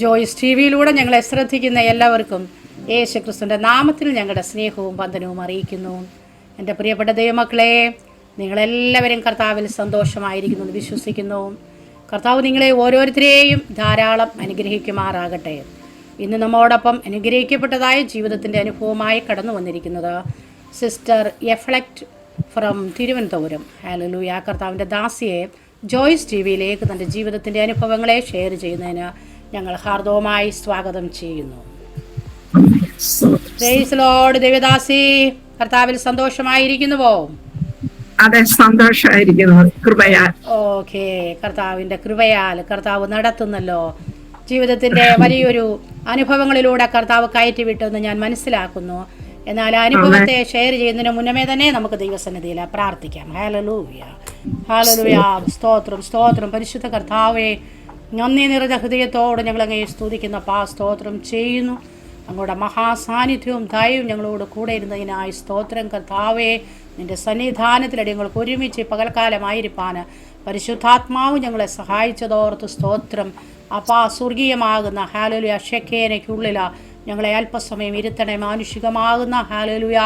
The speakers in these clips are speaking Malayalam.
ജോയ്സ് ടി വിയിലൂടെ ഞങ്ങളെ ശ്രദ്ധിക്കുന്ന എല്ലാവർക്കും യേശു ക്രിസ്തുവിൻ്റെ നാമത്തിൽ ഞങ്ങളുടെ സ്നേഹവും ബന്ധനവും അറിയിക്കുന്നു. എൻ്റെ പ്രിയപ്പെട്ട ദൈവമക്കളെ, നിങ്ങളെല്ലാവരും കർത്താവിൽ സന്തോഷമായിരിക്കുന്നു എന്ന് വിശ്വസിക്കുന്നു. കർത്താവ് നിങ്ങളെ ഓരോരുത്തരെയും ധാരാളം അനുഗ്രഹിക്കുമാറാകട്ടെ. ഇന്ന് നമ്മോടൊപ്പം അനുഗ്രഹിക്കപ്പെട്ടതായ ജീവിതത്തിൻ്റെ അനുഭവമായി കടന്നു വന്നിരിക്കുന്നത് സിസ്റ്റർ എഫ്ലക്റ്റ് ഫ്രം തിരുവനന്തപുരം. ഹല്ലേലൂയ. കർത്താവിൻ്റെ ദാസിയെ ജോയ്സ് ടി വിയിലേക്ക് തൻ്റെ ജീവിതത്തിൻ്റെ അനുഭവങ്ങളെ ഷെയർ ചെയ്യുന്നതിന് ഞങ്ങൾ ഹാർദവമായി സ്വാഗതം ചെയ്യുന്നു. Praise Lord. ദേവദാസി, കർത്താവിൽ സന്തോഷമായിരിക്കുന്നുവോ? അതെ, സന്തോഷമായിരിക്കുന്നു. കൃപയാൽ. ഓക്കെ. കർത്താവിൻ്റെ കൃപയാൽ കർത്താവ് നടത്തുന്നല്ലോ. ജീവിതത്തിൻ്റെ വലിയൊരു അനുഭവങ്ങളിലൂടെ കർത്താവ് കയറ്റിവിട്ടെന്ന് ഞാൻ മനസ്സിലാക്കുന്നു. എന്നാൽ അനുഭവത്തെ ഷെയർ ചെയ്യുന്നതിന് മുന്നമേ തന്നെ നമുക്ക് ദൈവസന്നിധിയിൽ പ്രാർത്ഥിക്കാം. Hallelujah, hallelujah. സ്തോത്രം, സ്തോത്രം. പരിശുദ്ധ കർത്താവേ, നന്ദി നിറഞ്ഞ ഹൃദയത്തോടെ ഞങ്ങളങ്ങേ സ്തുതിക്കുന്ന സ്തോത്രം ചെയ്യുന്നു. അങ്ങോട്ട് മഹാസാന്നിധ്യവും ദയവും ഞങ്ങളോട് കൂടെ ഇരുന്നതിനായി സ്തോത്രം. കർത്താവേ, നിൻ്റെ സന്നിധാനത്തിലടി ഞങ്ങൾക്ക് ഒരുമിച്ച് പകൽക്കാലമായിരിക്കാൻ പരിശുദ്ധാത്മാവ് ഞങ്ങളെ സഹായിച്ചതോർത്ത് സ്തോത്രം. സ്വർഗീയമാകുന്ന ഹല്ലേലൂയ ഷെക്കേനയ്ക്കുള്ളിൽ ഞങ്ങളെ അല്പസമയം ഇരുത്തണേ. മാനുഷികമാകുന്ന ഹല്ലേലൂയ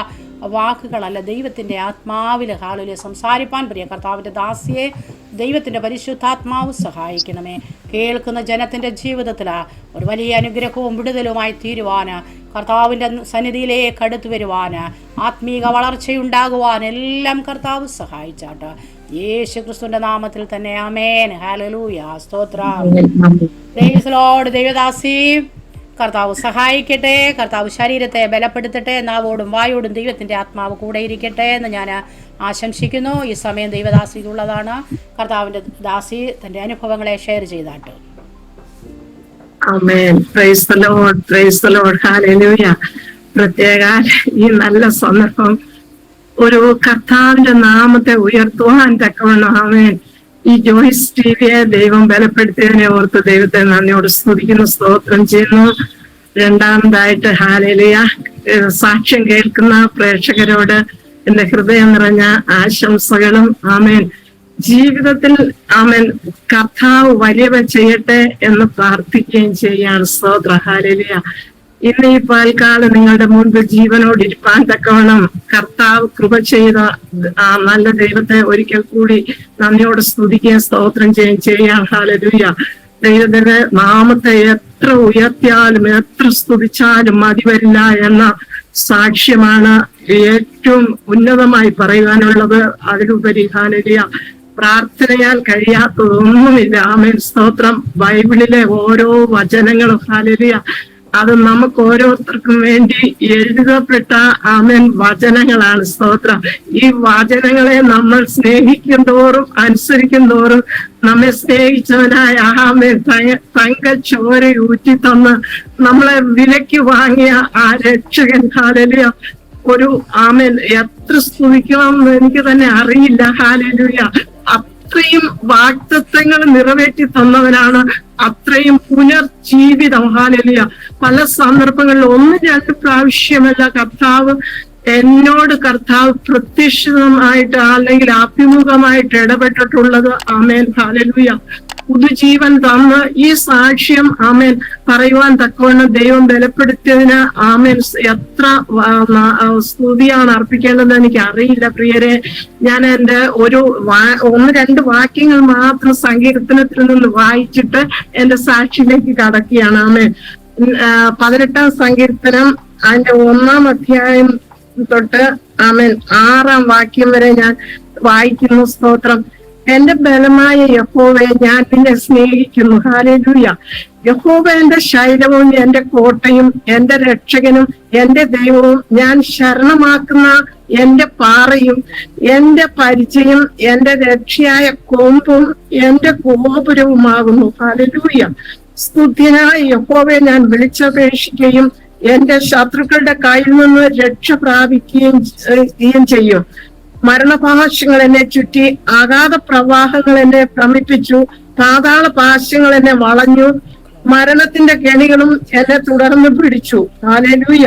വാക്കുകളല്ല, ദൈവത്തിൻ്റെ ആത്മാവിൽ ഹല്ലേലൂയ സംസാരിപ്പാൻ പ്രിയ കർത്താവിൻ്റെ ദാസിയെ ദൈവത്തിൻ്റെ പരിശുദ്ധാത്മാവ് സഹായിക്കണമേ. കേൾക്കുന്ന ജനത്തിൻ്റെ ജീവിതത്തിൽ ഒരു വലിയ അനുഗ്രഹവും വിടുതലുമായി തീരുവാൻ, കർത്താവിൻ്റെ സന്നിധിയിലേക്ക് അടുത്തു വരുവാൻ, ആത്മീക വളർച്ചയുണ്ടാകുവാൻ എല്ലാം കർത്താവ് സഹായിച്ചാട്ട്. യേശു ക്രിസ്തുവിൻ്റെ നാമത്തിൽ തന്നെ ആമേൻ. ഹല്ലേലൂയ. സ്തോത്രം. Praise lord. ദൈവദാസി, കർത്താവ് സഹായിക്കട്ടെ. കർത്താവ് ശരീരത്തെ ബലപ്പെടുത്തട്ടെ. നാവോടും വായോടും ദൈവത്തിൻ്റെ ആത്മാവ് കൂടെ ഇരിക്കട്ടെ എന്ന് ഞാൻ ആശംസിക്കുന്നു. ഈ സമയം ദൈവദാസിക്കുള്ളതാണ്. കർത്താവിൻ്റെ ദാസി തൻ്റെ അനുഭവങ്ങളെ ഷെയർ ചെയ്താട്ട്. ആമേൻ. Praise the lord, praise the lord. ഹല്ലേലൂയ. പ്രത്യേക ഈ നല്ല സന്ദർഭം ഒരു കർത്താവിന്റെ നാമത്തെ ഉയർത്തുവാൻ തക്കവണ്ണം ആമേൻ ഈ ജോയ്സ് ടി വിയെ ദൈവം ബലപ്പെടുത്തിയതിനെ ഓർത്ത് ദൈവത്തെ നന്ദിയോട് സ്തുതിക്കുന്നു, സ്തോത്രം ചെയ്യുന്നു. രണ്ടാമതായിട്ട് ഹല്ലേലൂയ, സാക്ഷ്യം കേൾക്കുന്ന പ്രേക്ഷകരോട് എന്റെ ഹൃദയം നിറഞ്ഞ ആശംസകളും. ആമേൻ. ജീവിതത്തിൽ ആമേൻ കർത്താവ് വലിയവ ചെയ്യട്ടെ എന്ന് പ്രാർത്ഥിക്കുകയും ചെയ്യാണ്. സ്തോത്രം. ഹല്ലേലൂയ. ഇന്ന് ഈ പാൽക്കാലം നിങ്ങളുടെ മുൻപ് ജീവനോട് ഇരിപ്പാൻ തക്കവണ്ണം കർത്താവ് കൃപ ചെയ്ത ആ നല്ല ദൈവത്തെ ഒരിക്കൽ കൂടി നന്ദിയോട് സ്തുതിക്കുകയും സ്തോത്രം ചെയ്യുകയും ചെയ്യാം. ഹല്ലേലൂയ. ദൈവത്തിന്റെ നാമത്തെ എത്ര ഉയർത്തിയാലും എത്ര സ്തുതിച്ചാലും മതി വരില്ല എന്ന സാക്ഷ്യമാണ് ഏറ്റവും ഉന്നതമായി പറയുവാനുള്ളത്. അതിലുപരി ഹല്ലേലൂയ, പ്രാർത്ഥനയാൽ കഴിയാത്തതൊന്നുമില്ല. ആമേൻ. സ്തോത്രം. ബൈബിളിലെ ഓരോ വചനങ്ങളും ഹല്ലേലൂയ അത് നമുക്ക് ഓരോരുത്തർക്കും വേണ്ടി എഴുതപ്പെട്ട ആമേൻ വചനങ്ങളാണ്. സ്തോത്രം. ഈ വചനങ്ങളെ നമ്മൾ സ്നേഹിക്കും തോറും അനുസരിക്കും തോറും നമ്മെ സ്നേഹിച്ചവനായ ആമേൻ തങ്കച്ചോര ഊറ്റി തന്ന് നമ്മളെ വിലയ്ക്ക് വാങ്ങിയ ആ രക്ഷകൻ ഹല്ലേലൂയ ഒരു ആമേൻ എത്ര സ്തുതിക്കണമെന്ന് എനിക്ക് തന്നെ അറിയില്ല. ഹല്ലേലൂയ. അത്രയും വാഗ്ദത്തങ്ങൾ നിറവേറ്റി തന്നവനാണ്. അത്രയും പുനർജീവിതം. ഹല്ലേലൂയ. പല സന്ദർഭങ്ങളിൽ 1-2 പ്രാവശ്യമല്ല എന്നോട് കർത്താവ് പ്രത്യക്ഷമായിട്ട് അല്ലെങ്കിൽ അഭിമുഖമായിട്ട് ഇടപെട്ടിട്ടുള്ളത്. ആമേൻ. ഹല്ലേലൂയ. പുതുജീവൻ തന്ന് ഈ സാക്ഷ്യം ആമേൻ പറയുവാൻ തക്കവണ്ണം ദൈവം ബലപ്പെടുത്തിയതിന് ആമേൻ എത്ര സ്തുതിയാണ് അർപ്പിക്കേണ്ടത് എനിക്ക് അറിയില്ല. പ്രിയരെ, ഞാൻ എൻ്റെ 1-2 വാക്യങ്ങൾ മാത്രം സങ്കീർത്തനത്തിൽ നിന്ന് വായിച്ചിട്ട് എന്റെ സാക്ഷിയിലേക്ക് കടക്കുകയാണ്. ആമേൻ. 18-ാം സങ്കീർത്തനം അതിന്റെ 1-ാം അധ്യായം തൊട്ട് ആമേൻ 6-ാം വാക്യം വരെ ഞാൻ വായിക്കുന്നു. സ്തോത്രം. എന്റെ ബലമായ യഹോവയെ ഞാൻ നിന്നെ സ്നേഹിക്കുന്നു. ഹല്ലേലൂയ. യഹോവ എന്റെ ശൈലവും എന്റെ കോട്ടയും എന്റെ രക്ഷകനും എന്റെ ദൈവവും ഞാൻ ശരണമാക്കുന്ന എന്റെ പാറയും എന്റെ പരിചയം എന്റെ രക്ഷയായ കൊമ്പും എന്റെ ഗോപുരവുമാകുന്നു. ഹല്ലേലൂയ. സ്തുത്യനായ യഹോവയെ ഞാൻ വിളിച്ചപേക്ഷിക്കുകയും എന്റെ ശത്രുക്കളുടെ കയ്യിൽ നിന്ന് രക്ഷ പ്രാപിക്കുകയും ചെയ്യും. മരണപാശങ്ങൾ എന്നെ ചുറ്റി, അഗാധ പ്രവാഹങ്ങൾ എന്നെ ഭ്രമിപ്പിച്ചു, പാതാള പാശങ്ങൾ എന്നെ വളഞ്ഞു, മരണത്തിന്റെ കെണികളും എന്നെ തുടർന്ന് പിടിച്ചു. ഹല്ലേലൂയ.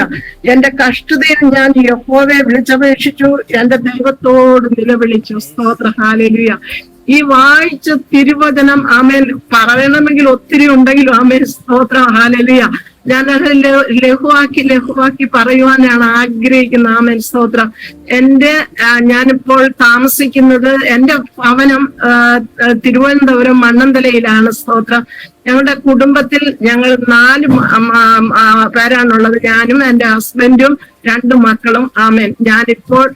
എന്റെ കഷ്ടതയിൽ ഞാൻ യഹോവയെ വിളിച്ചപേക്ഷിച്ചു, എന്റെ ദൈവത്തോട് നിലവിളിച്ചു. സ്തോത്രം. ഹല്ലേലൂയ. ഈ വായിച്ച തിരുവചനം ആമേൻ പറയണമെങ്കിൽ ഒത്തിരി ഉണ്ടെങ്കിലും ആമേൻ സ്തോത്രം ഹല്ലേലൂയ. ഞാനത് ലഘുവാക്കി പറയുവാനാണ് ആഗ്രഹിക്കുന്നത്. ആമേൻ സ്തോത്രം. ഞാനിപ്പോൾ താമസിക്കുന്നത് എന്റെ ഭവനം തിരുവനന്തപുരം മണ്ണന്തലയിലാണ്. സ്തോത്രം. ഞങ്ങളുടെ കുടുംബത്തിൽ ഞങ്ങൾ 4 പേരാണുള്ളത്. ഞാനും എന്റെ ഹസ്ബൻഡും 2 മക്കളും. ആമേൻ. ഞാനിപ്പോൾ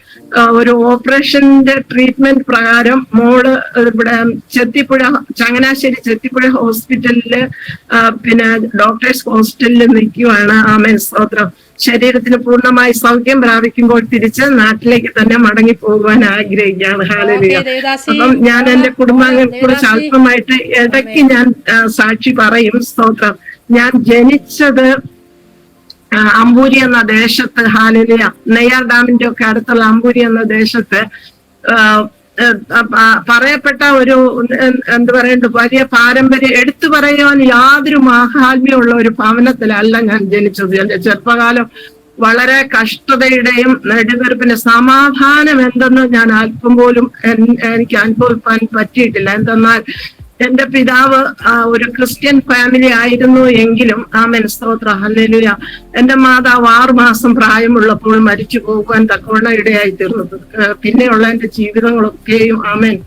ഒരു ഓപ്പറേഷന്റെ ട്രീറ്റ്മെന്റ് പ്രകാരം മോള് ഇവിടെ ചെത്തിപ്പുഴ, ചങ്ങനാശ്ശേരി ചെത്തിപ്പുഴ ഹോസ്പിറ്റലില് പിന്നെ ഡോക്ടേഴ്സ് ഹോസ്റ്റലിൽ നിൽക്കുവാണ്. ആമേൻ സ്തോത്രം. ശരീരത്തിന് പൂർണ്ണമായി സൗഖ്യം പ്രാപിക്കുമ്പോൾ തിരിച്ച് നാട്ടിലേക്ക് തന്നെ മടങ്ങി പോകുവാൻ ആഗ്രഹിക്കുകയാണ്. ഹല്ലേലൂയ. അപ്പം ഞാൻ എന്റെ കുടുംബാംഗങ്ങളെ കുറിച്ച് അല്പമായിട്ട് ഇടയ്ക്ക് ഞാൻ സാക്ഷി പറയും. സ്തോത്രം. ഞാൻ ജനിച്ചത് അമ്പൂരി എന്ന ദേശത്ത്. ഹല്ലേലൂയ. നെയ്യാർ ഡാമിന്റെ ഒക്കെ അടുത്തുള്ള അമ്പൂരി എന്ന ദേശത്ത് പറയപ്പെട്ട ഒരു എന്ത് പറയണ്ട വലിയ പാരമ്പര്യം എടുത്തു പറയുവാൻ യാതൊരു മാഹാത്മ്യമുള്ള ഒരു ഭവനത്തിലല്ല ഞാൻ ജനിച്ചത്. എന്റെ ചെറുപ്പകാലം വളരെ കഷ്ടതയുടെയും നെടുവീർപ്പിന്റെ സമാധാനം എന്തെന്ന് ഞാൻ അല്പം പോലും എനിക്ക് അനുഭവിക്കാൻ പറ്റിയിട്ടില്ല. എന്തെന്നാൽ എന്റെ പിതാവ് ഒരു ക്രിസ്ത്യൻ ഫാമിലി ആയിരുന്നു എങ്കിലും ആമേൻ സ്തോത്രം ഹല്ലേലൂയ. എന്റെ മാതാവ് 6 മാസം പ്രായമുള്ളപ്പോൾ മരിച്ചു പോകുവാൻ തക്കവണ്ണം ഇടയായി തീർന്നത്. പിന്നെയുള്ള എന്റെ ജീവിതങ്ങളൊക്കെയും ആമേൻ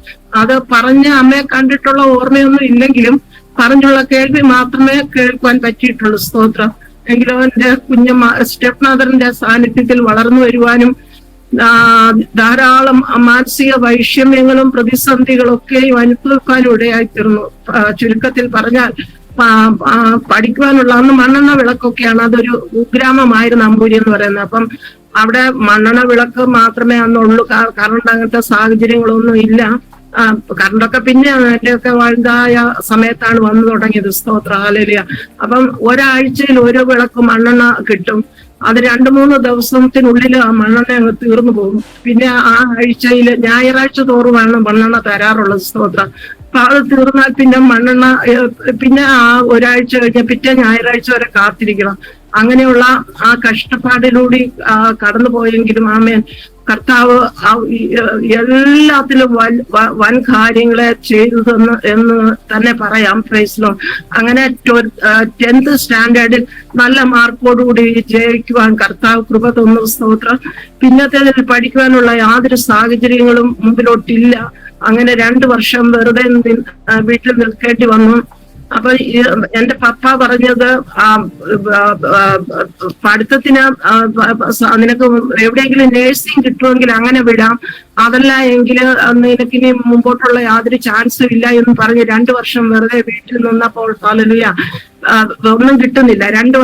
അത് പറഞ്ഞ് അമ്മയെ കണ്ടിട്ടുള്ള ഓർമ്മയൊന്നും ഇല്ലെങ്കിലും പറഞ്ഞുള്ള കേൾവി മാത്രമേ കേൾക്കുവാൻ പറ്റിയിട്ടുള്ളൂ. സ്തോത്രം. എങ്കിലും എന്റെ സ്റ്റെപ്പ് മദറിന്റെ സാന്നിധ്യത്തിൽ വളർന്നു വരുവാനും ധാരാളം മാനസിക വൈഷമ്യങ്ങളും പ്രതിസന്ധികളും ഒക്കെയും അനുഭവിക്കാനും ഇടയായിത്തീർന്നു. ചുരുക്കത്തിൽ പറഞ്ഞാൽ പഠിക്കുവാനുള്ള അന്ന് മണ്ണെണ്ണ വിളക്കൊക്കെയാണ്. അതൊരു കുഗ്രാമമായിരുന്നു അമ്പൂരി എന്ന് പറയുന്നത്. അപ്പം അവിടെ മണ്ണെണ്ണ വിളക്ക് മാത്രമേ അന്നുള്ളൂ. കറണ്ട് അങ്ങനത്തെ സാഹചര്യങ്ങളൊന്നും ഇല്ല. കറണ്ടൊക്കെ പിന്നെ എന്റെയൊക്കെ വലുതായ സമയത്താണ് വന്നു തുടങ്ങിയത്. സ്തോത്രം ഹല്ലേലൂയ. അപ്പം ഒരാഴ്ചയിൽ ഓരോ വിളക്ക് മണ്ണെണ്ണ കിട്ടും. അത് 2-3 ദിവസത്തിനുള്ളിൽ ആ മണ്ണെണ്ണ അങ്ങ് തീർന്നു പോകും. പിന്നെ ആ ആഴ്ചയിൽ ഞായറാഴ്ച തോറുമാണ് മണ്ണെണ്ണ തരാറുള്ളത്. സ്തോത്രം. അപ്പൊ അത് തീർന്നാൽ പിന്നെ മണ്ണെണ്ണ പിന്നെ ആ ഒരാഴ്ച കഴിഞ്ഞ പിറ്റേ ഞായറാഴ്ച വരെ കാത്തിരിക്കണം. അങ്ങനെയുള്ള ആ കഷ്ടപ്പാടിലൂടെ കടന്നു പോയെങ്കിലും ആമേൻ കർത്താവ് എല്ലാത്തിലും വൻ കാര്യങ്ങളെ ചെയ്തു എന്ന് തന്നെ പറയാം. Praise Lord. അങ്ങനെ 10th സ്റ്റാൻഡേർഡിൽ നല്ല മാർക്കോടുകൂടി ജയിക്കുവാൻ കർത്താവ് കൃപ തന്നു. സ്തോത്രം. പിന്നത്തേതിൽ പഠിക്കുവാനുള്ള യാതൊരു സാഹചര്യങ്ങളും മുമ്പിലോട്ടില്ല. അങ്ങനെ 2 വർഷം വെറുതെ വീട്ടിൽ നിൽക്കേണ്ടി വന്നു. അപ്പൊ എന്റെ പപ്പ പറഞ്ഞത് പഠിത്തത്തിന് നിനക്ക് എവിടെയെങ്കിലും നേഴ്സിംഗ് കിട്ടുമെങ്കിൽ അങ്ങനെ വിടാം, അതല്ല എങ്കിൽ നിനക്കിനി മുമ്പോട്ടുള്ള യാതൊരു ചാൻസും ഇല്ല എന്ന് പറഞ്ഞ് 2 വർഷം വെറുതെ വീട്ടിൽ നിന്നപ്പോൾ ഹല്ലേലൂയ ഒന്നും കിട്ടുന്നില്ല. 2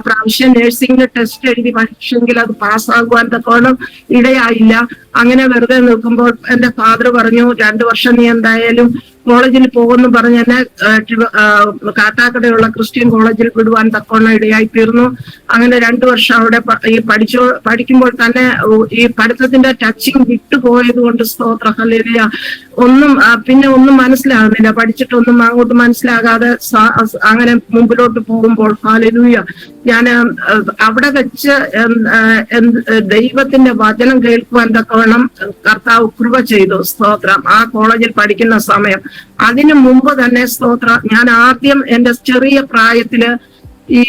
പ്രാവശ്യം നേഴ്സിംഗിന് ടെസ്റ്റ് എഴുതി പക്ഷെങ്കിൽ അത് പാസ്സാകുവാൻ തക്കോണം ഇടയായില്ല. അങ്ങനെ വെറുതെ നിൽക്കുമ്പോൾ എന്റെ ഫാദർ പറഞ്ഞു 2 വർഷം നീ എന്തായാലും കോളേജിൽ പോകുന്നു പറഞ്ഞ് എന്നെ കാട്ടാക്കടയുള്ള ക്രിസ്ത്യൻ കോളേജിൽ വിടുവാൻ തക്കോണം ഇടയായി തീർന്നു. അങ്ങനെ 2 വർഷം അവിടെ പഠിക്കുമ്പോൾ തന്നെ ഈ പഠിത്തത്തിന്റെ ടച്ചിങ് വിട്ടുപോയത് കൊണ്ട് സ്തോത്രം ഹല്ലേലൂയ പിന്നെ ഒന്നും മനസ്സിലാകുന്നില്ല. പഠിച്ചിട്ടൊന്നും അങ്ങോട്ട് മനസ്സിലാകാതെ അങ്ങനെ മുമ്പിലോട്ട് പോകുമ്പോൾ ഹല്ലേലൂയ ഞാൻ അവിടെ വെച്ച് ദൈവത്തിന്റെ വചനം കേൾക്കുവാൻ തക്കവണ്ണം കർത്താവ് കൃപ ചെയ്തു. സ്തോത്രം. ആ കോളേജിൽ പഠിക്കുന്ന സമയം അതിനു മുമ്പ് തന്നെ സ്തോത്രം ഞാൻ ആദ്യം എന്റെ ചെറിയ പ്രായത്തില് ഈ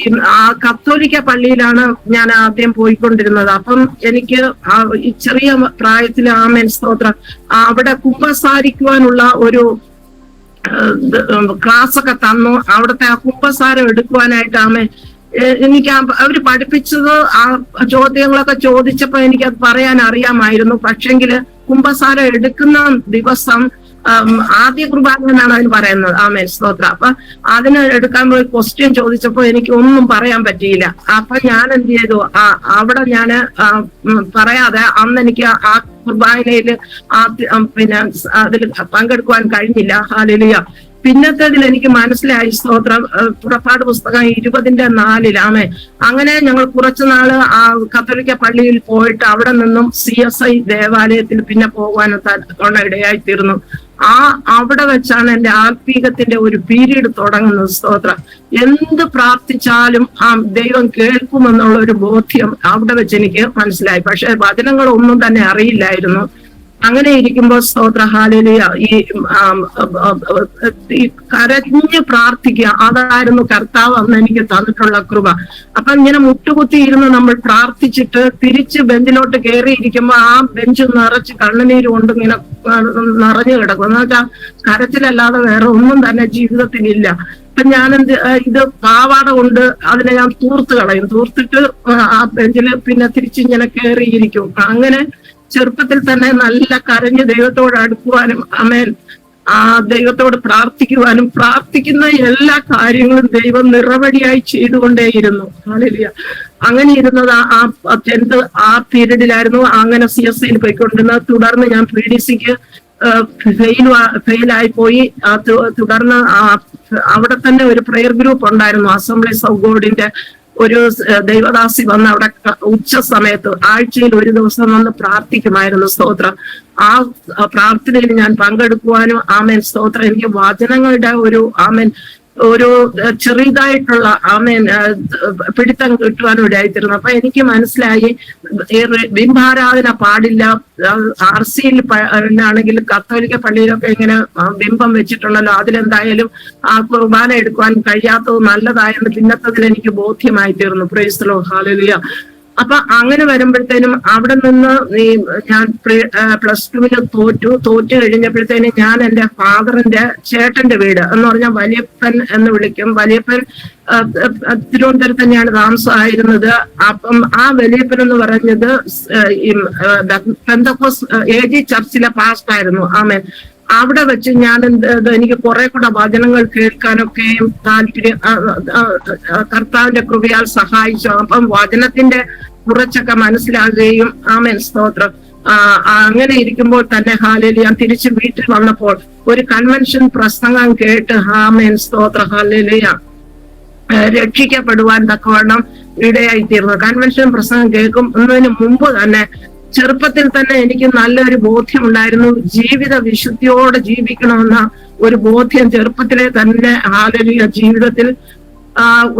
കത്തോലിക്ക പള്ളിയിലാണ് ഞാൻ ആദ്യം പോയിക്കൊണ്ടിരുന്നത്. അപ്പം എനിക്ക് ഈ ചെറിയ പ്രായത്തിൽ ആമേൻ സ്തോത്രം അവിടെ കുമ്പസാരിക്കുവാനുള്ള ഒരു ക്ലാസ് ഒക്കെ തന്നു. അവിടുത്തെ ആ കുമ്പസാരം എടുക്കുവാനായിട്ട് ആമേൻ എനിക്ക് അവര് പഠിപ്പിച്ചത് ആ ചോദ്യങ്ങളൊക്കെ ചോദിച്ചപ്പോ എനിക്കത് പറയാൻ അറിയാമായിരുന്നു. പക്ഷെങ്കില് കുമ്പസാരം എടുക്കുന്ന ദിവസം ആദ്യ കുർബാന എന്നാണ് അതിന് പറയുന്നത്. ആമേൻ സ്തോത്രം. അപ്പൊ അതിന് എടുക്കാൻ പോയി ക്വസ്റ്റ്യൻ ചോദിച്ചപ്പോ എനിക്ക് ഒന്നും പറയാൻ പറ്റിയില്ല. അപ്പൊ ഞാൻ എന്ത് ചെയ്തു, അവിടെ ഞാന് പറയാതെ അന്ന് എനിക്ക് ആ കുർബാനയില് പിന്നെ അതിൽ പങ്കെടുക്കുവാൻ കഴിഞ്ഞില്ല. ഹല്ലേലൂയ. പിന്നത്തേതിൽ എനിക്ക് മനസ്സിലായി. സ്തോത്രം. പുറപ്പാട് പുസ്തകം 20:4 അങ്ങനെ ഞങ്ങൾ കുറച്ചുനാള് ആ കത്തോലിക്ക പള്ളിയിൽ പോയിട്ട് അവിടെ നിന്നും CSI ദേവാലയത്തിൽ പിന്നെ പോകാൻ ഇടയായി തീർന്നു. അവിടെ വെച്ചാണ് എന്റെ ആത്മീകത്തിന്റെ ഒരു പീരീഡ് തുടങ്ങുന്നത്. സ്തോത്രം. എന്ത് പ്രാർത്ഥിച്ചാലും ആ ദൈവം കേൾക്കുമെന്നുള്ള ഒരു ബോധ്യം അവിടെ വെച്ച് എനിക്ക് മനസ്സിലായി. പക്ഷെ വചനങ്ങളൊന്നും തന്നെ അറിയില്ലായിരുന്നു. അങ്ങനെ ഇരിക്കുമ്പോൾ സ്തോത്ര ഹല്ലേലൂയ ഈ കരഞ്ഞ് പ്രാർത്ഥിക്കുക, അതായിരുന്നു കർത്താവ് അന്ന് എനിക്ക് തന്നിട്ടുള്ള കൃപ. അപ്പൊ ഇങ്ങനെ മുട്ടുകുത്തി ഇരുന്ന് നമ്മൾ പ്രാർത്ഥിച്ചിട്ട് തിരിച്ച് ബെഞ്ചിലോട്ട് കയറിയിരിക്കുമ്പോ ആ ബെഞ്ച് നിറച്ച് കണ്ണുനീര് കൊണ്ട് ഇങ്ങനെ നിറഞ്ഞു കിടക്കും. എന്ന് വെച്ചാൽ കരച്ചിലല്ലാതെ വേറെ ഒന്നും തന്നെ ജീവിതത്തിലില്ല. അപ്പൊ ഞാൻ ഇത് പാവാട കൊണ്ട് അതിനെ ഞാൻ തൂർത്ത് കളയും. തൂർത്തിട്ട് ആ ബെഞ്ചില് പിന്നെ തിരിച്ചിങ്ങനെ കയറിയിരിക്കും. അങ്ങനെ ചെറുപ്പത്തിൽ തന്നെ നല്ല കരഞ്ഞ് ദൈവത്തോട് അടുക്കുവാനും ആമേൻ ആ ദൈവത്തോട് പ്രാർത്ഥിക്കുവാനും പ്രാർത്ഥിക്കുന്ന എല്ലാ കാര്യങ്ങളും ദൈവം നിറവടിയായി ചെയ്തുകൊണ്ടേയിരുന്നു. ഹല്ലേലൂയ. അങ്ങനെ ഇരുന്നത് ആ 10th ആ പീരീഡിലായിരുന്നു. അങ്ങനെ CSIയിൽ പോയിക്കൊണ്ടിരുന്നത്. തുടർന്ന് ഞാൻ PDCക്ക് ഫെയിലായി പോയി. തുടർന്ന് അവിടെ തന്നെ ഒരു പ്രെയർ ഗ്രൂപ്പ് ഉണ്ടായിരുന്നു, അസംബ്ലീസ് ഓഫ് ഗോഡിന്റെ ഒരു ദൈവദാസി വന്ന് അവിടെ ഉച്ച സമയത്ത് ആഴ്ചയിൽ ഒരു ദിവസം വന്ന് പ്രാർത്ഥിക്കുമായിരുന്നു. സ്തോത്രം. ആ പ്രാർത്ഥനയിൽ ഞാൻ പങ്കെടുക്കുവാനും ആമേൻ സ്തോത്രം എനിക്ക് വചനങ്ങളുടെ ഒരു ചെറിയതായിട്ടുള്ള പിടുത്തം കിട്ടുവാനും ഇടയായിത്തീരുന്നു. അപ്പൊ എനിക്ക് മനസ്സിലായി ബിംബാരാധന പാടില്ല. RCയിൽ ആണെങ്കിൽ കത്തോലിക്ക പള്ളിയിലൊക്കെ ഇങ്ങനെ ബിംബം വെച്ചിട്ടുണ്ടല്ലോ, അതിലെന്തായാലും ആ കുർബാന എടുക്കുവാൻ കഴിയാത്തത് നല്ലതായെന്ന് പിന്നത്തതിൽ എനിക്ക് ബോധ്യമായി തീർന്നു. Price the lord. ഹല്ലേലൂയ. അപ്പൊ അങ്ങനെ വരുമ്പോഴത്തേനും അവിടെ നിന്ന് ഞാൻ +2 തോറ്റു കഴിഞ്ഞപ്പോഴത്തേനും ഞാൻ എന്റെ ഫാദറിന്റെ ചേട്ടന്റെ വീട് എന്ന് പറഞ്ഞാൽ വലിയപ്പൻ എന്ന് വിളിക്കും. വലിയപ്പൻ തിരുവനന്തപുരത്ത് തന്നെയാണ് താമസമായിരുന്നത്. അപ്പം ആ വലിയപ്പൻ എന്ന് പറഞ്ഞത് പെന്തക്കോസ് AG ചർച്ചിലെ പാസ്റ്ററായിരുന്നു. ആമേൻ. അവിടെ വെച്ച് ഞാൻ എനിക്ക് കുറെ കൂടെ വചനങ്ങൾ കേൾക്കാനൊക്കെയും താല്പര്യം കർത്താവിന്റെ കൃപയാൽ സഹായിച്ചു. അപ്പം വചനത്തിന്റെ കുറച്ചൊക്കെ മനസ്സിലാകുകയും ആമേൻ സ്തോത്രം. അങ്ങനെ ഇരിക്കുമ്പോൾ തന്നെ ഹല്ലേലൂയ തിരിച്ച് വീട്ടിൽ വന്നപ്പോൾ ഒരു കൺവെൻഷൻ പ്രസംഗം കേട്ട് ആമേൻ സ്തോത്രം ഹല്ലേലൂയ രക്ഷിക്കപ്പെടുവാൻ തക്കവണ്ണം ഇടയായിത്തീർന്നു. കൺവെൻഷൻ പ്രസംഗം കേൾക്കുന്നതിന് മുമ്പ് തന്നെ ചെറുപ്പത്തിൽ തന്നെ എനിക്ക് നല്ലൊരു ബോധ്യമുണ്ടായിരുന്നു. ജീവിത വിശുദ്ധിയോടെ ജീവിക്കണമെന്ന ഒരു ബോധ്യം ചെറുപ്പത്തിലെ തന്നെ ഹല്ലേലൂയ ജീവിതത്തിൽ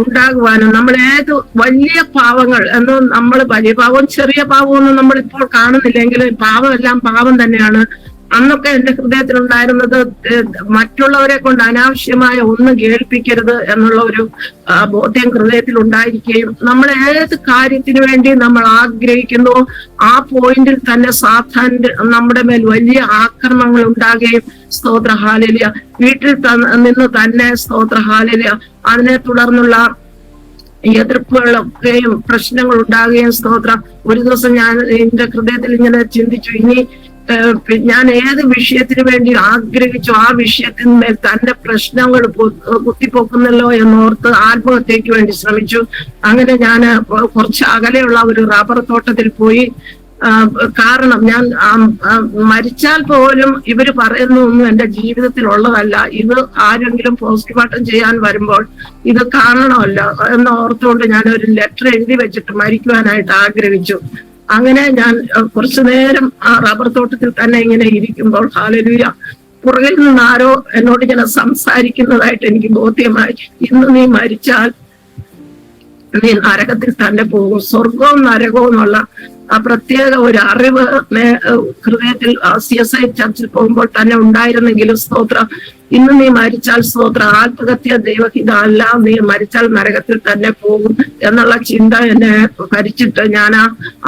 ഉണ്ടാകുവാനും നമ്മൾ ഏത് വലിയ പാവങ്ങൾ എന്നും നമ്മൾ വലിയ പാവവും ചെറിയ പാവവും ഒന്നും നമ്മൾ ഇപ്പോൾ കാണുന്നില്ലെങ്കിൽ പാവമെല്ലാം പാവം തന്നെയാണ്. അന്നൊക്കെ എന്റെ ഹൃദയത്തിലുണ്ടായിരുന്നത് മറ്റുള്ളവരെ കൊണ്ട് അനാവശ്യമായ ഒന്നും കേൾപ്പിക്കരുത് എന്നുള്ള ഒരു ബോധ്യം ഹൃദയത്തിൽ ഉണ്ടായിരിക്കുകയും നമ്മൾ ഏത് കാര്യത്തിന് വേണ്ടി നമ്മൾ ആഗ്രഹിക്കുന്നു ആ പോയിന്റിൽ തന്നെ സാത്താന്റെ നമ്മുടെ മേൽ വലിയ ആക്രമണങ്ങൾ ഉണ്ടാകുകയും സ്തോത്ര ഹല്ലേലൂയ വീട്ടിൽ നിന്ന് തന്നെ സ്തോത്ര ഹല്ലേലൂയ അതിനെ തുടർന്നുള്ള എതിർപ്പുകളൊക്കെയും പ്രശ്നങ്ങൾ ഉണ്ടാകുകയും സ്തോത്രം. ഒരു ദിവസം ഞാൻ എന്റെ ഹൃദയത്തിൽ ഇങ്ങനെ ചിന്തിച്ചു, ഇനി ഞാൻ ഏത് വിഷയത്തിന് വേണ്ടി ആഗ്രഹിച്ചു ആ വിഷയത്തിന്മേൽ തന്റെ പ്രശ്നങ്ങൾ കുത്തിപ്പൊക്കുന്നല്ലോ എന്നോർത്ത് ആത്മഹത്യക്ക് വേണ്ടി ശ്രമിച്ചു. അങ്ങനെ ഞാൻ കുറച്ച് അകലെയുള്ള ഒരു റബ്ബർ തോട്ടത്തിൽ പോയി. കാരണം ഞാൻ മരിച്ചാൽ പോലും ഇവര് പറയുന്നതൊന്നും എന്റെ ജീവിതത്തിൽ ഉള്ളതല്ല. ഇത് ആരെങ്കിലും പോസ്റ്റ്മോർട്ടം ചെയ്യാൻ വരുമ്പോൾ ഇത് കാണണമല്ലോ എന്ന് ഓർത്തുകൊണ്ട് ഞാൻ ഒരു ലെറ്റർ എഴുതി വെച്ചിട്ട് മരിക്കുവാനായിട്ട് ആഗ്രഹിച്ചു. അങ്ങനെ ഞാൻ കുറച്ചു നേരം ആ റബ്ബർ തോട്ടത്തിൽ തന്നെ ഇങ്ങനെ ഇരിക്കുമ്പോൾ ഹല്ലേലൂയ പുറകിൽ നിന്ന് ആരോ എന്നോട് ഇങ്ങനെ സംസാരിക്കുന്നതായിട്ട് എനിക്ക് ബോധ്യമായി. ഇന്ന് നീ മരിച്ചാൽ നീ നരകത്തിൽ തന്നെ പോകും. സ്വർഗവും നരകവും എന്നുള്ള ആ പ്രത്യേക ഒരു അറിവ് ഹൃദയത്തിൽ CSI ചർച്ചിൽ പോകുമ്പോൾ തന്നെ ഉണ്ടായിരുന്നെങ്കിലും സ്തോത്രം ഇന്ന് നീ മരിച്ചാൽ സ്തോത്രം ആത്മഹത്യ ദൈവഹിത അല്ല, നീ മരിച്ചാൽ നരകത്തിൽ തന്നെ പോകും എന്നുള്ള ചിന്ത എന്നെ ഭരിച്ചിട്ട് ഞാൻ ആ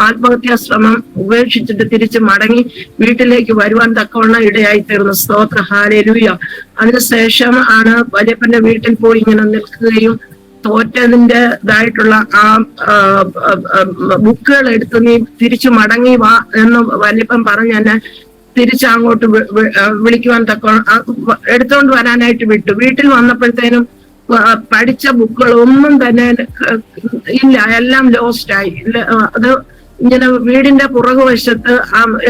ആത്മഹത്യാ ശ്രമം ഉപേക്ഷിച്ചിട്ട് തിരിച്ച് മടങ്ങി വീട്ടിലേക്ക് വരുവാൻ തക്കവണ്ണം ഇടയായി തീർന്നു. സ്തോത്ര ഹല്ലേലൂയ. അതിനുശേഷം ആണ് വലിയപ്പന്റെ വീട്ടിൽ പോയി ഇങ്ങനെ നിൽക്കുകയും തോറ്റതിൻ്റെതായിട്ടുള്ള ആ ബുക്കുകൾ എടുത്ത് നീ തിരിച്ചു മടങ്ങി വാ എന്ന് വലിയപ്പൻ പറഞ്ഞ് എന്നെ തിരിച്ചങ്ങോട്ട് വിളിക്കുവാൻ എടുത്തുകൊണ്ട് വരാനായിട്ട് വിട്ടു. വീട്ടിൽ വന്നപ്പോഴത്തേനും പഠിച്ച ബുക്കുകൾ ഒന്നും തന്നെ ഇല്ല, എല്ലാം ലോസ്റ്റായി. അത് ഇങ്ങനെ വീടിന്റെ പുറകുവശത്ത്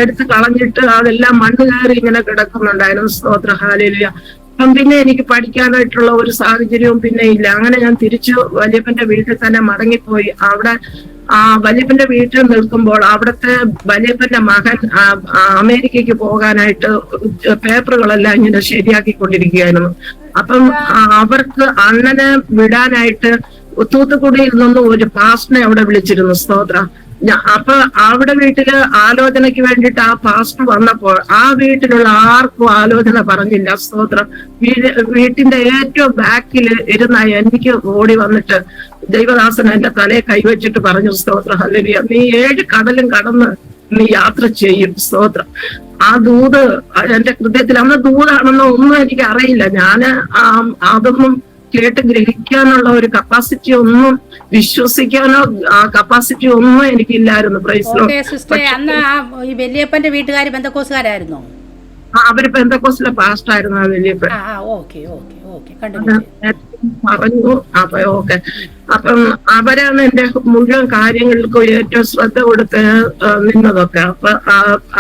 എടുത്ത് കളഞ്ഞിട്ട് അതെല്ലാം മണ്ണ് കയറി ഇങ്ങനെ കിടക്കുന്നുണ്ടായിരുന്നു. സ്തോത്ര ഹല്ലേലൂയ. അപ്പം പിന്നെ എനിക്ക് പഠിക്കാനായിട്ടുള്ള ഒരു സാഹചര്യവും പിന്നെ ഇല്ല. അങ്ങനെ ഞാൻ തിരിച്ചു വലിയപ്പന്റെ വീട്ടിൽ തന്നെ മടങ്ങിപ്പോയി. അവിടെ വലിയപ്പന്റെ വീട്ടിൽ നിൽക്കുമ്പോൾ അവിടുത്തെ വലിയപ്പന്റെ മകൻ അമേരിക്കയ്ക്ക് പോകാനായിട്ട് പേപ്പറുകളെല്ലാം ഇങ്ങനെ ശരിയാക്കിക്കൊണ്ടിരിക്കുകയായിരുന്നു. അപ്പം അവർക്ക് അണ്ണനെ വിടാനായിട്ട് തൂത്തുക്കുടിയിൽ നിന്ന് ഒരു പാസ്റ്ററിനെ അവിടെ വിളിച്ചിരുന്നു. സ്തോത്ര. അപ്പൊ അവിടെ വീട്ടില് ആലോചനയ്ക്ക് വേണ്ടിയിട്ട് ആ പാസ്റ്റർ വന്നപ്പോൾ ആ വീട്ടിലുള്ള ആർക്കും ആലോചന പറഞ്ഞില്ല. സ്തോത്രം. വീട്ടിന്റെ ഏറ്റവും ബാക്കിൽ ഇരുന്ന എനിക്ക് ഓടി വന്നിട്ട് ദൈവദാസൻ എന്റെ തലയെ കൈവച്ചിട്ട് പറഞ്ഞു, സ്തോത്രം ഹല്ലേലൂയ, നീ 7 കടലും കടന്ന് നീ യാത്ര ചെയ്യും. സ്തോത്രം. ആ ദൂത് എന്റെ ഹൃദയത്തിൽ, അന്ന് ദൂതാണെന്നോ ഒന്നും എനിക്ക് അറിയില്ല. ഞാന് അതൊന്നും കേട്ട് ഗ്രഹിക്കാനുള്ള ഒരു കപ്പാസിറ്റി ഒന്നും, വിശ്വസിക്കാനോ ആ കപ്പാസിറ്റി ഒന്നും എനിക്കില്ലായിരുന്നു. Praise Lord. അന്ന് ഈ വല്യപ്പന്റെ വീട്ടുകാർ ബന്ധക്കോസുകാരായിരുന്നോ? അവര് പെന്തക്കോസ്റ്റിലെ പാസ്റ്റർ ആയിരുന്നു ആ വല്യപ്പൻ. പറഞ്ഞു. അപ്പൊ ഓക്കെ. അപ്പം അവരാണ് എന്റെ മുഴുവൻ കാര്യങ്ങൾക്കും ഏറ്റവും ശ്രദ്ധ കൊടുത്ത് നിന്നതൊക്കെ.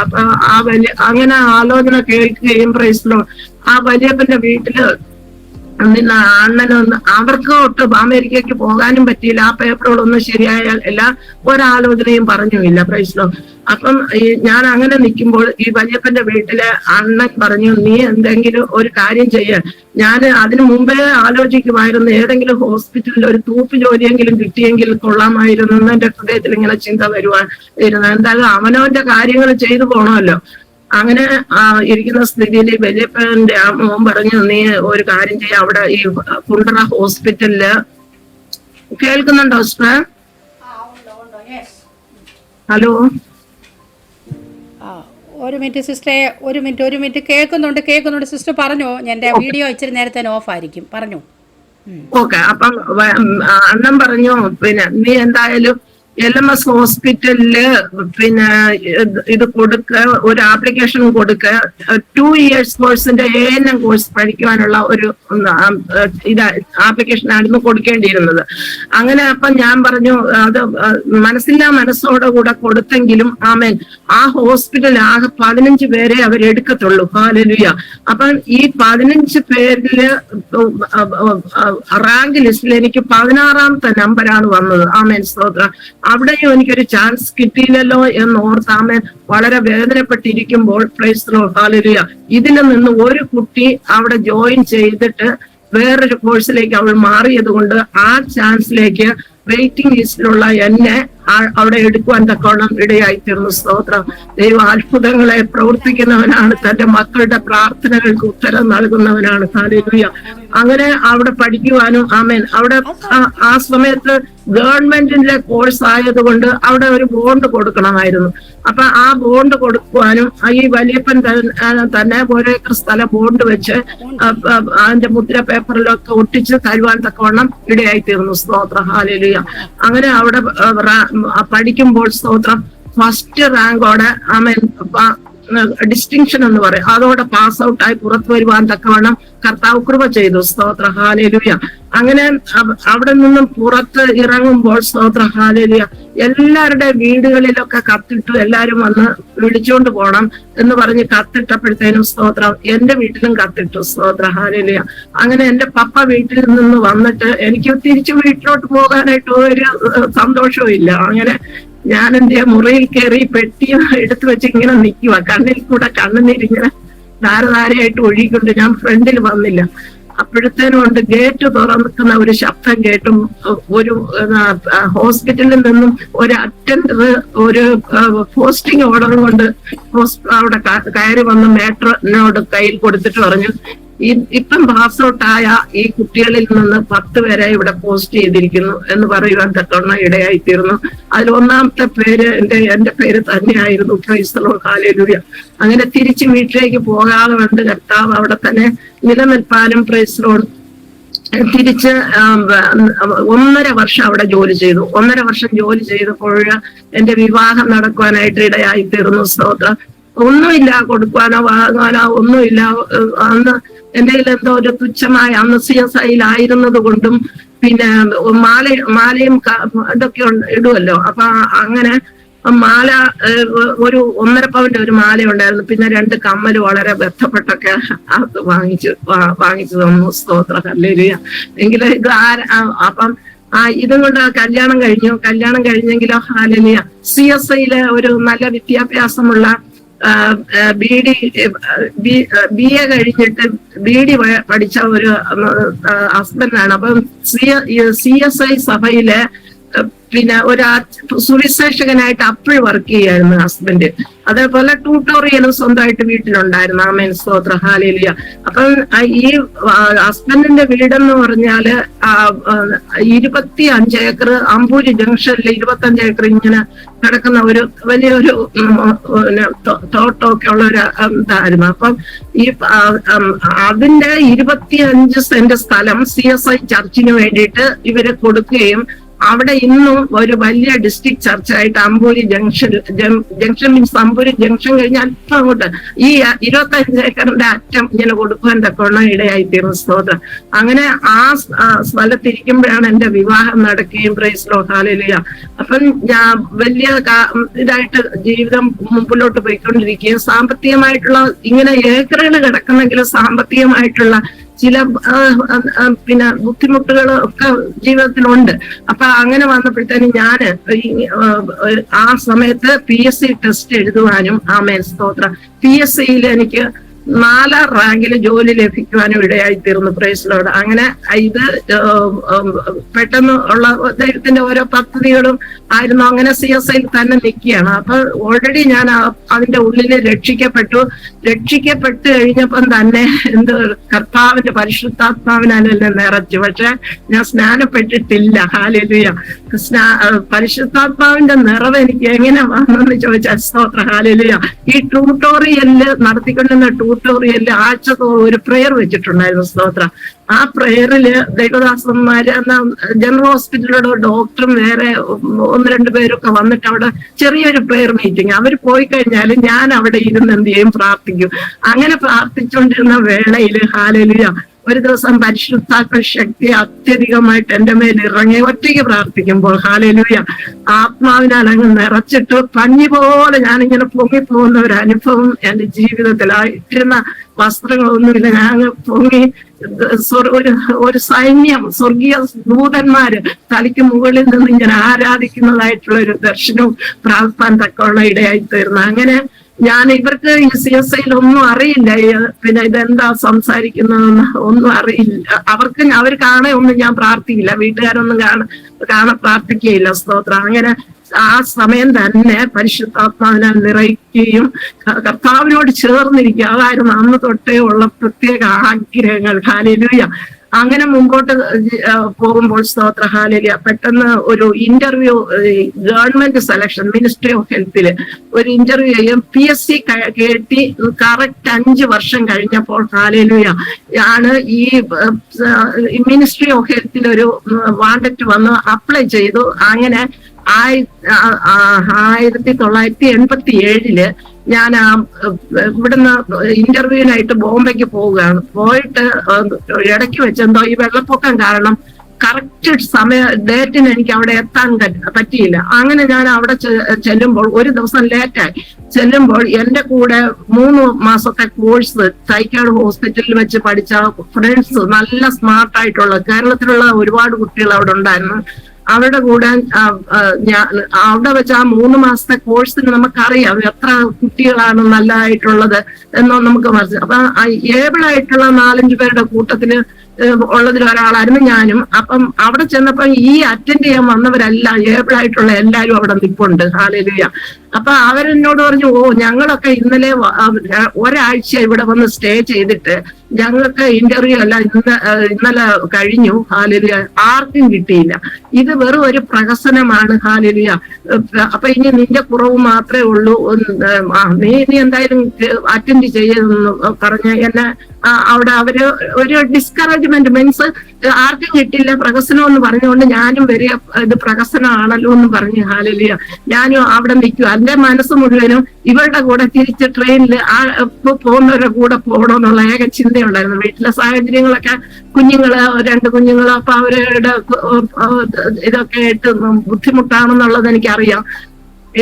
അപ്പൊ ആ വലിയ അങ്ങനെ ആലോചന കേൾക്കുകയും പ്രൈസ് ലോർഡ് ആ വലിയപ്പന്റെ വീട്ടില് നിന്ന് അണ്ണനൊന്ന് അവർക്ക് ഒട്ടും അമേരിക്കയ്ക്ക് പോകാനും പറ്റിയില്ല. ആ പേപ്പറുകളൊന്നും ശരിയായ ഒരാലോചനയും പറഞ്ഞുമില്ല. Praise Lord. അപ്പം ഞാൻ അങ്ങനെ നിൽക്കുമ്പോൾ ഈ വല്യപ്പന്റെ വീട്ടിലെ അണ്ണൻ പറഞ്ഞു, നീ എന്തെങ്കിലും ഒരു കാര്യം ചെയ്യ. ഞാൻ അതിനു മുമ്പേ ആലോചിക്കുമായിരുന്നു, ഏതെങ്കിലും ഹോസ്പിറ്റലിൽ ഒരു തൂപ്പ് ജോലിയെങ്കിലും കിട്ടിയെങ്കിൽ കൊള്ളാമായിരുന്നു എന്ന് എന്റെ ഹൃദയത്തിൽ ഇങ്ങനെ ചിന്ത വരുവായിരുന്നു. എന്തായാലും അവനവന്റെ കാര്യങ്ങൾ ചെയ്തു പോകണമല്ലോ. അങ്ങനെ ഇരിക്കുന്ന സ്ഥിതിയിൽ വല്യപ്പന്റെ ആ മോൻ പറഞ്ഞു, നീ ഒരു കാര്യം ചെയ്യ, അവിടെ ഈ കുണ്ടറ ഹോസ്പിറ്റലില് കേൾക്കുന്നുണ്ടോ സിസ്റ്റർ? ഹലോ, ഒരു മിനിറ്റ് സിസ്റ്ററെ, ഒരു മിനിറ്റ് കേൾക്കുന്നുണ്ട് സിസ്റ്റർ പറഞ്ഞോ. എന്റെ വീഡിയോ ഇച്ചിരി നേരത്തെ ഓഫ് ആയിരിക്കും, പറഞ്ഞു. ഓക്കെ. അപ്പം അണ്ണൻ പറഞ്ഞു, പിന്നെ നീ എന്തായാലും LMS ഹോസ്പിറ്റലില് പിന്നെ ഇത് കൊടുക്ക, ഒരു ആപ്ലിക്കേഷൻ കൊടുക്ക. 2 years കോഴ്സിന്റെ ANM കോഴ്സ് പഠിക്കുവാനുള്ള ഒരു ആപ്ലിക്കേഷൻ ആയിരുന്നു കൊടുക്കേണ്ടിയിരുന്നത്. അങ്ങനെ അപ്പം ഞാൻ പറഞ്ഞു, അത് മനസ്സോടെ കൂടെ കൊടുത്തെങ്കിലും ആമേൻ ആ ഹോസ്പിറ്റലിൽ ആകെ 15 പേരെ അവരെടുക്കത്തുള്ളൂ. ഹല്ലേലൂയ. അപ്പം ഈ 15 പേരില് റാങ്ക് ലിസ്റ്റിൽ എനിക്ക് 16ാമത്തെ നമ്പറാണ് വന്നത്. ആമേൻ സ്തോത്രം. അവിടെയും എനിക്കൊരു ചാൻസ് കിട്ടിയില്ലല്ലോ എന്ന് ഓർത്താമേൻ വളരെ വേദനപ്പെട്ടിരിക്കുമ്പോൾ പ്രൈസ് ദി ലോർഡ് ഹല്ലേലൂയ, ഇതിൽ നിന്ന് ഒരു കുട്ടി അവിടെ ജോയിൻ ചെയ്തിട്ട് വേറൊരു കോഴ്സിലേക്ക് അവൾ മാറിയത് കൊണ്ട് ആ ചാൻസിലേക്ക് വെയിറ്റിംഗ് ലിസ്റ്റിലുള്ള എന്നെ അവിടെ എടുക്കുവാൻ തക്കവണ്ണം ഇടയായി തീർന്നു. സ്തോത്രം. ദൈവം അത്ഭുതങ്ങളെ പ്രവർത്തിക്കുന്നവനാണ്, തന്റെ മക്കളുടെ പ്രാർത്ഥനകൾക്ക് ഉത്തരം നൽകുന്നവനാണ്. ഹല്ലേലൂയ. അങ്ങനെ അവിടെ പഠിക്കുവാനും ആമേൻ അവിടെ ആ സമയത്ത് ഗവൺമെന്റിന്റെ കോഴ്സ് ആയതുകൊണ്ട് അവിടെ ഒരു ബോണ്ട് കൊടുക്കണമായിരുന്നു. അപ്പൊ ആ ബോണ്ട് കൊടുക്കുവാനും ഈ വലിയപ്പൻ തന്നെ 1 ഏക്കർ സ്ഥലം ബോണ്ട് വെച്ച് അതിന്റെ മുദ്ര പേപ്പറിലൊക്കെ ഒട്ടിച്ച് തരുവാൻ തക്കവണ്ണം ഇടയായി തീർന്നു. സ്തോത്രം. ഹല്ലേലൂയ. അങ്ങനെ അവിടെ പഠിക്കുമ്പോൾ സ്തോത്രം ഫസ്റ്റ് റാങ്കോടെ ആമേൻ ഡിസ്റ്റിങ്ഷൻ എന്ന് പറയും, അതോടെ പാസ് ഔട്ടായി പുറത്തു വരുവാൻ തക്കവണ്ണം കർത്താവ് കൃപ ചെയ്തു. സ്തോത്ര. ഹല്ലേലൂയ. അങ്ങനെ അവിടെ നിന്നും പുറത്ത് ഇറങ്ങുമ്പോൾ സ്തോത്ര. ഹല്ലേലൂയ. എല്ലാവരുടെ വീടുകളിലൊക്കെ കത്തിട്ടു, എല്ലാരും വന്ന് വിളിച്ചോണ്ട് പോണം എന്ന് പറഞ്ഞ് കത്തിട്ടപ്പോഴത്തേനും സ്തോത്രം എന്റെ വീട്ടിലും കത്തിട്ടു. സ്തോത്ര. ഹല്ലേലൂയ. അങ്ങനെ എന്റെ പപ്പ വീട്ടിൽ നിന്ന് വന്നിട്ട് എനിക്ക് തിരിച്ചു വീട്ടിലോട്ട് പോകാനായിട്ട് ഒരു സന്തോഷവും ഇല്ല. അങ്ങനെ ഞാൻ എന്റെ മുറിയിൽ കയറി പെട്ടി എടുത്തു വെച്ച് ഇങ്ങനെ നിൽക്കുക, കണ്ണിൽ കൂടെ കണ്ണുനീരിങ്ങനെ ധാരധാരയായിട്ട് ഒഴുകിക്കൊണ്ട് ഞാൻ ഫ്രണ്ടിൽ വന്നില്ല. അപ്പോഴത്തേനും കൊണ്ട് ഗേറ്റ് തുറക്കുന്ന ഒരു ശബ്ദം കേട്ടും ഒരു ഹോസ്പിറ്റലിൽ നിന്നും ഒരു അറ്റൻഡർ ഒരു പോസ്റ്റിംഗ് ഓർഡർ കൊണ്ട് അവിടെ കയറി വന്ന് മേട്രോനോട് കയ്യിൽ കൊടുത്തിട്ട് പറഞ്ഞു, ഇപ്പം പാസ് ഔട്ടായ ഈ കുട്ടികളിൽ നിന്ന് 10 പേരെ ഇവിടെ പോസ്റ്റ് ചെയ്തിരിക്കുന്നു എന്ന് പറയുവാൻ തക്കവണ്ണം ഇടയായി തീർന്നു. അതിൽ 1ാമത്തെ പേര് എന്റെ പേര് തന്നെയായിരുന്നു. Price the lord. ഹല്ലേലൂയ. അങ്ങനെ തിരിച്ച് വീട്ടിലേക്ക് പോകാതെ കണ്ട് കർത്താവ് അവിടെ തന്നെ നിലനിൽപ്പാനും പ്രൈസ് ദി ലോർഡ് തിരിച്ച് 1.5 വർഷം അവിടെ ജോലി ചെയ്തു. 1.5 വർഷം ജോലി ചെയ്തപ്പോൾ എന്റെ വിവാഹം നടക്കുവാനായിട്ട് ഇടയായി തീർന്നു. സ്തോത്രം. ഒന്നുമില്ല കൊടുക്കുവാനോ വാങ്ങാനോ ഒന്നുമില്ല. അന്ന് എന്റെ കയ്യിൽ എന്തോ ഒരു തുച്ഛമായ, അന്ന് CSIയിലായിരുന്നത് കൊണ്ടും പിന്നെ മാലയും ഇതൊക്കെ ഇടുമല്ലോ. അപ്പൊ അങ്ങനെ മാല ഒരു 1.5 പവന്റെ ഒരു മാല ഉണ്ടായിരുന്നു. പിന്നെ 2 കമ്മല് വളരെ ബന്ധപ്പെട്ടൊക്കെ അത് വാങ്ങിച്ചു തന്നു. സ്തോത്ര. ഹല്ലേലൂയ. എങ്കിലും ഇത് അപ്പം ഇതും കൊണ്ട് കല്യാണം കഴിഞ്ഞെങ്കിലോ ഹല്ലേലൂയ CSIയിലെ ഒരു നല്ല വിദ്യാഭ്യാസമുള്ള BA കഴിഞ്ഞിട്ട് BD പഠിച്ച ഒരു ഹസ്ബൻഡാണ്. അപ്പം CSI സഭയിലെ പിന്നെ ഒരു സുവിശേഷകനായിട്ട് അപ്പോൾ വർക്ക് ചെയ്യായിരുന്നു ഹസ്ബൻഡ്. അതേപോലെ ട്യൂട്ടോറിയലും സ്വന്തമായിട്ട് വീട്ടിലുണ്ടായിരുന്നു. ആമേൻ സ്തോത്രം ഹല്ലേലൂയ. അപ്പം ഈ ഹസ്ബൻഡിന്റെ വീടെന്ന് പറഞ്ഞാല് 25 ഏക്കർ അമ്പൂരി ജംഗ്ഷനിൽ 25 ഏക്കർ ഇങ്ങനെ കിടക്കുന്ന ഒരു വലിയൊരു തോട്ടമൊക്കെ ഉള്ള ഒരു ഇതായിരുന്നു. അപ്പം ഈ അതിന്റെ 25 സെന്റ് സ്ഥലം CSI ചർച്ചിന് വേണ്ടിയിട്ട് ഇവര് കൊടുക്കുകയും അവിടെ ഇന്നും ഒരു വലിയ ഡിസ്ട്രിക്ട് ചർച്ചായിട്ട് Amboori junction means Amboori junction കഴിഞ്ഞാൽ അല്പം അങ്ങോട്ട് ഈ 25 ഏക്കറിന്റെ അറ്റം ഇങ്ങനെ കൊടുക്കുവാൻ തക്കവണ്ണം ഇടയായി തീർന്ന സ്തോത്രം. അങ്ങനെ ആ സ്ഥലത്തിരിക്കുമ്പോഴാണ് എന്റെ വിവാഹം നടക്കുകയും പ്രൈസ് ലോർഡ് ഹല്ലേലൂയ. അപ്പം ഞാൻ വലിയ ഇതായിട്ട് ജീവിതം മുമ്പിലോട്ട് പോയിക്കൊണ്ടിരിക്കുകയും സാമ്പത്തികമായിട്ടുള്ള ഇങ്ങനെ ഏക്കറുകൾ കിടക്കുന്നെങ്കിലും സാമ്പത്തികമായിട്ടുള്ള ചില പിന്നെ ബുദ്ധിമുട്ടുകൾ ഒക്കെ ജീവിതത്തിലുണ്ട്. അപ്പൊ അങ്ങനെ വന്നപ്പോഴത്തേനും ഞാന് ആ സമയത്ത് PSC ടെസ്റ്റ് എഴുതുവാനും ആമേൻ സ്തോത്രം PSCയിൽ എനിക്ക് 4ാം റാങ്കിൽ ജോലി ലഭിക്കുവാനും ഇടയായി തീർന്നു പ്രൈസ് ലോർഡ്. അങ്ങനെ ഇത് പെട്ടെന്ന് ഉള്ള ദൈവത്തിന്റെ ഓരോ പദ്ധതികളും ആയിരുന്നു. അങ്ങനെ CSIയിൽ തന്നെ നിൽക്കുകയാണ്. അപ്പൊ ഓൾറെഡി ഞാൻ അതിന്റെ ഉള്ളില് രക്ഷിക്കപ്പെട്ട് കഴിഞ്ഞപ്പം തന്നെ കർത്താവിന്റെ പരിശുദ്ധാത്മാവിനാലെന്നെ നിറച്ചു. പക്ഷെ ഞാൻ സ്നാനപ്പെട്ടിട്ടില്ല. ഹല്ലേലൂയ. പരിശുദ്ധാത്മാവിന്റെ നിറവ് എനിക്ക് എങ്ങനെ വന്നെന്ന് ചോദിച്ചാൽ സ്തോത്രം ഹല്ലേലൂയ. ഈ ട്യൂട്ടോറിയലില് നടത്തിക്കൊണ്ടിരുന്ന ട്യൂട്ടോറിയലിൽ ആഴ്ചത്തോളം ഒരു പ്രെയർ വെച്ചിട്ടുണ്ടായിരുന്നു സ്തോത്രം. ആ പ്രെയറില് ദൈവദാസന്മാര് ജനറൽ ഹോസ്പിറ്റലിലൂടെ ഡോക്ടറും വേറെ 1-2 പേരൊക്കെ വന്നിട്ട് അവിടെ ചെറിയൊരു പ്രെയർ മീറ്റിംഗ് അവർ പോയി കഴിഞ്ഞാൽ ഞാൻ അവിടെ ഇരുന്ന് എന്ത് ചെയ്യും പ്രാർത്ഥിക്കും. അങ്ങനെ പ്രാർത്ഥിച്ചുകൊണ്ടിരുന്ന വേളയിൽ ഹല്ലേലൂയ ഒരു ദിവസം പരിശുദ്ധാത്മ ശക്തി അത്യധികമായിട്ട് എന്റെ മേൽ ഇറങ്ങി ഒറ്റയ്ക്ക് പ്രാർത്ഥിക്കുമ്പോൾ ഹല്ലേലൂയ ആത്മാവിനാൽ അങ്ങ് നിറച്ചിട്ട് പഞ്ഞി പോലെ ഞാനിങ്ങനെ പൊങ്ങിപ്പോകുന്ന ഒരു അനുഭവം എന്റെ ജീവിതത്തിലായിട്ടിരുന്ന വസ്ത്രങ്ങളൊന്നുമില്ല. ഞാൻ പൊങ്ങി ഒരു സൈന്യം സ്വർഗീയ ദൂതന്മാര് തലയ്ക്ക് മുകളിൽ നിന്ന് ഇങ്ങനെ ആരാധിക്കുന്നതായിട്ടുള്ള ഒരു ദർശനവും പ്രാർത്ഥന തക്കമുള്ള ഇടയായി തീർന്നു. അങ്ങനെ ഞാൻ ഇവർക്ക് ഈ CSIയിൽ ഒന്നും അറിയില്ല. പിന്നെ ഇതെന്താ സംസാരിക്കുന്നതെന്ന് ഒന്നും അറിയില്ല. അവർ കാണെ ഒന്നും ഞാൻ പ്രാർത്ഥിക്കില്ല. വീട്ടുകാരൊന്നും കാണാൻ പ്രാർത്ഥിക്കുകയില്ല സ്തോത്രം. അങ്ങനെ ആ സമയം തന്നെ പരിശുദ്ധാത്മാവിനാൽ നിറയ്ക്കുകയും കർത്താവിനോട് ചേർന്നിരിക്കുക അതായിരുന്നു അന്ന് തൊട്ടേ ഉള്ള പ്രത്യേക ആഗ്രഹങ്ങൾ. ഹല്ലേലൂയ. അങ്ങനെ മുമ്പോട്ട് പോകുമ്പോൾ സ്തോത്ര ഹല്ലേലൂയ പെട്ടെന്ന് ഒരു interview government selection ministry of ഹെൽത്തില് ഒരു ഇന്റർവ്യൂ ചെയ്യും. PSC കേട്ടി കറക്റ്റ് 5 വർഷം കഴിഞ്ഞപ്പോൾ ഹല്ലേലൂയ ആണ് ഈ മിനിസ്ട്രി ഓഫ് ഹെൽത്തിൽ ഒരു വാണ്ടറ്റ് വന്ന് അപ്ലൈ ചെയ്തു. അങ്ങനെ 1987 ഞാൻ ഇവിടുന്ന് ഇന്റർവ്യൂവിനായിട്ട് ബോംബെക്ക് പോവുകയാണ്. പോയിട്ട് ഇടയ്ക്ക് വെച്ചെന്തോ ഈ വെള്ളപ്പൊക്കം കാരണം കറക്റ്റ് ഡേറ്റിന് എനിക്ക് അവിടെ എത്താൻ പറ്റിയില്ല. അങ്ങനെ ഞാൻ അവിടെ ചെല്ലുമ്പോൾ ഒരു ദിവസം ലേറ്റായി ചെല്ലുമ്പോൾ എന്റെ കൂടെ 3 മാസത്തെ കോഴ്സ് തൈക്കാട് ഹോസ്പിറ്റലിൽ വെച്ച് പഠിച്ച ഫ്രണ്ട്സ് നല്ല സ്മാർട്ടായിട്ടുള്ള കേരളത്തിലുള്ള ഒരുപാട് കുട്ടികൾ അവിടെ ഉണ്ടായിരുന്നു. അവരുടെ കൂടെ ഞാൻ അവിടെ വെച്ച് ആ 3 മാസത്തെ കോഴ്സിന് നമുക്കറിയാം എത്ര കുട്ടികളാണ് നല്ലതായിട്ടുള്ളത് എന്നോ നമുക്ക് മനസ്സിലാവും. അപ്പൊ ഏബിളായിട്ടുള്ള 4-5 പേരുടെ കൂട്ടത്തില് ഉള്ളതിൽ ഒരാളായിരുന്നു ഞാനും. അപ്പം അവിടെ ചെന്നപ്പോ ഈ അറ്റൻഡ് ചെയ്യാൻ വന്നവരെല്ലാം ഏബിളായിട്ടുള്ള എല്ലാരും അവിടെ നിൽപ്പുണ്ട്. ഹല്ലേലൂയ. അപ്പൊ അവരെന്നോട് പറഞ്ഞു, ഞങ്ങളൊക്കെ ഇന്നലെ ഒരാഴ്ച ഇവിടെ വന്ന് സ്റ്റേ ചെയ്തിട്ട് ഞങ്ങൾക്ക് ഇന്റർവ്യൂ അല്ല ഇന്നലെ കഴിഞ്ഞു. ഹല്ലേലൂയ. ആർക്കും കിട്ടിയില്ല. ഇത് വെറും ഒരു പ്രഹസനമാണ്. ഹല്ലേലൂയ. അപ്പൊ ഇനി നിന്റെ കുറവ് മാത്രമേ ഉള്ളൂ. നീ എന്തായാലും അറ്റൻഡ് ചെയ്തെന്ന് പറഞ്ഞ് എന്നെ അവിടെ അവര് ഒരു ഡിസ്കറേജ്മെന്റ് മീൻസ് ആർക്കും കിട്ടില്ല പ്രഹസനം എന്ന് പറഞ്ഞുകൊണ്ട് ഞാനും വരിക ഇത് പ്രഹസനമാണല്ലോ എന്ന് പറഞ്ഞു. ഹല്ലേലൂയ. ഞാനും അവിടെ നിൽക്കുക. എന്റെ മനസ്സ് മുഴുവനും ഇവരുടെ കൂടെ തിരിച്ച് ട്രെയിനിൽ പോകുന്നവരുടെ കൂടെ പോകണമെന്നുള്ള ഏക ചിന്തയുണ്ടായിരുന്നു. വീട്ടിലെ സാഹചര്യങ്ങളൊക്കെ കുഞ്ഞുങ്ങള് 2 കുഞ്ഞുങ്ങള് അപ്പൊ അവരുടെ ഇതൊക്കെ ആയിട്ട് ബുദ്ധിമുട്ടാണെന്നുള്ളത് എനിക്കറിയാം.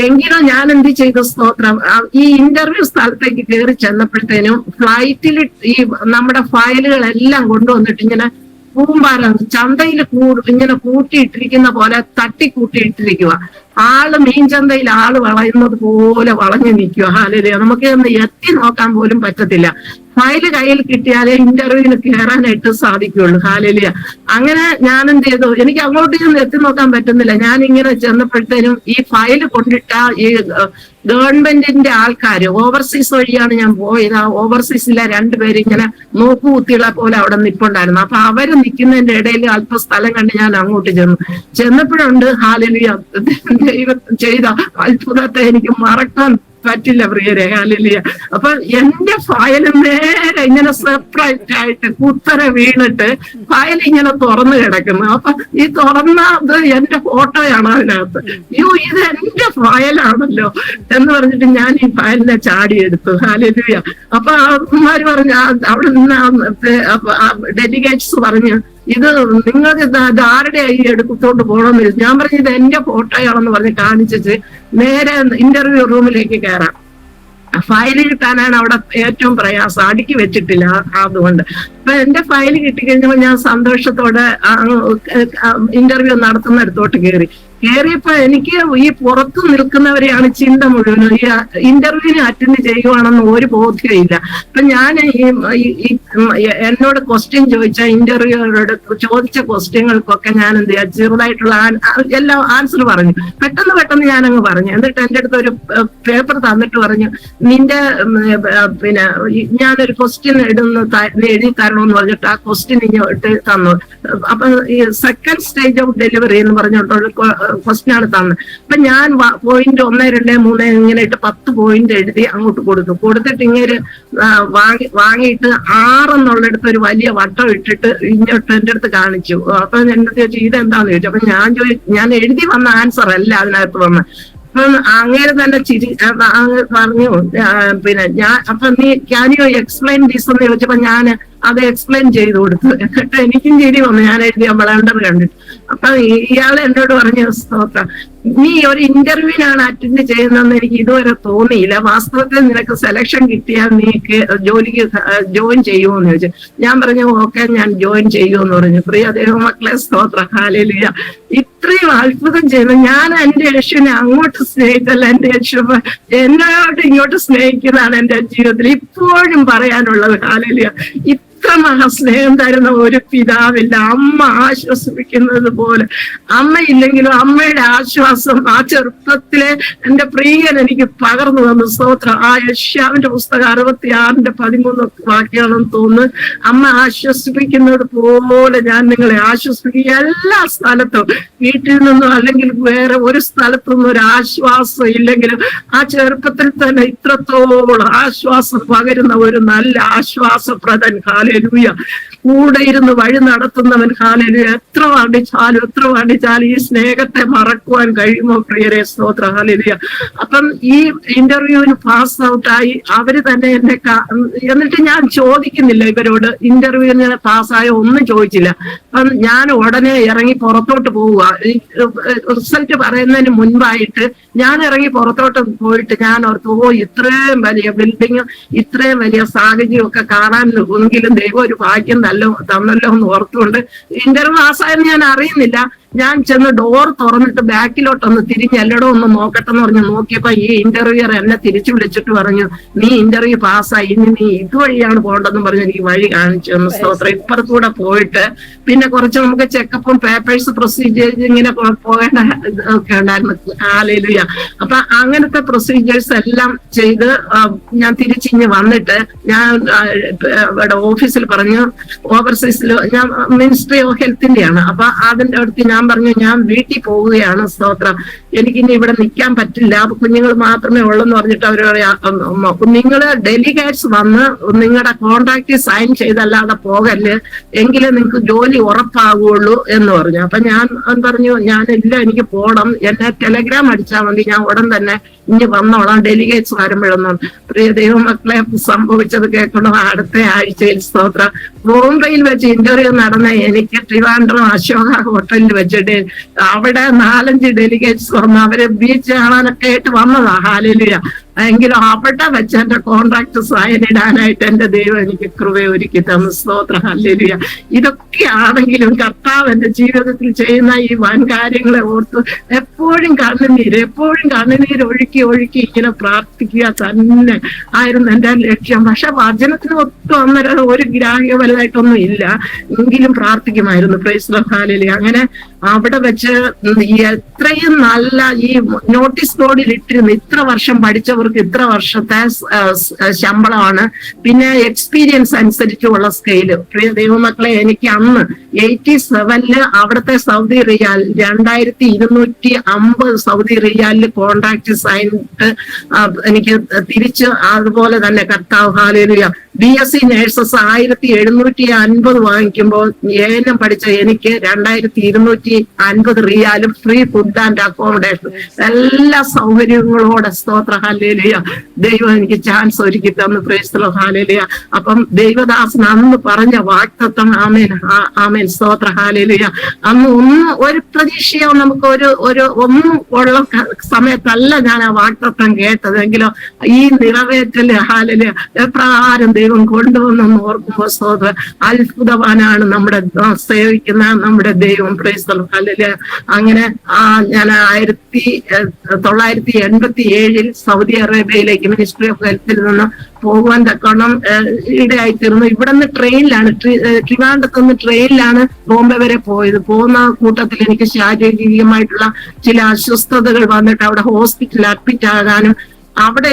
എങ്കിലും ഞാൻ എന്ത് ചെയ്ത സ്തോത്രം ഈ ഇന്റർവ്യൂ സ്ഥലത്തേക്ക് കയറി ചെന്നപ്പോഴത്തേനും ഫ്ലൈറ്റിൽ ഈ നമ്മുടെ ഫയലുകളെല്ലാം കൊണ്ടുവന്നിട്ട് ഇങ്ങനെ കൂമ്പാരം ചന്തയിൽ ഇങ്ങനെ കൂട്ടിയിട്ടിരിക്കുന്ന പോലെ തട്ടിക്കൂട്ടിയിട്ടിരിക്കുക. ആള് മീൻചന്തയിൽ ആള് വളയുന്നത് പോലെ വളഞ്ഞു നിൽക്കുക. ഹാലലുയ. നമുക്ക് ഒന്ന് എത്തി നോക്കാൻ പോലും പറ്റത്തില്ല. ഫയല് കയ്യിൽ കിട്ടിയാലേ ഇന്റർവ്യൂവിന് കയറാനായിട്ട് സാധിക്കുകയുള്ളൂ. ഹാലലുയ. അങ്ങനെ ഞാൻ എന്ത് ചെയ്തു, എനിക്ക് അങ്ങോട്ട് ചെന്ന് എത്തി നോക്കാൻ പറ്റുന്നില്ല. ഞാൻ ഇങ്ങനെ ചെന്നപ്പോഴത്തേനും ഈ ഫയല് കൊണ്ടിട്ട ഈ ഗവൺമെന്റിന്റെ ആൾക്കാര് ഓവർസീസ് വഴിയാണ് ഞാൻ പോയത്. ആ ഓവർസീസിലെ രണ്ടുപേര് ഇങ്ങനെ നോക്കുകുത്തികളെ പോലെ അവിടെ നിൽപ്പുണ്ടായിരുന്നു. അപ്പൊ അവര് നിൽക്കുന്നതിന്റെ ഇടയിൽ അല്പ സ്ഥലം കണ്ട് ഞാൻ അങ്ങോട്ട് ചെന്നപ്പോഴുണ്ട് ഹാലലുയ, ദൈവം ചെയ്ത അത്ഭുതത്തെ എനിക്ക് മറക്കാൻ പറ്റില്ല പ്രിയരെ. ഹാലലുയ. അപ്പൊ എന്റെ ഫയൽ നേരെ ഇങ്ങനെ സെപ്പറേറ്റ് ആയിട്ട് കുത്തര വീണിട്ട് ഫയൽ ഇങ്ങനെ തുറന്നു കിടക്കുന്നു. അപ്പൊ ഈ തുറന്നത് എന്റെ ഫോട്ടോയാണ് അതിനകത്ത്. അയ്യോ, ഇത് എന്റെ ഫയലാണല്ലോ എന്ന് പറഞ്ഞിട്ട് ഞാൻ ഈ ഫയലിനെ ചാടിയെടുത്തു. ഹാലലുയ. അപ്പൊ അവന്മാര് പറഞ്ഞു, അവിടെ നിന്ന് ഡെലിഗേറ്റ്സ് പറഞ്ഞു, ഇത് നിങ്ങൾക്ക് ഇത് ആരുടെ ഈ എടുത്തോണ്ട് പോകണമെന്ന്. ഞാൻ പറഞ്ഞു ഇത് എന്റെ ഫോട്ടോയാണെന്ന് പറഞ്ഞ് കാണിച്ചിട്ട് നേരെ ഇന്റർവ്യൂ റൂമിലേക്ക് കയറാം. ഫയൽ കിട്ടാനാണ് അവിടെ ഏറ്റവും പ്രയാസം, അടുക്കി വെച്ചിട്ടില്ല. അതുകൊണ്ട് അപ്പൊ എന്റെ ഫയൽ കിട്ടിക്കഴിഞ്ഞപ്പോൾ ഞാൻ സന്തോഷത്തോടെ ഇന്റർവ്യൂ നടത്തുന്നിടത്തോട്ട് കയറിയപ്പോ എനിക്ക് ഈ പുറത്തു നിൽക്കുന്നവരെയാണ് ചിന്ത മുഴുവനും. ഈ ഇന്റർവ്യൂവിന് അറ്റൻഡ് ചെയ്യുവാണെന്ന് ഒരു ബോധ്യമില്ല. അപ്പൊ ഞാൻ എന്നോട് ക്വസ്റ്റ്യൻ ചോദിച്ച ഇന്റർവ്യൂവരോട് ചോദിച്ച ക്വസ്റ്റ്യങ്ങൾക്കൊക്കെ ഞാൻ എന്ത് ചെയ്യാ, ചെറുതായിട്ടുള്ള എല്ലാ ആൻസർ പറഞ്ഞു. പെട്ടെന്ന് ഞാനങ്ങ് പറഞ്ഞു. എന്നിട്ട് എന്റെ അടുത്ത് ഒരു പേപ്പർ തന്നിട്ട് പറഞ്ഞു, നിന്റെ പിന്നെ ഞാനൊരു ക്വസ്റ്റ്യൻ എഴുതി തരണമെന്ന് പറഞ്ഞിട്ട് ആ ക്വസ്റ്റ്യൻ ഇങ്ങോട്ട് തന്നു. അപ്പൊ ഈ സെക്കൻഡ് സ്റ്റേജ് ഓഫ് ഡെലിവറി എന്ന് പറഞ്ഞിട്ടുള്ള ക്വസ്റ്റ്യൻ ആണ് തന്നത്. അപ്പൊ ഞാൻ പോയിന്റ് 1, 2, 3 ഇങ്ങനെ ഇട്ട് 10 പോയിന്റ് എഴുതി അങ്ങോട്ട് കൊടുത്തിട്ട് ഇങ്ങനെ വാങ്ങിയിട്ട് 6 എന്നുള്ളിടത്ത് ഒരു വലിയ വട്ടം ഇട്ടിട്ട് ഇങ്ങോട്ട് എന്റെ അടുത്ത് കാണിച്ചു. അപ്പൊ എന്റെ അടുത്ത് ചോദിച്ചു ഇതെന്താന്ന് ചോദിച്ചു. അപ്പൊ ഞാൻ എഴുതി വന്ന ആൻസർ അല്ല അതിനകത്ത് വന്ന്. അപ്പൊ അങ്ങനെ തന്നെ പറഞ്ഞു, പിന്നെ അപ്പൊ നീ ക്യാൻ യു എക്സ്പ്ലെയിൻ ദിസ് എന്ന് ചോദിച്ചപ്പോ ഞാൻ അത് എക്സ്പ്ലെയിൻ ചെയ്ത് കൊടുത്തു. എന്നിട്ട് എനിക്കും ചിരി വന്നു ഞാൻ എഴുതിയ ബ്ലണ്ടർ കണ്ടിട്ട്. അപ്പൊ ഇയാൾ എന്നോട് പറഞ്ഞു, സ്തോത്രം, നീ ഒരു ഇന്റർവ്യൂവിനാണ് അറ്റൻഡ് ചെയ്യുന്നതെന്ന് എനിക്ക് ഇതുവരെ തോന്നിയില്ല. വാസ്തവത്തിൽ നിനക്ക് സെലക്ഷൻ കിട്ടിയാൽ നീ ജോലിക്ക് ജോയിൻ ചെയ്യുമോന്ന് ചോദിച്ചു. ഞാൻ പറഞ്ഞു ഓക്കെ, ഞാൻ ജോയിൻ ചെയ്യുമെന്ന് പറഞ്ഞു. പ്രിയ ദൈവമക്കളെ, സ്തോത്രം, ഹല്ലേലൂയ. ഇത്രയും അത്ഭുതം ചെയ്യുന്നു. ഞാൻ എന്റെ യേശുവിനെ അങ്ങോട്ട് സ്നേഹിച്ചല്ല, എന്റെ യേശു എന്നോട്ട് ഇങ്ങോട്ട് സ്നേഹിക്കുന്നതാണ് എന്റെ ജീവിതത്തിൽ ഇപ്പോഴും പറയാനുള്ളത്. ഹല്ലേലൂയ. ഇത്ര മഹാസ്നേഹം തരുന്ന ഒരു പിതാവില്ല. അമ്മ ആശ്വസിപ്പിക്കുന്നത് പോലെ അമ്മയില്ലെങ്കിലും അമ്മയുടെ ആശ്വാസം ആ ചെറുപ്പത്തിലെ എന്റെ പ്രിയൻ എനിക്ക് പകർന്നു തന്നു. സ്തോത്രം. ആ യെശയ്യാവിന്റെ പുസ്തകം 66:13 വാക്യാണെന്ന് തോന്നുന്നു. അമ്മ ആശ്വസിപ്പിക്കുന്നത് പോലെ ഞാൻ നിങ്ങളെ ആശ്വസിപ്പിക്കും. എല്ലാ സ്ഥലത്തും, വീട്ടിൽ നിന്നും അല്ലെങ്കിൽ വേറെ ഒരു സ്ഥലത്തുനിന്നും ഒരു ആശ്വാസം ഇല്ലെങ്കിലും ആ ചെറുപ്പത്തിൽ തന്നെ ഇത്രത്തോളം ആശ്വാസം പകരുന്ന ഒരു നല്ല ആശ്വാസപ്രദൻ. ഹല്ലേലൂയ. കൂടെ ഇരുന്ന് വഴി നടത്തുന്നവൻ. ഹല്ലേലൂയ. എത്ര വാണ്ടിച്ചാലും ഈ സ്നേഹത്തെ മറക്കുവാൻ കഴിയുമോ പ്രിയരെ? സ്തോത്രം. ഹല്ലേലൂയ. അപ്പം ഈ ഇന്റർവ്യൂവിന് പാസ് ഔട്ടായി അവര് തന്നെ എന്നെ എന്നിട്ട് ഞാൻ ചോദിക്കുന്നില്ല ഇവരോട് ഇന്റർവ്യൂവിന് പാസ്സായോ, ഒന്നും ചോദിച്ചില്ല. അപ്പം ഞാൻ ഉടനെ ഇറങ്ങി പുറത്തോട്ട് പോവുക. റിസൾട്ട് പറയുന്നതിന് മുൻപായിട്ട് ഞാൻ ഇറങ്ങി പുറത്തോട്ട് പോയിട്ട് ഞാൻ ഓർത്തു, ഇത്രയും വലിയ ബിൽഡിങ്ങും ഇത്രയും വലിയ സാഹചര്യം ഒക്കെ കാണാൻ എങ്കിലും ദൈവം ഒരു ഭാഗ്യം തന്നല്ലോ എന്ന് ഓർത്തുകൊണ്ട് ഇന്റർവ്യൂ പാസ്സായെന്ന് ഞാൻ അറിയുന്നില്ല. ഞാൻ ചെന്ന് ഡോർ തുറന്നിട്ട് ബാക്കിലോട്ടൊന്ന് തിരിഞ്ഞ് എല്ലായിടും ഒന്ന് നോക്കട്ടെ എന്ന് പറഞ്ഞു. നോക്കിയപ്പോ ഈ ഇന്റർവ്യൂർ എന്നെ തിരിച്ചു വിളിച്ചിട്ട് പറഞ്ഞു, നീ ഇന്റർവ്യൂ പാസ്സായി, ഇനി നീ ഇതുവഴിയാണ് പോകേണ്ടതെന്ന് പറഞ്ഞു എനിക്ക് വഴി കാണിച്ചു തന്നു. സ്തോത്രം. ഇപ്പുറത്തൂടെ പോയിട്ട് പിന്നെ കുറച്ച് നമുക്ക് ചെക്കപ്പും പേപ്പേഴ്സ് പ്രൊസീജിയേഴ്സ് ഇങ്ങനെ പോകേണ്ട ഒക്കെ ഉണ്ടായിരുന്നു. ഹല്ലേലൂയ. അപ്പൊ അങ്ങനത്തെ പ്രൊസീജിയേഴ്സ് എല്ലാം ചെയ്ത് ഞാൻ തിരിച്ചിഞ്ഞ് വന്നിട്ട് ഞാൻ ഇവിടെ ഓഫീസിൽ പറഞ്ഞു, ഓവർസീസിൽ ഞാൻ മിനിസ്ട്രി ഓഫ് ഹെൽത്തിന്റെയാണ്. അപ്പൊ അതിന്റെ അടുത്ത് ഞാൻ പറഞ്ഞു, ഞാൻ വീട്ടിൽ പോവുകയാണ്. സ്തോത്രം. എനിക്കിനി ഇവിടെ നിൽക്കാൻ പറ്റില്ല, കുഞ്ഞുങ്ങൾ മാത്രമേ ഉള്ളെന്ന് പറഞ്ഞിട്ട് അവർ പറയാ, നിങ്ങള് ഡെലിഗേറ്റ്സ് വന്ന് നിങ്ങളുടെ കോൺട്രാക്ട് സൈൻ ചെയ്തല്ലാതെ പോകല്ലേ, എങ്കിലേ നിങ്ങൾക്ക് ജോലി ഉറപ്പാകുള്ളൂ എന്ന് പറഞ്ഞു. അപ്പൊ ഞാൻ പറഞ്ഞു, ഞാനില്ല, എനിക്ക് പോകണം, എന്നെ ടെലഗ്രാം അടിച്ചാൽ മതി, ഞാൻ ഉടൻ തന്നെ ഇനി വന്നോളാം ഡെലിഗേറ്റ്സ് വരുമ്പോഴൊന്നും. പ്രിയ ദൈവമക്കളെ, സംഭവിച്ചത് കേൾക്കണം. അടുത്ത ആഴ്ചയിൽ സ്തോത്രം ബോംബെയിൽ വെച്ച് ഇന്റർവ്യൂ നടന്ന എനിക്ക് ട്രിവാൻഡ്രം അശോക ഹോട്ടലിൽ വെച്ചിട്ട് അവിടെ 4-5 ഡെലിഗേറ്റ്സ് വന്നു. അവരെ ബീച്ച് കാണാനൊക്കെ ആയിട്ട് വന്നതാ. ഹല്ലേലൂയ. എങ്കിലും അവിടെ വെച്ച് എന്റെ കോൺട്രാക്ട് സൈൻ ഇടാനായിട്ട് എന്റെ ദൈവം എനിക്ക് കൃപ ഒരുക്കി തന്നു. സ്തോത്രം, ഹല്ലേലൂയ. ഇതൊക്കെയാണെങ്കിലും കർത്താവ് എന്റെ ജീവിതത്തിൽ ചെയ്യുന്ന ഈ വൻ കാര്യങ്ങളെ ഓർത്ത് എപ്പോഴും കണ്ണുനീര് ഒഴുക്കി ഇങ്ങനെ പ്രാർത്ഥിക്കുക തന്നെ ആയിരുന്നു എന്റെ ലക്ഷ്യം. പക്ഷെ വചനത്തിന് ഒട്ടും അന്നേരം ഒരു ഗ്രാഹ്യ വലുതായിട്ടൊന്നും ഇല്ല, എങ്കിലും പ്രാർത്ഥിക്കുമായിരുന്നു. Praise the lord, hallelujah. അങ്ങനെ അവിടെ വെച്ച് എത്രയും നല്ല ഈ നോട്ടീസ് ബോർഡിൽ ഇട്ടിരുന്നു, ഇത്ര വർഷം പഠിച്ചവർക്ക് ഇത്ര വർഷത്തെ ശമ്പളമാണ്, പിന്നെ എക്സ്പീരിയൻസ് അനുസരിച്ചുള്ള സ്കെയില്. പ്രിയ ദൈവമക്കളെ, എനിക്ക് അന്ന് 87 അവിടുത്തെ സൗദി റിയാൽ 2250 സൗദി റിയാലിൽ കോൺട്രാക്ട് സൈനിട്ട് എനിക്ക് തിരിച്ച് അതുപോലെ തന്നെ കർത്താവ്, ഹല്ലേലൂയ, BSc നേഴ്സസ് 1750 വാങ്ങിക്കുമ്പോൾ ഏനം പഠിച്ച എനിക്ക് 2250 റിയാലും ഫ്രീ ഫുഡ് ആൻഡ് അക്കോമഡേഷൻ എല്ലാ സൗകര്യങ്ങളോടെ, സ്തോത്ര, ഹല്ലേലൂയ, ദൈവം എനിക്ക് ചാൻസ് ഒരുക്കി തന്നു. Price the lord, hallelujah. അപ്പം ദൈവദാസൻ അന്ന് പറഞ്ഞ വാഗ്ദത്തം, ആമേൻ, സ്തോത്ര, ഹല്ലേലൂയ. അന്ന് ഒരു പ്രതീക്ഷയോ നമുക്ക് ഒന്നും ഉള്ള സമയത്തല്ല ഞാൻ ആ വാഗ്ദത്തം കേട്ടതെങ്കിലോ ഈ നിറവേറ്റല്, ഹല്ലേലൂയ, എപ്രകാരം ദൈവം കൊണ്ടുവന്നെന്ന് ഓർക്കുമ്പോൾ സ്തോത്രം, അത്ഭുതവാനാണ് നമ്മുടെ സേവിക്കുന്ന നമ്മുടെ ദൈവം. Price the lord, hallelujah. അങ്ങനെ ഞാൻ 1987 സൗദി അറേബ്യയിലേക്ക് മിനിസ്ട്രി ഓഫ് ഹെൽത്തിൽ നിന്ന് പോകുവാൻ തക്കോണം ഇടയായിത്തീർന്നു. ഇവിടെ നിന്ന് ട്രെയിനിലാണ്, ട്രിവാൻഡ്രത്ത് നിന്ന് ട്രെയിനിലാണ് ബോംബെ വരെ പോയത്. പോകുന്ന കൂട്ടത്തിൽ എനിക്ക് ശാരീരികമായിട്ടുള്ള ചില അസ്വസ്ഥതകൾ വന്നിട്ട് അവിടെ ഹോസ്പിറ്റലിൽ അഡ്മിറ്റ് ആകാനും അവിടെ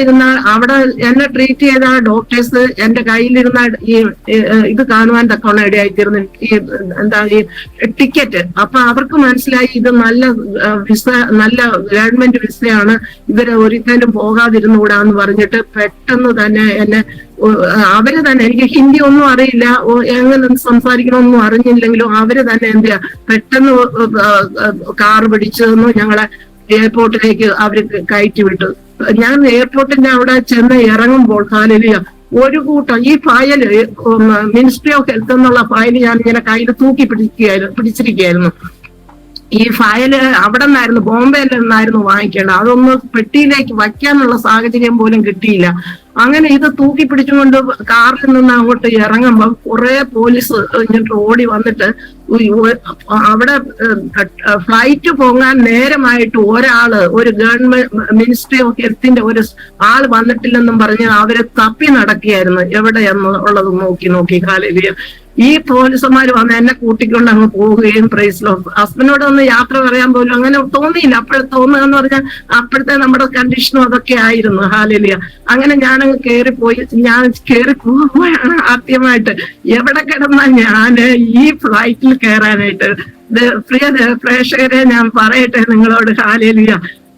എന്നെ ട്രീറ്റ് ചെയ്ത ഡോക്ടേഴ്സ് എന്റെ കയ്യിലിരുന്ന ഈ ഇത് കാണുവാൻ തക്കോണം ഇടയായിത്തീർന്നു, ഈ ടിക്കറ്റ്. അപ്പൊ അവർക്ക് മനസ്സിലായി ഇത് നല്ല നല്ല ഗവൺമെന്റ് വിസയാണ്, ഇവരെ ഒരിക്കലും പോകാതിരുന്നുകൂടാന്ന് പറഞ്ഞിട്ട് പെട്ടെന്ന് തന്നെ എന്നെ അവര് തന്നെ, എനിക്ക് ഹിന്ദി ഒന്നും അറിയില്ല, എങ്ങനെ സംസാരിക്കണമെന്നും അറിഞ്ഞില്ലെങ്കിലും അവര് തന്നെ എന്ത് ചെയ്യാ, പെട്ടെന്ന് കാർ പിടിച്ചു തന്നു, ഞങ്ങളെ എയർപോർട്ടിലേക്ക് അവര് കയറ്റി വിട്ടു. ഞാൻ എയർപോർട്ടിന്റെ അവിടെ ചെന്ന് ഇറങ്ങുമ്പോൾ, ഹല്ലേലൂയ, ഒരു കൂട്ടം ഈ ഫയല്, മിനിസ്ട്രി ഓഫ് ഹെൽത്ത് എന്നുള്ള ഫയല് ഞാൻ ഇങ്ങനെ കയ്യിൽ പിടിച്ചിരിക്കുകയായിരുന്നു. ഈ ഫയല് അവിടെ നിന്നായിരുന്നു, ബോംബെയിൽ നിന്നായിരുന്നു വാങ്ങിക്കേണ്ടത്. അതൊന്ന് പെട്ടിയിലേക്ക് വയ്ക്കാനുള്ള സാഹചര്യം പോലും കിട്ടിയില്ല. അങ്ങനെ ഇത് തൂക്കി പിടിച്ചുകൊണ്ട് കാറിൽ നിന്ന് അങ്ങോട്ട് ഇറങ്ങുമ്പോൾ കുറെ പോലീസ് ഇങ്ങോട്ട് ഓടി വന്നിട്ട് അവിടെ ഫ്ലൈറ്റ് പോകാൻ നേരമായിട്ട് ഒരു ഗവൺമെന്റ് മിനിസ്ട്രി ഓഫ് ഹെൽത്തിന്റെ ഒരു ആള് വന്നിട്ടില്ലെന്നും പറഞ്ഞ് അവരെ തപ്പി നടക്കുകയായിരുന്നു, എവിടെയെന്നുള്ളത് നോക്കി. ഹല്ലേലൂയ. ഈ പോലീസുമാര് വന്ന് എന്നെ കൂട്ടിക്കൊണ്ട് അങ്ങ് പോവുകയും, പ്രൈസ് ലോർഡ്, ഹസ്ബൻഡിനോട് ഒന്ന് യാത്ര പറയാൻ പോലും അങ്ങനെ തോന്നിയില്ല. തോന്നുക എന്ന് പറഞ്ഞാൽ അപ്പോഴത്തെ നമ്മുടെ കണ്ടീഷനും അതൊക്കെ ആയിരുന്നു. ഹല്ലേലൂയ. അങ്ങനെ ഞാനങ്ങ് കയറി പോവുകയാണ്. ആദ്യമായിട്ട് എവിടെ കിടന്ന ഞാന് ഈ ഫ്ലൈറ്റിൽ കയറാനായിട്ട്, പ്രിയ പ്രേക്ഷകരെ ഞാൻ പറയട്ടെ നിങ്ങളോട്, ഹല്ലേലൂയ,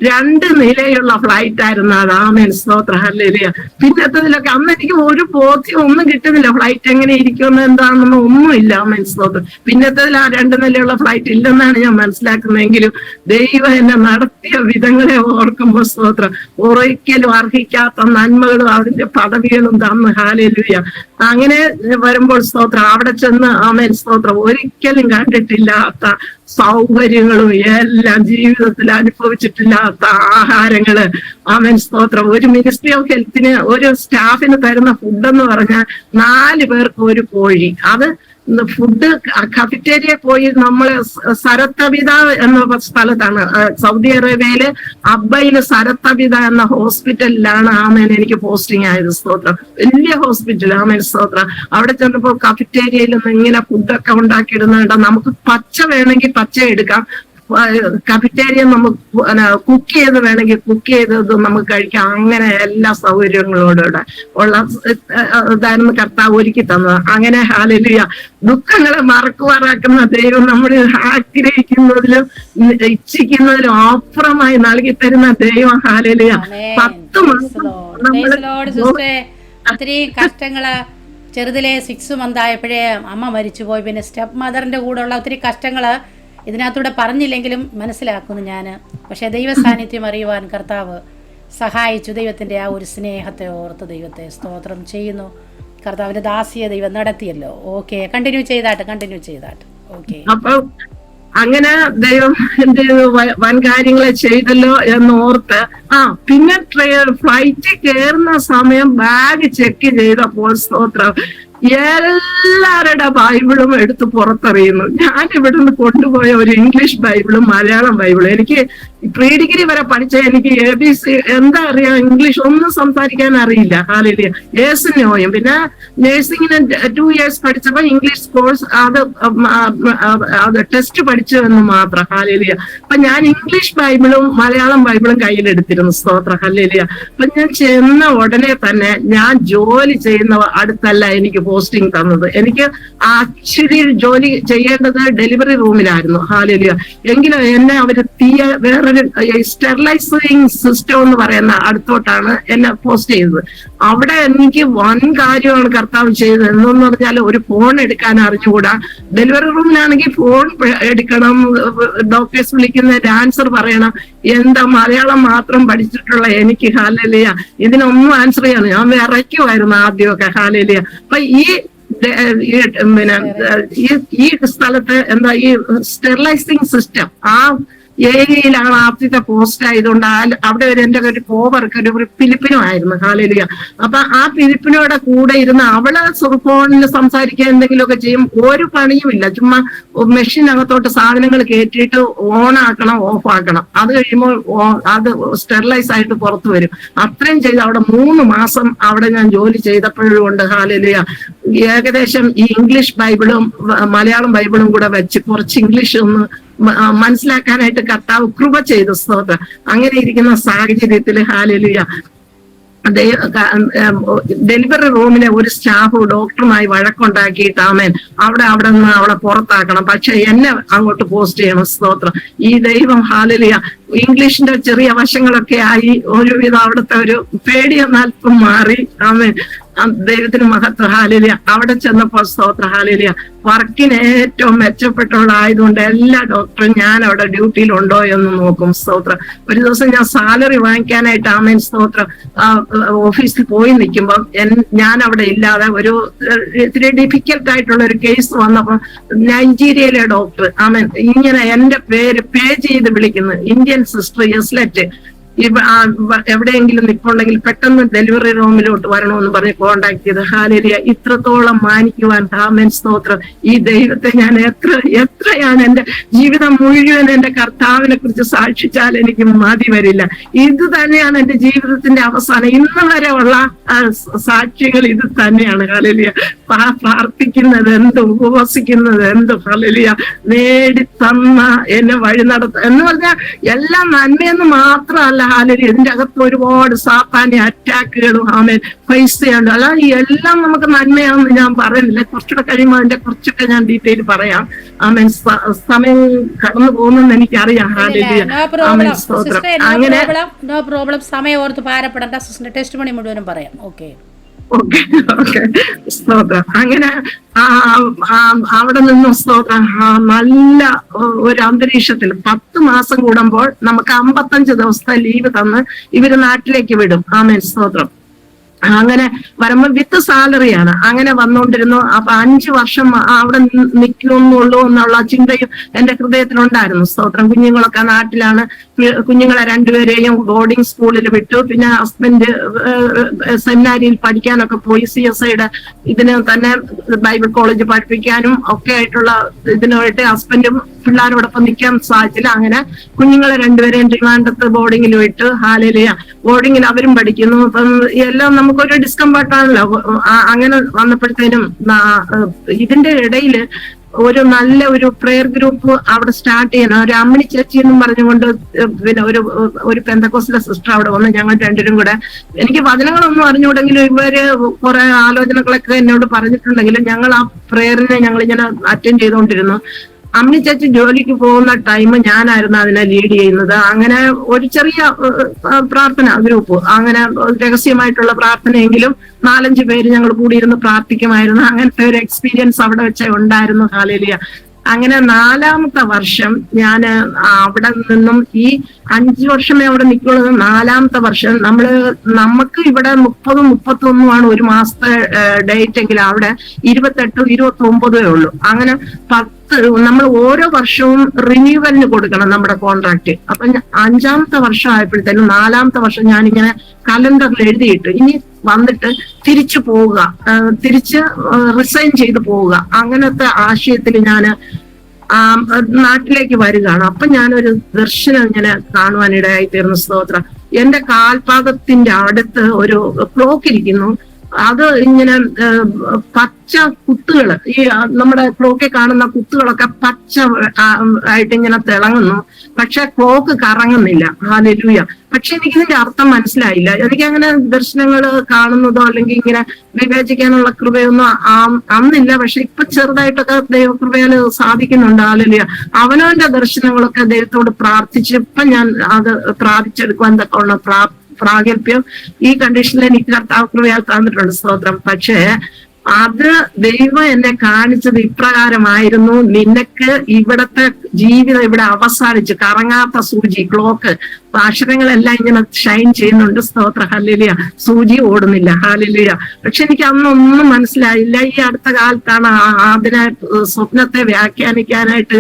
2 നിലയുള്ള ഫ്ലൈറ്റ് ആയിരുന്നു അത്. ആമേൻ, സ്തോത്ര, ഹല്ലേലൂയ. പിന്നത്തതിലൊക്കെ അന്ന് എനിക്ക് ഒരു ബോധ്യം ഒന്നും കിട്ടുന്നില്ല, ഫ്ലൈറ്റ് എങ്ങനെ ഇരിക്കുമെന്ന് എന്താണെന്നൊന്നും ഒന്നുമില്ല. ആമേൻ, സ്തോത്രം. പിന്നത്തതിൽ ആ 2 നിലയുള്ള ഫ്ലൈറ്റ് ഇല്ലെന്നാണ് ഞാൻ മനസ്സിലാക്കുന്നതെങ്കിലും ദൈവം എന്നെ നടത്തിയ വിധങ്ങളെ ഓർക്കുമ്പോൾ, സ്തോത്രം, ഒരിക്കലും അർഹിക്കാത്ത നന്മകളും അതിന്റെ പദവികളും തന്ന്. ഹല്ലേലൂയ. അങ്ങനെ വരുമ്പോൾ, സ്തോത്രം, അവിടെ ചെന്ന്, ആമേൻ, സ്തോത്രം, ഒരിക്കലും കണ്ടിട്ടില്ലാത്ത സൗകര്യങ്ങളും എല്ലാം ജീവിതത്തിൽ അനുഭവിച്ചിട്ടില്ലാത്ത ആഹാരങ്ങള്, ആമേൻ, സ്തോത്രം. ഒരു മിനിസ്ട്രി ഓഫ് ഹെൽത്തിന് ഒരു സ്റ്റാഫിന് തരുന്ന ഫുഡ് എന്ന് പറഞ്ഞാൽ 4 പേർക്ക് ഒരു കോഴി. അത് ഫുഡ് കഫറ്റേരിയ പോയി നമ്മള് സരത്തബിത എന്ന സ്ഥലത്താണ്, സൗദി അറേബ്യയില് അബ്ബയില് സരത്തബിത എന്ന ഹോസ്പിറ്റലിലാണ് ആമേൻ എനിക്ക് പോസ്റ്റിംഗ് ആയത്. സ്തോത്രം, വലിയ ഹോസ്പിറ്റൽ. ആമേൻ, സ്തോത്രം. അവിടെ ചെന്നപ്പോൾ കഫറ്റേരിയയിൽ നിന്ന് ഇങ്ങനെ ഫുഡൊക്കെ ഉണ്ടാക്കിയിടുന്നുണ്ട്. നമുക്ക് പച്ച വേണമെങ്കിൽ പച്ച എടുക്കാം, കഫറ്റേരിയ നമുക്ക് കുക്ക് ചെയ്ത് വേണമെങ്കിൽ കുക്ക് ചെയ്തത് നമുക്ക് കഴിക്കാം. അങ്ങനെ എല്ലാ സൗകര്യങ്ങളോടുകൂടെ ഉള്ള ഇതായിരുന്നു കർത്താവ് ഒരുക്കി തന്നത്. അങ്ങനെ, ഹല്ലേലൂയ, ദുഃഖങ്ങളെ മറക്കുവാറാക്കുന്ന ദൈവം നമ്മൾ ആഗ്രഹിക്കുന്നതിലും ഇച്ഛിക്കുന്നതിലും അപ്പുറമായി നൽകി തരുന്ന ദൈവം. ഹല്ലേലൂയ. 10 മാസം ഒത്തിരി കഷ്ടങ്ങള്, ചെറുതിലെ 6 മന്ത് ആയപ്പോഴേ അമ്മ മരിച്ചുപോയി. പിന്നെ സ്റ്റെപ്പ് മദറിന്റെ കൂടെ ഉള്ള ഒത്തിരി കഷ്ടങ്ങള് ഇതിനകത്തൂടെ പറഞ്ഞില്ലെങ്കിലും മനസ്സിലാക്കുന്നു ഞാൻ. പക്ഷെ ദൈവ സാന്നിധ്യം അറിയുവാൻ കർത്താവ് സഹായിച്ചു. ദൈവത്തിന്റെ ആ ഒരു സ്നേഹത്തെ ഓർത്ത് ദൈവത്തെ സ്തോത്രം ചെയ്യുന്നു. കർത്താവിന്റെ ദാസിയെ ദൈവം നടത്തിയല്ലോ. ഓക്കെ, കണ്ടിന്യൂ ചെയ്താട്ടെ. ഓക്കെ. അങ്ങനെ ദൈവം എന്ത് ചെയ്തു, വൻ കാര്യങ്ങളെ ചെയ്തല്ലോ എന്ന് ഓർത്ത് പിന്നെ ഫ്ലൈറ്റ് കയറുന്ന സമയം ബാഗ് ചെക്ക് ചെയ്തപ്പോൾ സ്തോത്രം എല്ലാവരുടെ ബൈബിളും എടുത്ത് പുറത്തെറിയുന്നു. ഞാൻ ഇവിടുന്ന് കൊണ്ടുപോയ ഒരു ഇംഗ്ലീഷ് ബൈബിളും മലയാളം ബൈബിളും, എനിക്ക് പ്രീ ഡിഗ്രി വരെ പഠിച്ച എനിക്ക് ABC എന്താ അറിയാം, ഇംഗ്ലീഷ് ഒന്നും സംസാരിക്കാൻ അറിയില്ല. ഹാലലിയ. യേസുനോയും പിന്നെ നഴ്സിംഗിന് 2 years പഠിച്ചപ്പോ ഇംഗ്ലീഷ് കോഴ്സ് അത് ടെസ്റ്റ് പഠിച്ചു എന്ന് മാത്രം. ഹാലലിയ. അപ്പൊ ഞാൻ ഇംഗ്ലീഷ് ബൈബിളും മലയാളം ബൈബിളും കയ്യിലെടുത്തിരുന്നു. സ്തോത്ര. ഹാലലിയ. അപ്പൊ ഞാൻ ചെന്ന ഉടനെ തന്നെ ഞാൻ ജോലി ചെയ്യുന്ന അടുത്തല്ല എനിക്ക് പോസ്റ്റിംഗ് തന്നത്. എനിക്ക് ആക്ച്വലി ജോലി ചെയ്യേണ്ടത് ഡെലിവറി റൂമിലായിരുന്നു. ഹാലലിയ. എങ്കിലും എന്നെ അവര് വേറൊരു സ്റ്റെറിലൈസിങ് സിസ്റ്റം എന്ന് പറയുന്ന അടുത്തോട്ടാണ് എന്നെ പോസ്റ്റ് ചെയ്തത്. അവിടെ എനിക്ക് വൻ കാര്യമാണ് കർത്താവ് ചെയ്തത്. എന്തെന്ന് പറഞ്ഞാൽ ഒരു ഫോൺ എടുക്കാൻ അറിഞ്ഞുകൂടാ. ഡെലിവറി റൂമിലാണെങ്കിൽ ഫോൺ എടുക്കണം, ഡോക്ടേഴ്സ് വിളിക്കുന്ന ആൻസർ പറയണം. എന്താ മലയാളം മാത്രം പഠിച്ചിട്ടുള്ള എനിക്ക്, ഹാലലിയ, ഇതിനൊന്നും ആൻസർ ചെയ്യണം. ഞാൻ വിറയ്ക്കുമായിരുന്നു ആദ്യമൊക്കെ. ഹാലലിയ. അപ്പൊ പിന്നെ ഈ സ്ഥലത്ത് എന്താ ഈ സ്റ്റെറിലൈസിങ് സിസ്റ്റം ഏരിയയിലാണ് ആദ്യത്തെ പോസ്റ്റ് ആയതുകൊണ്ട് അവിടെ എന്റെ ഒരു കോവർക്ക് ഒരു ഫിലിപ്പിനോ ആയിരുന്നു. ഹാലലിയ. അപ്പൊ ആ ഫിലിപ്പിനോടെ കൂടെ ഇരുന്ന് അവള് ഫോണിൽ സംസാരിക്കാൻ എന്തെങ്കിലുമൊക്കെ ചെയ്യും. ഒരു പണിയുമില്ല, ചുമ്മാ മെഷീനകത്തോട്ട് സാധനങ്ങൾ കയറ്റിയിട്ട് ഓൺ ആക്കണം, ഓഫ് ആക്കണം. അത് കഴിയുമ്പോൾ അത് സ്റ്റെറിലൈസ് ആയിട്ട് പുറത്തു വരും. അത്രയും ചെയ്ത് അവിടെ 3 മാസം അവിടെ ഞാൻ ജോലി ചെയ്തപ്പോഴും കൊണ്ട്. ഹാലലിയ. ഏകദേശം ഈ ഇംഗ്ലീഷ് ബൈബിളും മലയാളം ബൈബിളും കൂടെ വെച്ച് കുറച്ച് ഇംഗ്ലീഷ് ഒന്ന് മനസ്സിലാക്കാനായിട്ട് കർത്താവ് കൃപ ചെയ്തു. സ്തോത്രം. അങ്ങനെ ഇരിക്കുന്ന സാഹചര്യത്തില് ഹാലലിയ ഡെലിവറി റൂമിലെ ഒരു സ്റ്റാഫ് ഡോക്ടറുമായി വഴക്കുണ്ടാക്കിയിട്ട് അവിടെ നിന്ന് അവളെ പുറത്താക്കണം, പക്ഷെ എന്നെ അങ്ങോട്ട് പോസ്റ്റ് ചെയ്യണം. സ്തോത്രം. ഈ ദൈവം ഹാലലിയ ഇംഗ്ലീഷിന്റെ ചെറിയ വശങ്ങളൊക്കെ ആയി ഒരുവിധം അവിടുത്തെ ഒരു പേടിയെന്നാൽപ്പം മാറി. ദൈവത്തിന് മഹത്വം. ഹാലലിയ. അവിടെ ചെന്നപ്പോൾ സ്തോത്ര. ഹാലലിയ. വർക്കിന് ഏറ്റവും മെച്ചപ്പെട്ടവളായതുകൊണ്ട് എല്ലാ ഡോക്ടറും ഞാൻ അവിടെ ഡ്യൂട്ടിയിലുണ്ടോ എന്ന് നോക്കും. സ്തോത്രം. ഒരു ദിവസം ഞാൻ സാലറി വാങ്ങിക്കാനായിട്ട് സ്തോത്രം ഓഫീസിൽ പോയി നിൽക്കുമ്പോൾ ഞാൻ അവിടെ ഇല്ലാതെ ഒരു ഇത്തിരി ഡിഫിക്കൽട്ട് ആയിട്ടുള്ള ഒരു കേസ് വന്നപ്പോൾ നൈജീരിയയിലെ ഡോക്ടർ ഇങ്ങനെ എന്റെ പേര് പേ ചെയ്ത് വിളിക്കുന്നു. ഇന്ത്യൻ സിസ്റ്റർ യെസ്ലെറ്റ് എവിടെയെങ്കിലും നിൽപ്പുണ്ടെങ്കിൽ പെട്ടെന്ന് ഡെലിവറി റൂമിലോട്ട് വരണമെന്ന് പറഞ്ഞ് കോണ്ടാക്ട് ചെയ്ത്. ഹാലലിയ. ഇത്രത്തോളം മാനിക്കുവാൻ സ്തോത്രം. ഈ ദൈവത്തെ ഞാൻ എത്രയാണ് എന്റെ ജീവിതം മുഴുവൻ എന്റെ കർത്താവിനെ കുറിച്ച് സാക്ഷിച്ചാൽ എനിക്ക് മതി വരില്ല. ഇത് തന്നെയാണ് എന്റെ ജീവിതത്തിന്റെ അവസാനം. ഇന്ന് വരെ ഉള്ള സാക്ഷികൾ ഇത് തന്നെയാണ്. ഹാലലിയ. പ്രാർത്ഥിക്കുന്നത് എന്ത്, ഉപവസിക്കുന്നത് എന്ത്. ഹാലലിയ. നേടിത്തന്ന എന്നെ വഴി നടത്ത എന്ന് പറഞ്ഞാൽ എല്ലാം നന്മയെന്ന് മാത്രമല്ല. ഹാലലിയ. ഇതിന്റെ അകത്ത് ഒരുപാട് സാത്താന്യ അറ്റാക്കുകളും ഫേസ് ചെയ്യാണ്ട്. അല്ലാതെ എല്ലാം നമുക്ക് നന്മയാണെന്ന് ഞാൻ പറയുന്നില്ല. കുറച്ചുകൂടെ കഴിയുമ്പോൾ അതിന്റെ കുറച്ചൊക്കെ ഞാൻ ഡീറ്റെയിൽ പറയാം. സമയം കടന്നു പോകുന്നെന്ന് എനിക്കറിയാം. ഹാലലിയ. സ്തോത്രം. അങ്ങനെ നോ പ്രോബ്ലം. സമയം ഓർത്ത് ഭാരപ്പെടേണ്ട. സിസ്റ്ററിന്റെ ടെസ്റ്റ് മണി മുഴുവനും പറയാം. ഓക്കെ. സ്തോത്രം. അങ്ങനെ അവിടെ നിന്നും സ്തോത്രം നല്ല ഒരു അന്തരീക്ഷത്തിൽ 10 മാസം കൂടുമ്പോൾ നമുക്ക് 55 ദിവസത്തെ ലീവ് തന്ന് ഇവര് നാട്ടിലേക്ക് വിടും. സ്തോത്രം. അങ്ങനെ വരുമ്പോ വിത്ത് സാലറിയാണ്. അങ്ങനെ വന്നുകൊണ്ടിരുന്നു. അപ്പൊ 5 വർഷം അവിടെ നിൽക്കുന്നുള്ളൂ എന്നുള്ള ചിന്തയും എന്റെ ഹൃദയത്തിലുണ്ടായിരുന്നു. സ്തോത്രം. കുഞ്ഞുങ്ങളൊക്കെ നാട്ടിലാണ്. കുഞ്ഞുങ്ങളെ 2 പേരെയും ബോർഡിംഗ് സ്കൂളിൽ വിട്ടു. പിന്നെ ഹസ്ബൻഡ് സെമിനാരിയിൽ പഠിക്കാനൊക്കെ പോയി. CSIയുടെ ഇതിന് തന്നെ ബൈബിൾ കോളേജ് പഠിപ്പിക്കാനും ഒക്കെ ആയിട്ടുള്ള ഇതിനായിട്ട് ഹസ്ബൻഡും പിള്ളേരോടൊപ്പം നിൽക്കാൻ സാധിച്ചില്ല. അങ്ങനെ കുഞ്ഞുങ്ങളെ 2 പേരെയും ട്രിവാൻഡ്രത്ത് ബോർഡിങ്ങിൽ വിട്ട്. ഹാലലിയ. ബോർഡിങ്ങിൽ അവരും പഠിക്കുന്നു. അപ്പം എല്ലാം നമുക്കൊരു ഡിസ്കംഫർട്ടാണല്ലോ. അങ്ങനെ വന്നപ്പോഴത്തേനും ഇതിന്റെ ഇടയില് ഒരു നല്ല ഒരു പ്രെയർ ഗ്രൂപ്പ് അവിടെ സ്റ്റാർട്ട് ചെയ്യണം. ഒരു അമ്മിണി ചേച്ചി എന്നും പറഞ്ഞുകൊണ്ട് പിന്നെ ഒരു പെന്തക്കോസ്റ്റിലെ സിസ്റ്റർ അവിടെ വന്ന് ഞങ്ങൾ 2 കൂടെ, എനിക്ക് വചനങ്ങളൊന്നും അറിഞ്ഞുകൂടെങ്കിലും ഇവര് കുറെ ആലോചനകളൊക്കെ എന്നോട് പറഞ്ഞിട്ടുണ്ടെങ്കിലും ഞങ്ങൾ ആ പ്രെയറിനെ ഞങ്ങൾ ഇങ്ങനെ അറ്റൻഡ് ചെയ്തുകൊണ്ടിരുന്നു. അമ്മിണി ചേച്ചി ജോലിക്ക് പോകുന്ന ടൈം ഞാനായിരുന്നു അതിനെ ലീഡ് ചെയ്യുന്നത്. അങ്ങനെ ഒരു ചെറിയ പ്രാർത്ഥന ഗ്രൂപ്പ്, അങ്ങനെ രഹസ്യമായിട്ടുള്ള പ്രാർത്ഥനയെങ്കിലും 4-5 പേര് ഞങ്ങൾ കൂടിയിരുന്ന് പ്രാർത്ഥിക്കുമായിരുന്നു. അങ്ങനത്തെ ഒരു എക്സ്പീരിയൻസ് അവിടെ വെച്ച് ഉണ്ടായിരുന്നു. ഹാലലിയ. അങ്ങനെ 4ാമത്തെ വർഷം ഞാൻ അവിടെ നിന്നും ഈ 5 വർഷമേ അവിടെ നിൽക്കുള്ളത്. 4ാമത്തെ വർഷം നമുക്ക് ഇവിടെ 30-31 ഒരു മാസത്തെ ഡേറ്റ് എങ്കിൽ അവിടെ 28-29 ഉള്ളൂ. അങ്ങനെ നമ്മൾ ഓരോ വർഷവും റിന്യൂവലിന് കൊടുക്കണം നമ്മുടെ കോൺട്രാക്ട്. അപ്പൊ 5ാമത്തെ വർഷം ആയപ്പോഴത്തേനും 4ാമത്തെ വർഷം ഞാനിങ്ങനെ കലണ്ടറിൽ എഴുതിയിട്ട് ഇനി വന്നിട്ട് തിരിച്ചു പോവുക, തിരിച്ച് റിസൈൻ ചെയ്ത് പോവുക, അങ്ങനത്തെ ആശയത്തിൽ ഞാൻ നാട്ടിലേക്ക് വരികയാണ്. അപ്പൊ ഞാനൊരു ദർശനം ഇങ്ങനെ കാണുവാനിടയായി തീർന്നു. സ്തോത്രം. എന്റെ കാൽപാദത്തിന്റെ അടുത്ത് ഒരു ക്ലോക്ക് ഇരിക്കുന്നു. അത് ഇങ്ങനെ പച്ച കുത്തുകൾ, ഈ നമ്മുടെ ക്ലോക്കിൽ കാണുന്ന കുത്തുകളൊക്കെ പച്ച ആയിട്ട് ഇങ്ങനെ തിളങ്ങുന്നു. പക്ഷെ ക്ലോക്ക് കറങ്ങുന്നില്ല. ഹല്ലേലൂയ. പക്ഷെ എനിക്കിതിന്റെ അർത്ഥം മനസ്സിലായില്ല. എനിക്കങ്ങനെ ദർശനങ്ങൾ കാണുന്നതോ അല്ലെങ്കിൽ ഇങ്ങനെ വിവേചിക്കാനുള്ള കൃപയൊന്നും അന്നില്ല. പക്ഷെ ഇപ്പൊ ചെറുതായിട്ടൊക്കെ ദൈവകൃപയാൽ സാധിക്കുന്നുണ്ട്. ഹല്ലേലൂയ. അവനവന്റെ ദർശനങ്ങളൊക്കെ ദൈവത്തോട് പ്രാർത്ഥിച്ച് ഇപ്പൊ ഞാൻ അത് പ്രാപിച്ചെടുക്കുവാൻ തക്കവണ്ണം പ്രാഗൽഭ്യം ഈ കണ്ടീഷനിൽ എനിക്ക് കർത്താവ് കൃപയാൽ തന്നിട്ടുണ്ട്. സ്തോത്രം. പക്ഷേ അത് ദൈവം എന്നെ കാണിച്ചത് ഇപ്രകാരമായിരുന്നു: നിനക്ക് ഇവിടത്തെ ജീവിതം ഇവിടെ അവസാനിച്ച്, കറങ്ങാത്ത സൂചി ക്ലോക്ക്, അക്ഷരങ്ങളെല്ലാം ഇങ്ങനെ ഷൈൻ ചെയ്യുന്നുണ്ട്. സ്തോത്ര. ഹല്ലേലൂയ. സൂചി ഓടുന്നില്ല. ഹല്ലേലൂയ. പക്ഷെ എനിക്ക് അന്നൊന്നും മനസ്സിലായില്ല. ഈ അടുത്ത കാലത്താണ് അതിനെ സ്വപ്നത്തെ വ്യാഖ്യാനിക്കാനായിട്ട്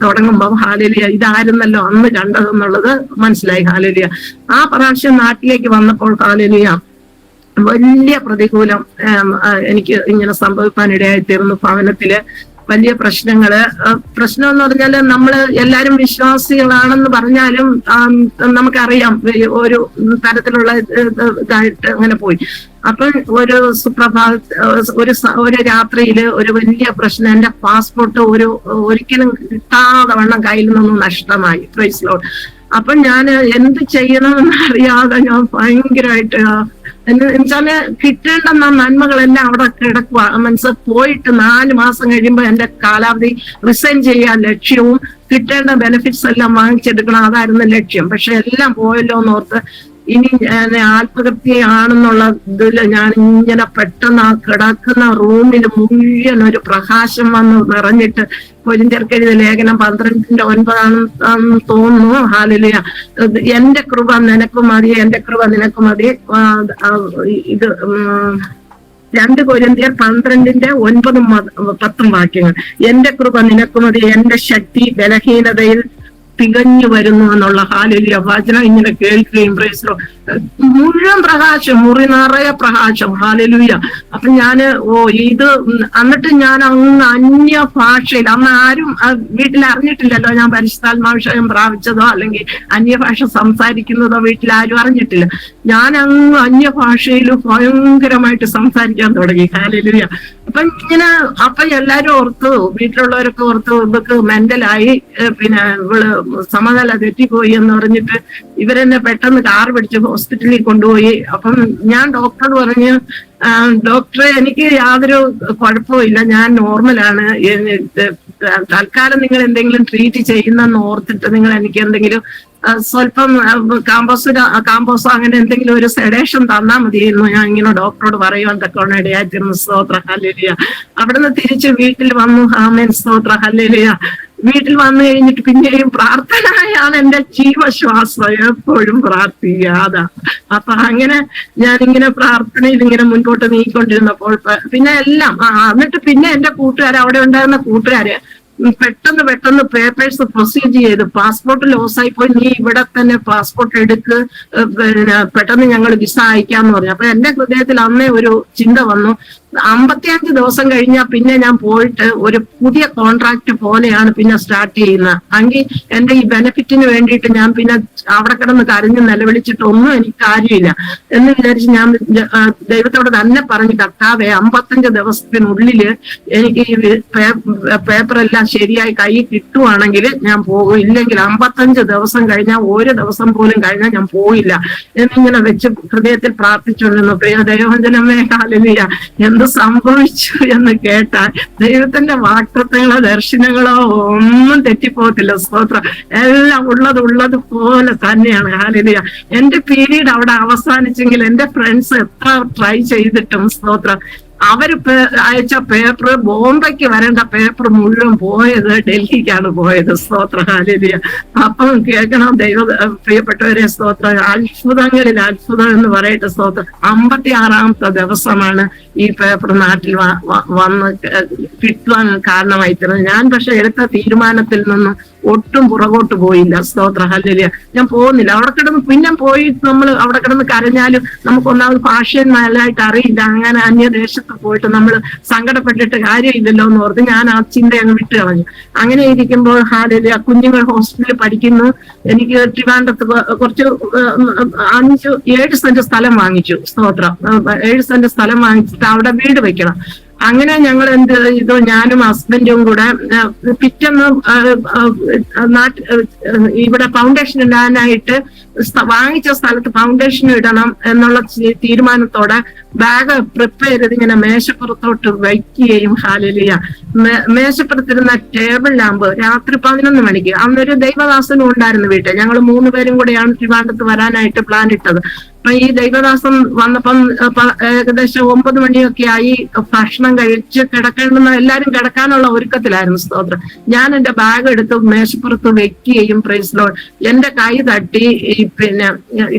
തുടങ്ങുമ്പോൾ ഹല്ലേലൂയ ഇതായിരുന്നല്ലോ അന്ന് കണ്ടതെന്നുള്ളത് മനസ്സിലായി. ഹല്ലേലൂയ. ആ പ്രാവശ്യം നാട്ടിലേക്ക് വന്നപ്പോൾ ഹല്ലേലൂയ വലിയ പ്രതികൂലം എനിക്ക് ഇങ്ങനെ സംഭവിക്കാനിടയായി തീർന്നു. ഭവനത്തില് വലിയ പ്രശ്നം എന്ന് പറഞ്ഞാല് നമ്മള് എല്ലാരും വിശ്വാസികളാണെന്ന് പറഞ്ഞാലും നമുക്കറിയാം ഒരു തരത്തിലുള്ള ഇതായിട്ട് അങ്ങനെ പോയി. അപ്പൊ ഒരു ഒരു രാത്രിയില് ഒരു വലിയ പ്രശ്നം. എന്റെ പാസ്പോർട്ട് ഒരിക്കലും കിട്ടാതെ വണ്ണം കയ്യിൽ നിന്നും നഷ്ടമായി. Praise Lord. അപ്പൊ ഞാൻ എന്ത് ചെയ്യണമെന്ന് അറിയാതെ ഞാൻ ഭയങ്കരമായിട്ട് എന്നുവെച്ചാല് കിട്ടേണ്ട നന്മകളെല്ലാം അവിടെ കിടക്കുക. പോയിട്ട് 4 മാസം കഴിയുമ്പോ എന്റെ കാലാവധി റിസൈൻ ചെയ്യാൻ ലക്ഷ്യവും കിട്ടേണ്ട ബെനിഫിറ്റ്സ് എല്ലാം വാങ്ങിച്ചെടുക്കണം, അതായിരുന്നു ലക്ഷ്യം. പക്ഷെ എല്ലാം പോയല്ലോ എന്നോർത്ത് ഇനി ആത്മഹത്യയാണെന്നുള്ള ഇതില് ഞാൻ ഇങ്ങനെ പെട്ടെന്ന് ആ കിടക്കുന്ന റൂമിൽ മുഴുവൻ ഒരു പ്രകാശം വന്ന് നിറഞ്ഞിട്ട്, കൊരിന്ത്യർക്കെഴുതിയ ലേഖനം 12:9 തോന്നുന്നു. ഹല്ലേലൂയ. എന്റെ കൃപ നിനക്ക് മതി, എന്റെ കൃപ നിനക്ക് മതി. ഇത് 2 കൊരിന്ത്യർ 12:9-10 വാക്യങ്ങൾ. എന്റെ കൃപ നിനക്ക് മതി, എന്റെ ശക്തി ബലഹീനതയിൽ തികഞ്ഞു വരുന്നു എന്നുള്ള ഹല്ലേലൂയ വചനം ഇങ്ങനെ കേൾക്കുകയും പ്രൈസ് ലോർഡ് മുഴുവൻ പ്രകാശം, മുറി നിറയെ പ്രകാശം. ഹല്ലേലൂയ. അപ്പൊ ഞാന് ഇത് എന്നിട്ട് ഞാൻ അങ്ങ് അന്യ ഭാഷയിൽ, അന്ന് ആരും വീട്ടിൽ അറിഞ്ഞിട്ടില്ലല്ലോ ഞാൻ പരിശുദ്ധാത്മാഭിഷേകം പ്രാപിച്ചതോ അല്ലെങ്കിൽ അന്യഭാഷ സംസാരിക്കുന്നതോ വീട്ടിൽ ആരും അറിഞ്ഞിട്ടില്ല. ഞാൻ അങ്ങ് അന്യഭാഷയിൽ ഭയങ്കരമായിട്ട് സംസാരിക്കാൻ തുടങ്ങി. ഹല്ലേലൂയ. അപ്പൊ എല്ലാരും ഓർത്തു, വീട്ടിലുള്ളവരൊക്കെ ഓർത്തു ഇവർക്ക് മെന്റലായി, പിന്നെ ഇവള് സമനില തെറ്റിപ്പോയി എന്ന് പറഞ്ഞിട്ട് ഇവരെന്നെ പെട്ടെന്ന് കാർ പിടിച്ച് ഹോസ്പിറ്റലിൽ കൊണ്ടുപോയി. അപ്പം ഞാൻ ഡോക്ടറോട് പറഞ്ഞു, ഡോക്ടറെ എനിക്ക് യാതൊരു കുഴപ്പമില്ല, ഞാൻ നോർമലാണ്, തൽക്കാലം നിങ്ങൾ എന്തെങ്കിലും ട്രീറ്റ് ചെയ്യുന്നെന്ന് ഓർത്തിട്ട് നിങ്ങൾ എനിക്ക് എന്തെങ്കിലും സ്വല്പം കാമ്പോസോ അങ്ങനെ എന്തെങ്കിലും ഒരു സെഡേഷൻ തന്നാ മതിയെന്നു ഞാൻ ഇങ്ങനെ ഡോക്ടറോട് പറയുവാൻ തക്കവണ്ണം ഇടയായിത്തീർന്നു. സ്തോത്ര. ഹല്ലേലൂയ. അവിടുന്ന് തിരിച്ച് വീട്ടിൽ വന്നു. ആമേൻ. സ്തോത്ര. ഹല്ലേലൂയ. വീട്ടിൽ വന്നു കഴിഞ്ഞിട്ട് പിന്നെയും പ്രാർത്ഥനയാണ് എന്റെ ജീവശ്വാസം. എപ്പോഴും പ്രാർത്ഥിക്കാതെ. അപ്പൊ അങ്ങനെ ഞാനിങ്ങനെ പ്രാർത്ഥനയിൽ ഇങ്ങനെ മുൻപോട്ട് നീങ്ങിക്കൊണ്ടിരുന്നപ്പോൾ പിന്നെ എല്ലാം എന്നിട്ട് പിന്നെ എന്റെ കൂട്ടുകാര്, അവിടെ ഉണ്ടായിരുന്ന കൂട്ടുകാര് പെട്ടെന്ന് പേപ്പേഴ്സ് പ്രൊസീഡ് ചെയ്ത്, പാസ്പോർട്ട് ലോസായി പോയി, നീ ഇവിടെ തന്നെ പാസ്പോർട്ട് എടുക്ക്, പിന്നെ പെട്ടെന്ന് ഞങ്ങൾ വിസ അയക്കാന്ന് പറഞ്ഞു. അപ്പൊ എന്റെ ഹൃദയത്തിൽ അന്നേ ഒരു ചിന്ത വന്നു, 55 ദിവസം കഴിഞ്ഞാൽ പിന്നെ ഞാൻ പോയിട്ട് ഒരു പുതിയ കോൺട്രാക്ട് പോലെയാണ് പിന്നെ സ്റ്റാർട്ട് ചെയ്യുന്നത്. എങ്കിൽ എന്റെ ഈ ബെനിഫിറ്റിന് വേണ്ടിയിട്ട് ഞാൻ പിന്നെ അവിടെ കിടന്ന് കരഞ്ഞ് നിലവിളിച്ചിട്ടൊന്നും എനിക്ക് കാര്യമില്ല എന്ന് വിചാരിച്ച് ഞാൻ ദൈവത്തോട് തന്നെ പറഞ്ഞു, കർത്താവേ 55 ദിവസത്തിനുള്ളില് എനിക്ക് ഈ പേപ്പറെല്ലാം ശരിയായി കൈ കിട്ടുവാണെങ്കിൽ ഞാൻ പോകും, ഇല്ലെങ്കിൽ 55 ദിവസം കഴിഞ്ഞാൽ ഒരു ദിവസം പോലും കഴിഞ്ഞാൽ ഞാൻ പോയില്ല എന്നിങ്ങനെ വെച്ച് ഹൃദയത്തിൽ പ്രാർത്ഥിച്ചുകൊണ്ടിരുന്നു. പ്രിയ ദൈവവചനമേ, ഹല്ലേലൂയ. എന്ത് സംഭവിച്ചു എന്ന് കേട്ടാൽ ദൈവത്തിന്റെ വാഗ്ദത്തങ്ങളോ ദർശനങ്ങളോ ഒന്നും തെറ്റിപ്പോകത്തില്ല. സ്തോത്രം. എല്ലാം ഉള്ളത് പോലെ തന്നെയാണ്. ഹല്ലേലൂയ. എന്റെ പീരീഡ് അവിടെ അവസാനിച്ചെങ്കിൽ എന്റെ ഫ്രണ്ട്സ് എത്ര ട്രൈ ചെയ്തിട്ടും സ്തോത്രം അവര് അയച്ച പേപ്പർ, ബോംബെക്ക് വരേണ്ട പേപ്പർ മുഴുവൻ പോയത് ഡൽഹിക്കാണ് പോയത്. സ്തോത്രം, ഹല്ലേലൂയ. അപ്പം കേൾക്കണം പ്രിയപ്പെട്ടവരെ, സ്തോത്രം, അത്ഭുതങ്ങളിൽ അത്ഭുതം എന്ന് പറയട്ടെ. സ്തോത്രം, 56-ാമത്തെ ദിവസമാണ് ഈ പേപ്പർ നാട്ടിൽ വന്ന് കിട്ടുവാൻ കാരണമായി തീർന്നത്. ഞാൻ പക്ഷെ എടുത്ത തീരുമാനത്തിൽ നിന്നും ഒട്ടും പുറകോട്ട് പോയില്ല. സ്തോത്രം, ഹല്ലേലൂയ. ഞാൻ പോകുന്നില്ല. അവിടെ കിടന്ന് പിന്നെ പോയി നമ്മൾ അവിടെ കിടന്ന് കരഞ്ഞാലും നമുക്ക് ഒന്നാമത് ഭാഷയും നല്ലതായിട്ട് അറിയില്ല. അങ്ങനെ അന്യദേശത്ത് പോയിട്ട് നമ്മൾ സങ്കടപ്പെട്ടിട്ട് കാര്യമില്ലല്ലോ എന്ന് ഓർത്ത് ഞാൻ ആ ചിന്ത അങ്ങ് വിട്ട് കളഞ്ഞു. അങ്ങനെ ഇരിക്കുമ്പോൾ ഹല്ലേലൂയ, കുഞ്ഞുങ്ങൾ ഹോസ്റ്റലിൽ പഠിക്കുന്നു. എനിക്ക് ട്രിവാൻഡ്രത്ത് കുറച്ച് 7 സെന്റ് സ്ഥലം വാങ്ങിച്ചു. സ്തോത്രം, 7 സെന്റ് സ്ഥലം വാങ്ങിച്ചിട്ട് അവിടെ വീട് വെക്കണം. അങ്ങനെ ഞങ്ങൾ എന്ത് ചെയ്തു, ഞാനും ഹസ്ബൻഡും കൂടെ പിറ്റേന്ന് ഇവിടെ ഫൗണ്ടേഷൻ ഇടാനായിട്ട് വാങ്ങിച്ച സ്ഥലത്ത് ഫൗണ്ടേഷൻ ഇടണം എന്നുള്ള തീരുമാനത്തോടെ ബാഗ് പ്രിപ്പയർ ചെയ്ത് ഇങ്ങനെ മേശപ്പുറത്തോട്ട് വയ്ക്കുകയും, ഹല്ലേലൂയ, മേശപ്പുറത്തിരുന്ന ടേബിൾ ലാമ്പ് രാത്രി 11 മണിക്ക്, അന്നൊരു ദൈവദാസനും ഉണ്ടായിരുന്നു വീട്ടിൽ. ഞങ്ങൾ 3 പേരും കൂടെയാണ് ട്രിവാൻഡ്രത്ത് വരാനായിട്ട് പ്ലാൻ ഇട്ടത്. അപ്പൊ ഈ ദൈവദാസം വന്നപ്പം ഏകദേശം 9 മണിയൊക്കെ ആയി. ഭക്ഷണം കഴിച്ച് കിടക്കേണ്ടുന്ന എല്ലാരും കിടക്കാനുള്ള ഒരുക്കത്തിലായിരുന്നു. സ്തോത്രം, ഞാൻ എന്റെ ബാഗ് എടുത്ത് മേശപ്പുറത്ത് വെക്കുകയും, പ്രൈസ് ലോർഡ്, എന്റെ കൈ തട്ടി പിന്നെ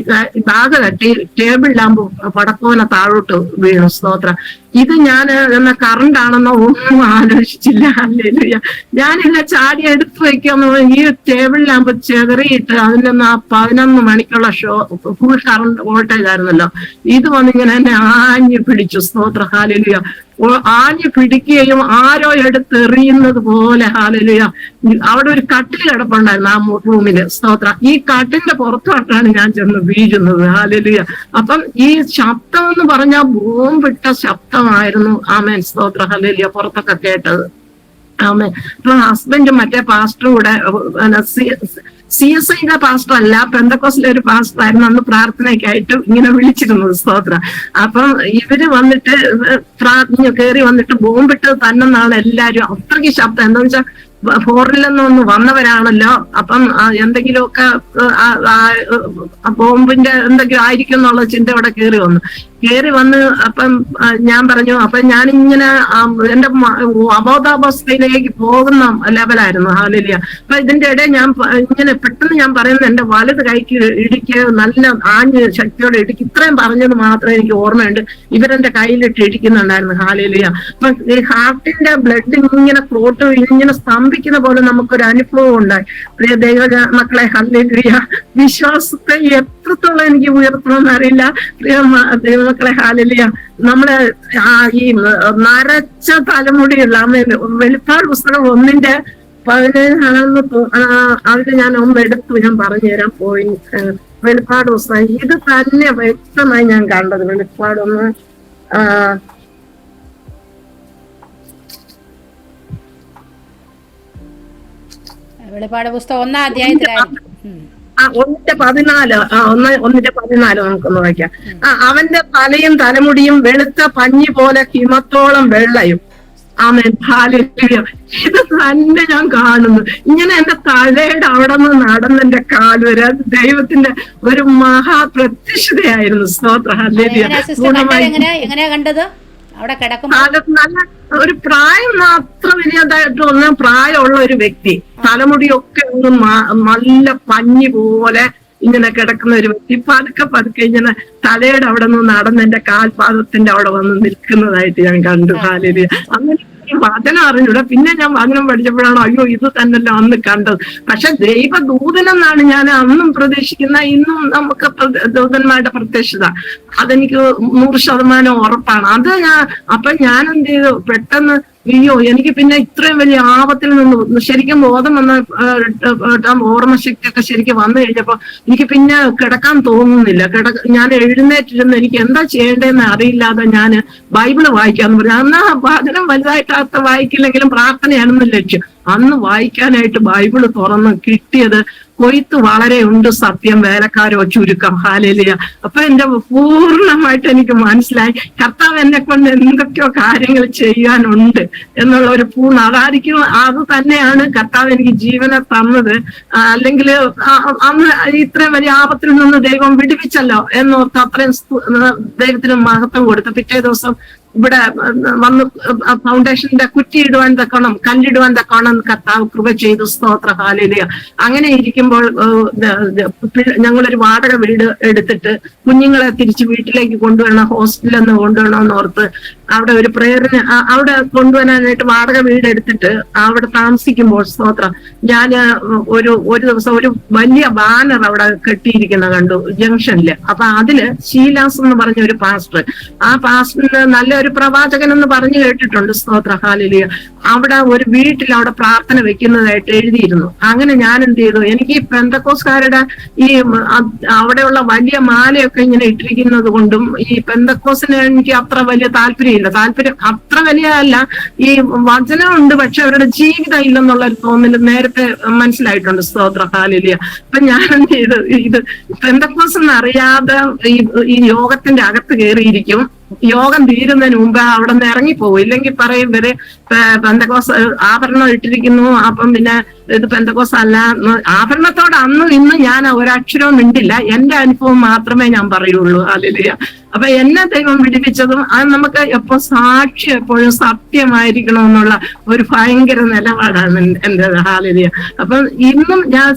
ബാഗ് തട്ടി ടേബിൾ ലാമ്പ് പടക്കോനെ താഴോട്ട് വീണു. സ്തോത്രം, ഇത് ഞാൻ എന്ന കറണ്ട് ആണെന്നോ ഒന്നും ആലോചിച്ചില്ല. ഹല്ലേലൂയ, ഞാനില്ല ചാടി എടുത്തു വെക്കാന്ന് ഈ ടേബിൾ ലാമ്പ് ചെതറിയിട്ട് അതിൽ നിന്ന് ആ 11 മണിക്കുള്ള ഫുൾ കറണ്ട് വോൾട്ടേജ് ആയിരുന്നല്ലോ, ഇത് വന്നിങ്ങനെ എന്നെ ആഞ്ഞു പിടിച്ചു. സ്തോത്രം, ഹല്ലേലൂയ. ആഞ്ഞു പിടിക്കുകയും ആരോ എടുത്തെറിയുന്നത് പോലെ, ഹല്ലേലൂയ, അവിടെ ഒരു കട്ടിൽ കിടപ്പുണ്ടായിരുന്നു ആ റൂമില്. സ്തോത്രം, ഈ കട്ടിലിന്റെ പുറത്തോട്ടാണ് ഞാൻ ചെന്ന് വീഴുന്നത്. ഹല്ലേലൂയ. അപ്പം ഈ ശബ്ദം എന്ന് പറഞ്ഞാൽ ബോംബിട്ട ശബ്ദമായിരുന്നു. ആമേൻ, സ്തോത്രം, ഹല്ലേലൂയ, പുറത്തൊക്കെ കേട്ടത്. ആമേൻ. അപ്പൊ ഹസ്ബൻഡും മറ്റേ പാസ്റ്ററും കൂടെ CSIയുടെ പാസ്റ്റർ അല്ല, പെന്തക്കോസ്റ്റിലെ ഒരു പാസ്റ്റർ ആയിരുന്നു അന്ന് പ്രാർത്ഥനയ്ക്കായിട്ട് ഇങ്ങനെ വിളിച്ചിരുന്നത്. സ്തോത്രം. അപ്പം ഇവര് വന്നിട്ട് കയറി വന്നിട്ട് ബോംബിട്ട് തന്നെന്നാണ് എല്ലാരും. അത്രയ്ക്ക് ശബ്ദം, എന്താ വെച്ചാൽ ഫോറിൽ നിന്ന് വന്നവരാണല്ലോ. അപ്പം എന്തെങ്കിലുമൊക്കെ ബോംബിന്റെ എന്തെങ്കിലും ആയിരിക്കും എന്നുള്ള ചിന്ത അവിടെ കയറി വന്ന് അപ്പം ഞാൻ പറഞ്ഞു, അപ്പൊ ഞാനിങ്ങനെ എന്റെ അബോധാവസ്ഥയിലേക്ക് പോകുന്ന ലെവലായിരുന്നു. ഹല്ലേലൂയ. അപ്പൊ ഇതിന്റെ ഇടയിൽ ഞാൻ ഇങ്ങനെ പെട്ടെന്ന് ഞാൻ പറയുന്നത് എന്റെ വലത് കൈക്ക് ഇടിക്ക് നല്ല ആഞ്ഞ് ശക്തിയോടെ ഇടിക്ക്. ഇത്രയും പറഞ്ഞത് മാത്രമേ എനിക്ക് ഓർമ്മയുണ്ട്. ഇവരെന്റെ കയ്യിലിട്ട് ഇടിക്കുന്നുണ്ടായിരുന്നു. ഹല്ലേലൂയ. അപ്പൊ ഈ ഹാർട്ടിന്റെ ബ്ലഡ് ഇങ്ങനെ ക്ലോട്ട് ഇങ്ങനെ സ്തംഭിക്കുന്ന പോലെ നമുക്കൊരു അനുഭവം ഉണ്ടായി. പ്രിയ ദൈവ മക്കളെ, ഹല്ലേലൂയ, വിശ്വാസത്തെ എത്രത്തോളം എനിക്ക് ഉയർത്തണമെന്ന് അറിയില്ല. പ്രിയ ദൈവമക്കളെ, ഹല്ലേലൂയ, നമ്മള് ഈ നരച്ച തലമുടിയുള്ള വെളിപ്പാട് പുസ്തകം 1:17 അതിന് ഞാൻ എടുത്തു, ഞാൻ പറഞ്ഞുതരാൻ പോയി. വെളിപ്പാട് പുസ്തകം ഇത് തന്നെ വ്യക്തമായി ഞാൻ കണ്ടത്. വെളിപ്പാടൊന്ന് വെളിപ്പാട് പുസ്തകം 1-ാം അധ്യായത്തിലായിരുന്നു. 1:14 നമുക്കൊന്ന് വായിക്കാം. അവന്റെ തലയും തലമുടിയും വെളുത്ത പഞ്ഞി പോലെ ഹിമത്തോളം വെള്ളയും. ആമേൻ, ഹല്ലേലൂയ. ഇത് തന്നെ ഞാൻ കാണുന്നു. ഇങ്ങനെ എന്റെ തലയുടെ അവിടെ നിന്ന് നടന്ന് എന്റെ കാല് വരെ ദൈവത്തിന്റെ ഒരു മഹാപ്രത്യക്ഷതയായിരുന്നു. സ്തോത്രം, ഹല്ലേലൂയ. എങ്ങനെയാ കണ്ടത്? അവിടെ നല്ല ഒരു പ്രായം അത്ര വലിയതായിട്ട് ഒന്നും പ്രായമുള്ള ഒരു വ്യക്തി, തലമുടിയൊക്കെ ഒന്ന് നല്ല പഞ്ഞി പോലെ ഇങ്ങനെ കിടക്കുന്ന ഒരു വ്യക്തി പതുക്കെ ഇങ്ങനെ തലയുടെ അവിടെ നിന്ന് നടന്ന് എന്റെ കാൽപാദത്തിന്റെ അവിടെ വന്ന് നിൽക്കുന്നതായിട്ട് ഞാൻ കണ്ടു. ഹല്ലേലൂയ. അങ്ങനെ വചനം അറിഞ്ഞൂടാ. പിന്നെ ഞാൻ വചനം പഠിച്ചപ്പോഴാണ് അയ്യോ ഇത് തന്നെയല്ലോ അന്ന് കണ്ടത്. പക്ഷെ ദൈവദൂതനെന്നാണ് ഞാൻ അന്നും പ്രതീക്ഷിക്കുന്ന, ഇന്നും നമുക്ക് ദൂതന്മാരുടെ പ്രത്യക്ഷത അതെനിക്ക് 100% ഉറപ്പാണ്. അത് അപ്പൊ ഞാൻ എന്ത് ചെയ്തു, പെട്ടെന്ന് അയ്യോ എനിക്ക് പിന്നെ ഇത്രയും വലിയ ആപത്തിൽ നിന്ന് ശരിക്കും ബോധം വന്ന ഓർമ്മശക്തിയൊക്കെ ശരിക്കും വന്നു കഴിഞ്ഞപ്പോ എനിക്ക് പിന്നെ കിടക്കാൻ തോന്നുന്നില്ല. ഞാൻ എഴുന്നേറ്റിരുന്ന് എനിക്ക് എന്താ ചെയ്യേണ്ടതെന്ന് അറിയില്ലാതെ ഞാൻ ബൈബിള് വായിക്കാന്ന് പറഞ്ഞു. അന്ന് വചനം വലുതായിട്ട് വായിക്കില്ലെങ്കിലും പ്രാർത്ഥനയാണെന്ന് ലക്ഷ്യം. അന്ന് വായിക്കാനായിട്ട് ബൈബിള് തുറന്ന് കിട്ടിയത് കൊയ്ത്ത് വളരെ ഉണ്ട്, സത്യം വേലക്കാരോ ചുരുക്കം. ഹല്ലേലൂയ. അപ്പൊ എന്റെ പൂർണ്ണമായിട്ട് എനിക്ക് മനസ്സിലായി കർത്താവ് എന്നെ കൊണ്ട് എന്തൊക്കെയോ കാര്യങ്ങൾ ചെയ്യാനുണ്ട് എന്നുള്ള ഒരു അതായിരിക്കും. അത് തന്നെയാണ് കർത്താവ് എനിക്ക് ജീവനെ തന്നത്. അല്ലെങ്കിൽ അന്ന് ഇത്രയും വലിയ ആപത്തിൽ നിന്ന് ദൈവം വിടുവിച്ചല്ലോ എന്നോർത്ത് അത്രയും ദൈവത്തിന് മഹത്വം കൊടുത്തു. പിറ്റേ ദിവസം ഇവിടെ വന്ന് ഫൗണ്ടേഷന്റെ കുറ്റിയിടുവാൻ തക്കണം, കല്ലിടുവാൻ തക്കണം കർത്താവ് കൃപ ചെയ്തു. സ്തോത്ര ഹല്ലേലൂയ. അങ്ങനെ ഇരിക്കുമ്പോൾ ഞങ്ങളൊരു വാടക വീട് എടുത്തിട്ട് കുഞ്ഞുങ്ങളെ തിരിച്ച് വീട്ടിലേക്ക് കൊണ്ടുവരണം, ഹോസ്റ്റലിൽ നിന്ന് കൊണ്ടുവരണമെന്ന് ഓർത്ത് അവിടെ ഒരു പ്രേയറിന് അവിടെ കൊണ്ടുവരാനായിട്ട് വാടക വീട് എടുത്തിട്ട് അവിടെ താമസിക്കുമ്പോൾ സ്തോത്രം ഞാൻ ഒരു ദിവസം ഒരു വലിയ ബാനർ അവിടെ കെട്ടിയിരിക്കുന്ന കണ്ടു ജംഗ്ഷനില്. അപ്പൊ അതില് ശീലാസ് എന്ന് പറഞ്ഞ ഒരു പാസ്റ്റർ, ആ പാസ്റ്ററിന് നല്ലൊരു പ്രവാചകൻ എന്ന് പറഞ്ഞു കേട്ടിട്ടുണ്ട്. സ്തോത്ര ഹല്ലേലൂയ. അവിടെ ഒരു വീട്ടിൽ അവിടെ പ്രാർത്ഥന വെക്കുന്നതായിട്ട് എഴുതിയിരുന്നു. അങ്ങനെ ഞാൻ എന്ത് ചെയ്തു, എനിക്ക് ഈ പെന്തക്കോസ്കാരുടെ ഈ അവിടെയുള്ള വലിയ മാലയൊക്കെ ഇങ്ങനെ ഇട്ടിരിക്കുന്നത് കൊണ്ടും ഈ പെന്തക്കോസിന് എനിക്ക് അത്ര വലിയ താല്പര്യം അത്ര വലിയ അല്ല, ഈ വചനമുണ്ട് പക്ഷെ അവരുടെ ജീവിതം ഇല്ലെന്നുള്ള ഒരു തോന്നൽ നേരത്തെ മനസ്സിലായിട്ടുണ്ട്. സ്തോത്ര ഹല്ലേലൂയ. അപ്പൊ ഞാൻ എന്ത് ചെയ്തു, ഇത് പെന്തക്കോസ് എന്നറിയാതെ ഈ യോഗത്തിന്റെ അകത്ത് കയറിയിരിക്കും. യോഗം തീരുന്നതിന് മുമ്പ് അവിടെ നിന്ന് ഇറങ്ങിപ്പോകും. ഇല്ലെങ്കിൽ പറയും ഇവര് പെന്തക്കോസ് ആഭരണം ഇട്ടിരിക്കുന്നു, അപ്പം പിന്നെ ഇത് പെന്തക്കോസ് അല്ല. ആഭരണത്തോട് അന്നും ഇന്നും ഞാൻ ഒരക്ഷരവും മിണ്ടില്ല, എന്റെ അനുഭവം മാത്രമേ ഞാൻ പറയുള്ളൂ. ഹല്ലേലൂയ. അപ്പൊ എന്നെ ദൈവം വിടിപ്പിച്ചതും അത് നമുക്ക് എപ്പോ സാക്ഷി എപ്പോഴും സത്യമായിരിക്കണം എന്നുള്ള ഒരു ഭയങ്കര നിലപാടാണ് എന്റെ. ഹല്ലേലൂയ. അപ്പൊ ഇന്നും ഞാൻ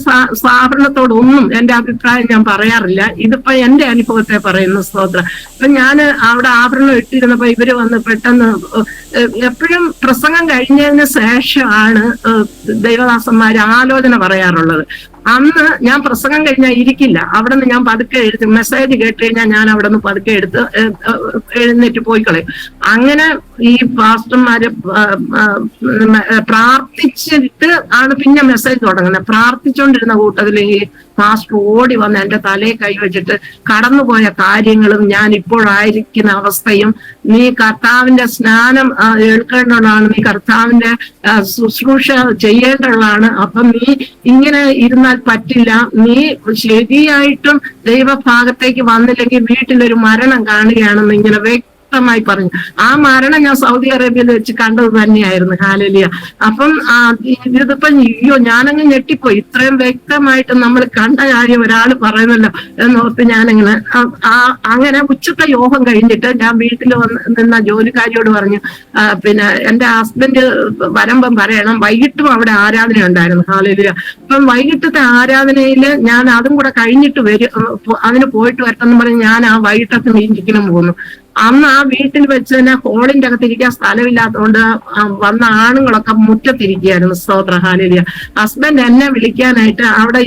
ആഭരണത്തോടൊന്നും എന്റെ അഭിപ്രായം ഞാൻ പറയാറില്ല. ഇതിപ്പോ എന്റെ അനുഭവത്തെ പറയുന്നു. സ്തോത്രം. അപ്പൊ ഞാൻ അവിടെ ആഭരണം ഇട്ടിരുന്നപ്പോ ഇവര് വന്ന് പെട്ടെന്ന് എപ്പോഴും പ്രസംഗം കഴിഞ്ഞതിന് ശേഷമാണ് ദൈവദാസന്മാര് ആലോചന പറയാറുള്ളത്. അന്ന് ഞാൻ പ്രസംഗം കഴിഞ്ഞാൽ ഇരിക്കില്ല, അവിടെ നിന്ന് ഞാൻ പതുക്കെ എടുത്ത് മെസ്സേജ് കേട്ട് കഴിഞ്ഞാൽ ഞാൻ അവിടെ നിന്ന് പതുക്കെ എടുത്ത് എഴുന്നേറ്റ് പോയി കളയും. അങ്ങനെ ഈ പാസ്റ്റർമാര് പ്രാർത്ഥിച്ചിട്ട് ആണ് പിന്നെ മെസ്സേജ് തുടങ്ങുന്നത്. പ്രാർത്ഥിച്ചുകൊണ്ടിരുന്ന കൂട്ടത്തിൽ ഈ പാസ്റ്റർ ഓടി വന്ന് എന്റെ തലയെ കൈവച്ചിട്ട് കടന്നുപോയ കാര്യങ്ങളും ഞാൻ ഇപ്പോഴായിരിക്കുന്ന അവസ്ഥയും, നീ കർത്താവിന്റെ സ്നാനം ഏൽക്കേണ്ടതാണ്, നീ കർത്താവിന്റെ ശുശ്രൂഷ ചെയ്യേണ്ടതാണ്, അപ്പൊ നീ ഇങ്ങനെ ഇരുന്നാൽ പറ്റില്ല, നീ ശരിയായിട്ടും ദൈവഭാഗത്തേക്ക് വന്നില്ലെങ്കിൽ വീട്ടിലൊരു മരണം കാണുകയാണെന്ന് ഇങ്ങനെ വ്യക്തമായി പറഞ്ഞു. ആ മരണം ഞാൻ സൗദി അറേബ്യയിൽ വെച്ച് കണ്ടത് തന്നെയായിരുന്നു. ഹല്ലേലൂയ. അപ്പം ഇതിപ്പം ഞാനങ്ങ് ഞെട്ടിപ്പോയി. ഇത്രയും വ്യക്തമായിട്ട് നമ്മൾ കണ്ട കാര്യം ഒരാൾ പറയുന്നല്ലോ എന്നോർത്ത് ഞാനിങ്ങനെ അങ്ങനെ ഉച്ചത്തെ യോഗം കഴിഞ്ഞിട്ട് ഞാൻ വീട്ടിൽ നിന്ന ജോലിക്കാരിയോട് പറഞ്ഞു, പിന്നെ എന്റെ ഹസ്ബൻഡ് വരുമ്പം പറയണം, വൈകിട്ടും അവിടെ ആരാധന ഉണ്ടായിരുന്നു. ഹല്ലേലൂയ. അപ്പം വൈകിട്ടത്തെ ആരാധനയില് ഞാൻ അതും കൂടെ കഴിഞ്ഞിട്ട് അതിന് പോയിട്ട് വരട്ടെന്ന് പറഞ്ഞ് ഞാൻ ആ വൈകിട്ടത്തെ മീറ്റിങ്ങിനും പോന്നു. അന്ന് ആ വീട്ടിൽ വെച്ച് തന്നെ ഹോളിന്റെ അകത്ത് ഇരിക്കാൻ സ്ഥലമില്ലാത്തതുകൊണ്ട് വന്ന ആണുങ്ങളൊക്കെ മുറ്റത്തിരിക്കുകയായിരുന്നു. സ്തോത്ര ഹല്ലേലൂയ. ഹസ്ബൻഡ് എന്നെ വിളിക്കാനായിട്ട് അവിടെ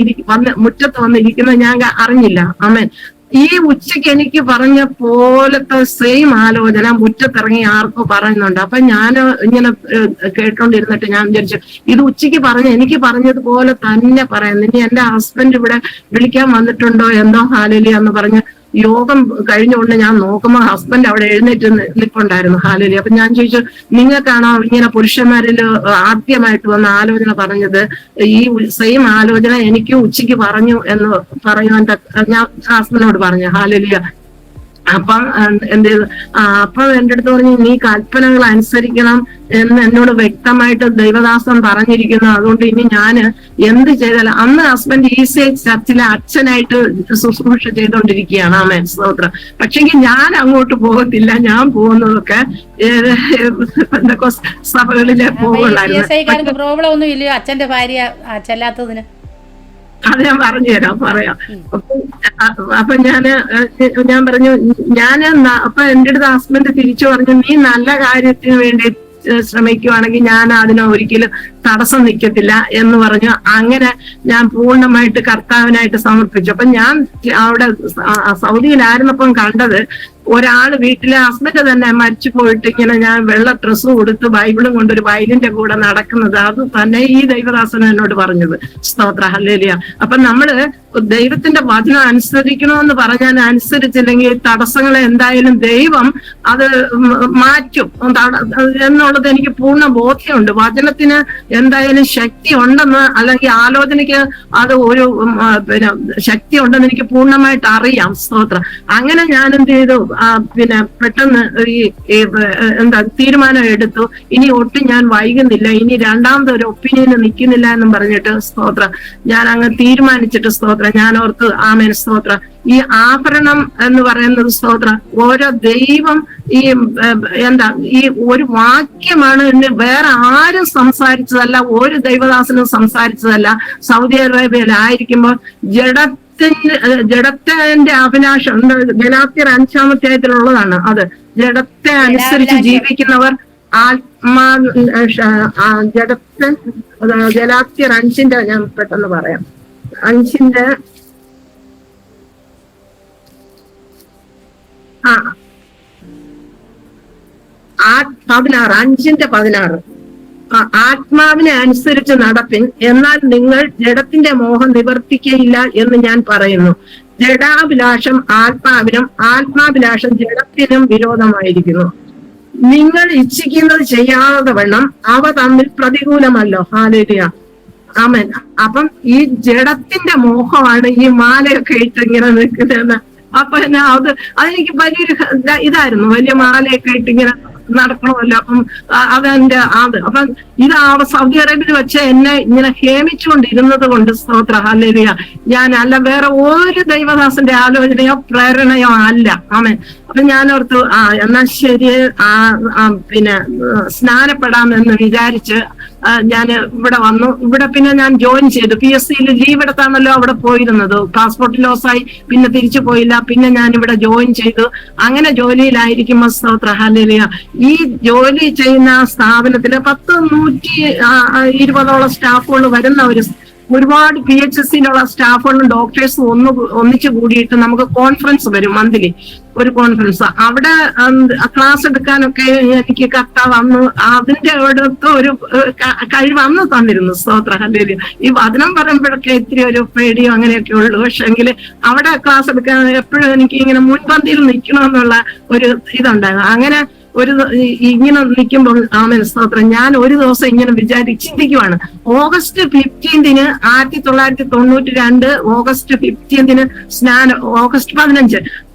മുറ്റത്ത് വന്നിരിക്കുന്നത് ഞാൻ അറിഞ്ഞില്ല. ആമേൻ. ഈ ഉച്ചയ്ക്ക് എനിക്ക് പറഞ്ഞ പോലത്തെ സെയിം ആലോചന മുറ്റത്തിറങ്ങി ആർക്കോ പറയുന്നുണ്ട്. അപ്പൊ ഞാൻ ഇങ്ങനെ കേട്ടോണ്ടിരുന്നിട്ട് ഞാൻ വിചാരിച്ചു, ഇത് ഉച്ചയ്ക്ക് എനിക്ക് പറഞ്ഞതുപോലെ തന്നെ പറയുന്നു. ഇനി എന്റെ ഹസ്ബൻഡ് ഇവിടെ വിളിക്കാൻ വന്നിട്ടുണ്ടോ എന്തോ. ഹല്ലേലൂയ എന്ന് പറഞ്ഞ് യോഗം കഴിഞ്ഞുകൊണ്ട് ഞാൻ നോക്കുമ്പോൾ ഹസ്ബൻഡ് അവിടെ എഴുന്നേറ്റ് നിൽപ്പുണ്ടായിരുന്നു. ഹല്ലേലൂയ. അപ്പൊ ഞാൻ ചോദിച്ചു, നിങ്ങൾക്കാണോ ഇങ്ങനെ പുരുഷന്മാരിൽ ആദ്യമായിട്ട് വന്ന ആലോചന പറഞ്ഞത്? ഈ സെയിം ആലോചന എനിക്ക് ഉച്ചയ്ക്ക് പറഞ്ഞു എന്ന് പറയുവാൻ ഞാൻ ഹസ്ബൻഡിനോട് പറഞ്ഞു. ഹല്ലേലൂയ. അപ്പം എന്ത് ചെയ്തു, അപ്പൊ എന്റെ അടുത്ത് പറഞ്ഞു, നീ കൽപ്പനകൾ അനുസരിക്കണം എന്ന് എന്നോട് വ്യക്തമായിട്ട് ദൈവദാസൻ പറഞ്ഞിരിക്കുന്നു. അതുകൊണ്ട് ഇനി ഞാൻ എന്ത് ചെയ്താലും, അന്ന് ഹസ്ബൻഡ് ഈസി ചർച്ചിലെ അച്ഛനായിട്ട് ശുശ്രൂഷ ചെയ്തുകൊണ്ടിരിക്കുകയാണ്. ആമേൻ. സ്തോത്രം. പക്ഷെങ്കിൽ ഞാൻ അങ്ങോട്ട് പോകത്തില്ല. ഞാൻ പോകുന്നതൊക്കെ സഭകളിലെ പോകുള്ളായിരുന്നു. പ്രോബ്ലം ഒന്നും ഇല്ലയോ അച്ഛന്റെ ഭാര്യ ചെല്ലാത്തതിന്? അത് ഞാൻ പറയാം. അപ്പൊ ഞാൻ പറഞ്ഞു, അപ്പൊ എന്റെ അടുത്ത് ഹസ്ബൻഡ് തിരിച്ചു പറഞ്ഞു, നീ നല്ല കാര്യത്തിന് വേണ്ടി ശ്രമിക്കുവാണെങ്കിൽ ഞാൻ അതിന് ഒരിക്കലും തടസ്സം നിൽക്കത്തില്ല എന്ന് പറഞ്ഞു. അങ്ങനെ ഞാൻ പൂർണ്ണമായിട്ട് കർത്താവിനായിട്ട് സമർപ്പിച്ചു. അപ്പൊ ഞാൻ അവിടെ സൗദിയിലായിരുന്നപ്പം കണ്ടത്, ഒരാള് വീട്ടിലെ ഹസ്ബൻഡ് തന്നെ മരിച്ചു പോയിട്ട് ഇങ്ങനെ ഞാൻ വെള്ള ഡ്രസ്സ് കൊടുത്ത് ബൈബിളും കൊണ്ട് ഒരു വയലിന്റെ കൂടെ നടക്കുന്നത്, അത് തന്നെ ഈ ദൈവദാസൻ എന്നോട് പറഞ്ഞത്. സ്തോത്ര ഹല്ലേലൂയ. അപ്പൊ നമ്മള് ദൈവത്തിന്റെ വചനം അനുസരിക്കണമെന്ന് പറഞ്ഞാൽ അനുസരിച്ചില്ലെങ്കിൽ തടസ്സങ്ങളെ എന്തായാലും ദൈവം അത് മാറ്റും എന്നുള്ളത് എനിക്ക് പൂർണ്ണ ബോധ്യമുണ്ട്. വചനത്തിന് എന്തായാലും ശക്തി ഉണ്ടെന്ന്, അല്ലെങ്കിൽ ആലോചനയ്ക്ക് അത് ഒരു പിന്നെ ശക്തി ഉണ്ടെന്ന് എനിക്ക് പൂർണ്ണമായിട്ട് അറിയാം. സ്തോത്രം. അങ്ങനെ ഞാൻ എന്ത് ചെയ്തു, പിന്നെ പെട്ടെന്ന് തീരുമാനം എടുത്തു, ഇനി ഒട്ടും ഞാൻ വൈകുന്നില്ല, ഇനി രണ്ടാമത് ഒരു ഒപ്പീനിയന് നിൽക്കുന്നില്ല എന്നും പറഞ്ഞിട്ട് സ്തോത്രം ഞാൻ അങ്ങ് തീരുമാനിച്ചിട്ട് സ്തോത്രം ഞാൻ ഓർത്ത് ആമേൻ സ്തോത്രം ഈ ആഭരണം എന്ന് പറയുന്നത് സ്തോത്രം ഓരോ ദൈവം ഈ എന്താ ഈ ഒരു വാക്യമാണ് വേറെ ആരും സംസാരിച്ചതല്ല, ഒരു ദൈവദാസനും സംസാരിച്ചതല്ല. സൗദി അറേബ്യയിലായിരിക്കുമ്പോൾ ജഡത്തിന്റെ അഭിലാഷം ഗലാത്യർ 5-ാം അധ്യായത്തിലുള്ളതാണ്. അത് ജഡത്തെ അനുസരിച്ച് ജീവിക്കുന്നവർ ജഡത്തെ ഗലാത്യർ 5-ന്റെ ഞാൻ പെട്ടെന്ന് പറയാം, 5-ന്റെ 5-16 ആത്മാവിനെ അനുസരിച്ച് നടപ്പിൻ, എന്നാൽ നിങ്ങൾ ജഡത്തിന്റെ മോഹം നിവർത്തിക്കയില്ല എന്ന് ഞാൻ പറയുന്നു. ജഡാഭിലാഷം ആത്മാവിനും ആത്മാഭിലാഷം ജഡത്തിനും വിരോധമായിരിക്കുന്നു. നിങ്ങൾ ഇച്ഛിക്കുന്നത് ചെയ്യാതെ വണ്ണം അവ തമ്മിൽ പ്രതികൂലമല്ലോ. ഹല്ലേലൂയ, ആമേൻ. അപ്പം ഈ ജഡത്തിന്റെ മോഹമാണ് ഈ മാലയൊക്കെ ഇട്ട് ഇങ്ങനെ നിൽക്കുന്നതെന്ന്. അപ്പൊ അതെനിക്ക് വലിയൊരു ഇതായിരുന്നു, വലിയ മാലയൊക്കെ ഇട്ട് ഇങ്ങനെ നടക്കണമല്ലോ. അപ്പം അതെന്റെ അപ്പം ഇത് സൗദി അറേബ്യയിൽ വെച്ച് എന്നെ ഇങ്ങനെ ഹേമിച്ചുകൊണ്ടിരുന്നത് കൊണ്ട് സ്തോത്ര ഹല്ലേലൂയ, ഞാൻ അല്ല വേറെ ഒരു ദൈവദാസന്റെ ആലോചനയോ പ്രേരണയോ അല്ല. ആമേൻ. അപ്പൊ ഞാനോർത്തു എന്നാ ശരി, പിന്നെ സ്നാനപ്പെടാമെന്ന് വിചാരിച്ച് ഞാൻ ഇവിടെ വന്നു. ഇവിടെ പിന്നെ ഞാൻ ജോയിൻ ചെയ്തു. PSCയിൽ ലീവ് എടുത്താണല്ലോ അവിടെ പോയിരുന്നത്. പാസ്പോർട്ട് ലോസായി, പിന്നെ തിരിച്ചു പോയില്ല. പിന്നെ ഞാൻ ഇവിടെ ജോയിൻ ചെയ്തു. അങ്ങനെ ജോലിയിലായിരിക്കുമ്പോ സ്തോത്ര ഹല്ലേലൂയ, ഈ ജോലി ചെയ്യുന്ന സ്ഥാപനത്തില് 120ഓളം സ്റ്റാഫുകൾ വരുന്ന ഒരുപാട് PHSCയിലുള്ള സ്റ്റാഫുകളും ഡോക്ടേഴ്സും ഒന്നിച്ചു കൂടിയിട്ട് നമുക്ക് കോൺഫറൻസ് വരും, മന്ത്ലി ഒരു കോൺഫറൻസ്. അവിടെ ക്ലാസ് എടുക്കാനൊക്കെ എനിക്ക് കർത്താവ് അന്ന് അതിന്റെ അടുത്ത് ഒരു കഴിവ് അന്ന് തന്നിരുന്നു. സ്തോത്ര ഹല്ലേലൂയ. ഈ വചനം പറയുമ്പോഴൊക്കെ ഇത്തിരി ഒരു പേടിയോ അങ്ങനെയൊക്കെ ഉള്ളു. പക്ഷെ എങ്കിൽ അവിടെ ക്ലാസ് എടുക്കാൻ എപ്പോഴും എനിക്ക് ഇങ്ങനെ മുൻപന്തിയിൽ നിൽക്കണമെന്നുള്ള ഒരു ഇതുണ്ടായിരുന്നു. അങ്ങനെ ഇങ്ങനെ നിൽക്കുമ്പോൾ ആമേൻ സ്തോത്രം, ഞാൻ ഒരു ദിവസം ഇങ്ങനെ ചിന്തിക്കുവാണ്. ഓഗസ്റ്റ് 15-ന് 1992 ഓഗസ്റ്റ് 15-ന് ഓഗസ്റ്റ് 15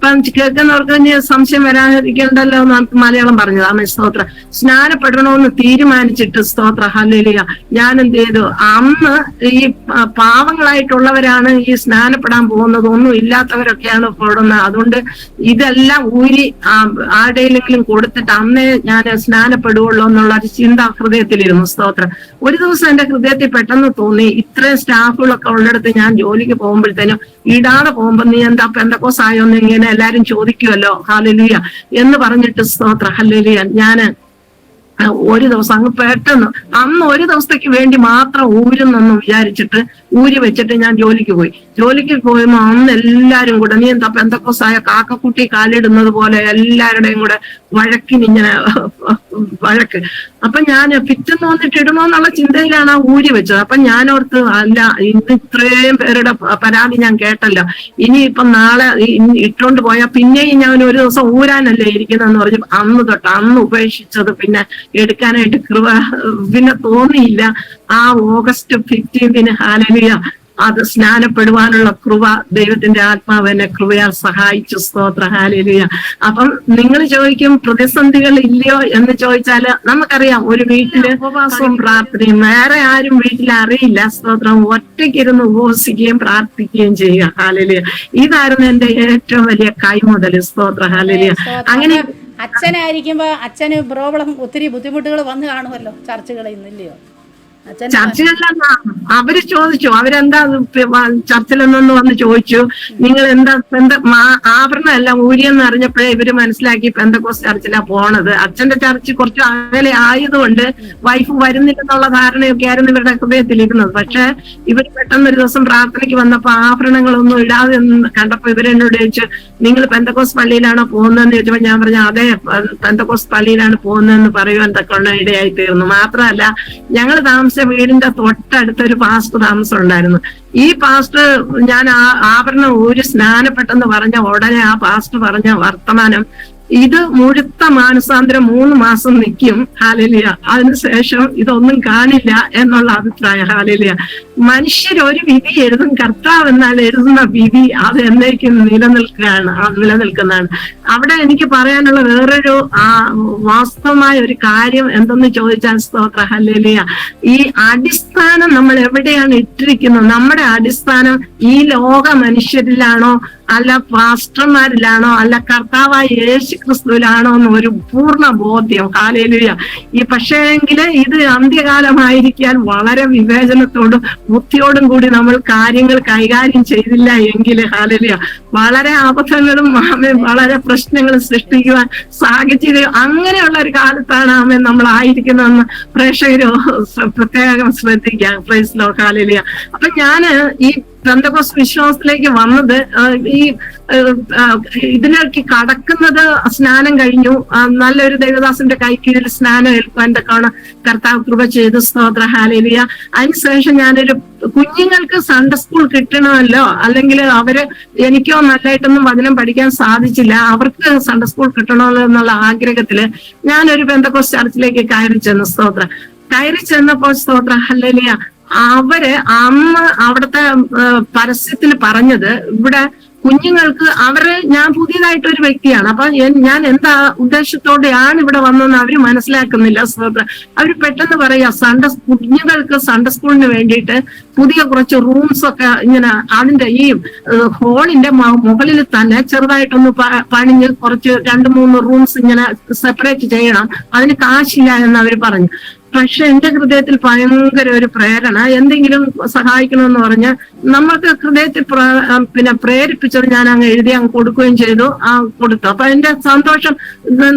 കേൾക്കുന്നവർക്ക് സംശയം വരാതിരിക്കണ്ടല്ലോ എന്ന് മലയാളം പറഞ്ഞത്. ആമേൻ സ്തോത്രം. സ്നാനപ്പെടണമെന്ന് തീരുമാനിച്ചിട്ട് സ്തോത്ര ഹല്ലേലൂയ ഞാൻ എന്ത് ചെയ്തു, അന്ന് ഈ പാവങ്ങളായിട്ടുള്ളവരാണ് ഈ സ്നാനപ്പെടാൻ പോകുന്നത്, ഒന്നും ഇല്ലാത്തവരൊക്കെയാണ് പോകുന്നത്. അതുകൊണ്ട് ഇതെല്ലാം ഊരി ആരുടെയെങ്കിലും കൊടുത്തിട്ട് അന്നേ ഞാൻ സ്നാനപ്പെടുവുള്ളൂ എന്നുള്ള ഒരു ചിന്ത ഹൃദയത്തിലിരുന്നു. സ്തോത്രം. ഒരു ദിവസം എന്റെ ഹൃദയത്തിൽ പെട്ടെന്ന് തോന്നി, ഇത്രയും സ്റ്റാഫുകളൊക്കെ ഉള്ളിടത്ത് ഞാൻ ജോലിക്ക് പോകുമ്പോഴത്തേനും ഇടാതെ പോകുമ്പോ നീ എന്താ പെന്തക്കോസായോ എന്ന് ഇങ്ങനെ എല്ലാരും ചോദിക്കുമല്ലോ. ഹല്ലേലൂയ എന്ന് പറഞ്ഞിട്ട് സ്തോത്ര ഹല്ലേലൂയ ഞാന് ഒരു ദിവസം അങ്ങ് പെട്ടെന്ന് അന്ന് ഒരു ദിവസത്തേക്ക് വേണ്ടി മാത്രം ഊരുന്നെന്ന് വിചാരിച്ചിട്ട് ഊരി വെച്ചിട്ട് ഞാൻ ജോലിക്ക് പോയി. ജോലിക്ക് പോയപ്പോ അന്ന് എല്ലാരും കൂടെ നീ എന്താ പെന്തക്കോസായ കാക്കക്കുട്ടി കാലിടുന്നത് പോലെ എല്ലാവരുടെയും കൂടെ വഴക്കിനിങ്ങനെ വഴക്ക്. അപ്പൊ ഞാൻ പിറ്റെന്ന് വന്നിട്ട് ഇടുമോ എന്നുള്ള ചിന്തയിലാണ് ആ ഊരി വെച്ചത്. അപ്പൊ ഞാനോർത്ത് അല്ല, ഇന്ന് ഇത്രയും പേരുടെ പരാതി ഞാൻ കേട്ടല്ലോ, ഇനിയിപ്പം നാളെ ഇട്ടോണ്ട് പോയാൽ പിന്നെയും ഞാൻ ഒരു ദിവസം ഊരാനല്ലേ ഇരിക്കുന്നതെന്ന് പറഞ്ഞു അന്ന് തൊട്ട് അന്ന് ഉപേക്ഷിച്ചത്. പിന്നെ എടുക്കാനായിട്ട് പിന്നെ തോന്നിയില്ല. ആ ഓഗസ്റ്റ് 15-ന് ഹല്ലേലൂയ അത് സ്നാനപ്പെടുവാനുള്ള കൃപ ദൈവത്തിന്റെ ആത്മാവ് എന്നെ കൃപയാൽ സഹായിച്ചു. സ്തോത്ര ഹല്ലേലൂയ. അപ്പം നിങ്ങൾ ചോദിക്കും പ്രതിസന്ധികൾ ഇല്ലയോ എന്ന് ചോദിച്ചാല് നമുക്കറിയാം, ഒരു വീട്ടില് ഉപവാസവും പ്രാർത്ഥനയും വേറെ ആരും വീട്ടിൽ അറിയില്ല. സ്തോത്രം. ഒറ്റയ്ക്കിരുന്ന് ഉപവസിക്കുകയും പ്രാർത്ഥിക്കുകയും ചെയ്യുക. ഹല്ലേലൂയ. ഇതായിരുന്നു എന്റെ ഏറ്റവും വലിയ കൈമുതൽ. സ്തോത്ര ഹല്ലേലൂയ. അങ്ങനെ അച്ഛനായിരിക്കുമ്പോ അച്ഛന് പ്രോബ്ലം ഒത്തിരി ബുദ്ധിമുട്ടുകൾ വന്നു കാണുമല്ലോ ചർച്ചകളിൽ നിന്നില്ലയോ? ചർച്ചിലെല്ലാം അവര് ചോദിച്ചു, അവരെന്താ ചർച്ചിലെന്നു വന്ന് ചോദിച്ചു, നിങ്ങൾ എന്താ ആഭരണം എല്ലാം ഊരിയെന്ന് അറിഞ്ഞപ്പോഴേ ഇവര് മനസ്സിലാക്കി പെന്തക്കോസ് ചർച്ചിലാ പോണത്. അച്ഛന്റെ ചർച്ച് കുറച്ച് അകലെ ആയതുകൊണ്ട് വൈഫ് വരുന്നില്ലെന്നുള്ള ധാരണയൊക്കെ ആയിരുന്നു ഇവരുടെ ഹൃദയത്തിലിരുന്നത്. പക്ഷെ ഇവർ പെട്ടെന്ന് ഒരു ദിവസം പ്രാർത്ഥനയ്ക്ക് വന്നപ്പോ ആഭരണങ്ങളൊന്നും ഇടാതെ കണ്ടപ്പോ ഇവരെന്നോട് ചോദിച്ചു, നിങ്ങൾ പെന്തക്കോസ് പള്ളിയിലാണോ പോകുന്നതെന്ന് ചോദിച്ചപ്പോ ഞാൻ പറഞ്ഞു അതെ പെന്തക്കോസ് പള്ളിയിലാണ് പോകുന്നതെന്ന് പറയുവാൻ തക്കവണ്ണം ഇടയായി തീർന്നു. മാത്രമല്ല ഞങ്ങൾ വീടിന്റെ തൊട്ടടുത്തൊരു പാസ്റ്റർ താമസം ഉണ്ടായിരുന്നു. ഈ പാസ്റ്റർ ഞാൻ ആഭരണം ഊരി സ്നാനപ്പെട്ടെന്ന് പറഞ്ഞ ഉടനെ ആ പാസ്റ്റർ പറഞ്ഞ വർത്തമാനം ഇത് മുഴുത്ത മാനസാന്തരം 3 മാസം നിൽക്കും. ഹാലേലുയ. അതിനുശേഷം ഇതൊന്നും കാണില്ല എന്നുള്ള അഭിപ്രായം. ഹാലേലുയ. മനുഷ്യർ ഒരു വിധി എഴുതും, കർത്താവ് എന്നാൽ എഴുതുന്ന വിധി അത് എന്നേക്കും നിലനിൽക്കുന്നതാണ്. അവിടെ എനിക്ക് പറയാനുള്ള വേറൊരു വാസ്തവമായ ഒരു കാര്യം എന്തെന്ന് ചോദിച്ചാൽ, സ്തോത്ര ഹല്ലേലൂയ, ഈ അടിസ്ഥാനം നമ്മൾ എവിടെയാണ് ഇട്ടിരിക്കുന്നത്? നമ്മുടെ അടിസ്ഥാനം ഈ ലോക മനുഷ്യരിലാണോ, അല്ല പാസ്റ്റർമാരിലാണോ, അല്ല കർത്താവായ യേശു ക്രിസ്തുവിലാണോ എന്ന് ഒരു പൂർണ്ണ ബോധ്യം. ഹല്ലേലൂയ. ഈ പക്ഷേങ്കില് ഇത് അന്ത്യകാലമായിരിക്കാൻ വളരെ വിവേചനത്തോടും ബുദ്ധിയോടും കൂടി നമ്മൾ കാര്യങ്ങൾ കൈകാര്യം ചെയ്തില്ല എങ്കിൽ ഹല്ലേലൂയ വളരെ അബദ്ധങ്ങളും വളരെ പ്രശ്നങ്ങളും സൃഷ്ടിക്കുവാൻ സാഹചര്യം അങ്ങനെയുള്ള ഒരു കാലത്താണ് നമ്മൾ ആയിരിക്കുന്നതെന്ന് പ്രേക്ഷകര് പ്രത്യേകം ശ്രദ്ധിക്കാം. Praise Lord. ഹല്ലേലൂയ. അപ്പൊ ഞാന് ഈ പെന്തക്കോസ്ത് വിശ്വാസത്തിലേക്ക് വന്നത് ഈ ഇതിലേക്ക് കടക്കുന്നത് സ്നാനം കഴിഞ്ഞു. നല്ലൊരു ദേവദാസന്റെ കൈക്കീഴിൽ സ്നാനം ഏൽക്കാൻ തക്കാണ് കർത്താവ് കൃപ ചെയ്തു. സ്തോത്ര ഹല്ലേലൂയ. അതിനുശേഷം ഞാനൊരു കുഞ്ഞുങ്ങൾക്ക് സൺഡേ സ്കൂൾ കിട്ടണമല്ലോ, അല്ലെങ്കിൽ എനിക്കോ നല്ലതായിട്ടൊന്നും വചനം പഠിക്കാൻ സാധിച്ചില്ല, അവർക്ക് സൺഡേ സ്കൂൾ കിട്ടണമല്ലോ എന്നുള്ള ആഗ്രഹത്തില് ഞാനൊരു പെന്തക്കോസ്ത് ചർച്ചിലേക്ക് കയറി ചെന്നു. കയറി ചെന്നപ്പോൾ സ്തോത്ര ഹല്ലേലൂയ അന്ന് അവിടുത്തെ പരസ്യത്തിൽ പറഞ്ഞത്, ഇവിടെ കുഞ്ഞുങ്ങൾക്ക് ഞാൻ പുതിയതായിട്ടൊരു വ്യക്തിയാണ്, അപ്പൊ ഞാൻ എന്താ ഉദ്ദേശത്തോടെയാണ് ഇവിടെ വന്നതെന്ന് അവര് മനസ്സിലാക്കുന്നില്ല. അവര് പെട്ടെന്ന് പറയാ കുഞ്ഞുങ്ങൾക്ക് സൺഡേ സ്കൂളിന് വേണ്ടിയിട്ട് പുതിയ കുറച്ച് റൂംസ് ഒക്കെ ഇങ്ങനെ അതിന്റെ ഈ ഹോളിന്റെ മുകളിൽ തന്നെ ചെറുതായിട്ടൊന്ന് പണിഞ്ഞ് കുറച്ച് 2-3 റൂംസ് ഇങ്ങനെ സെപ്പറേറ്റ് ചെയ്യണം, അതിന് കാശില്ല എന്ന് അവര് പറഞ്ഞു. പക്ഷെ എന്റെ ഹൃദയത്തിൽ ഭയങ്കര ഒരു പ്രേരണ, എന്തെങ്കിലും സഹായിക്കണമെന്ന് പറഞ്ഞ് നമ്മൾക്ക് ഹൃദയത്തിൽ പ്രേരിപ്പിച്ചത് ഞാൻ അങ്ങ് എഴുതി അങ്ങ് കൊടുക്കുകയും ചെയ്തു. കൊടുത്തു. അപ്പൊ എന്റെ സന്തോഷം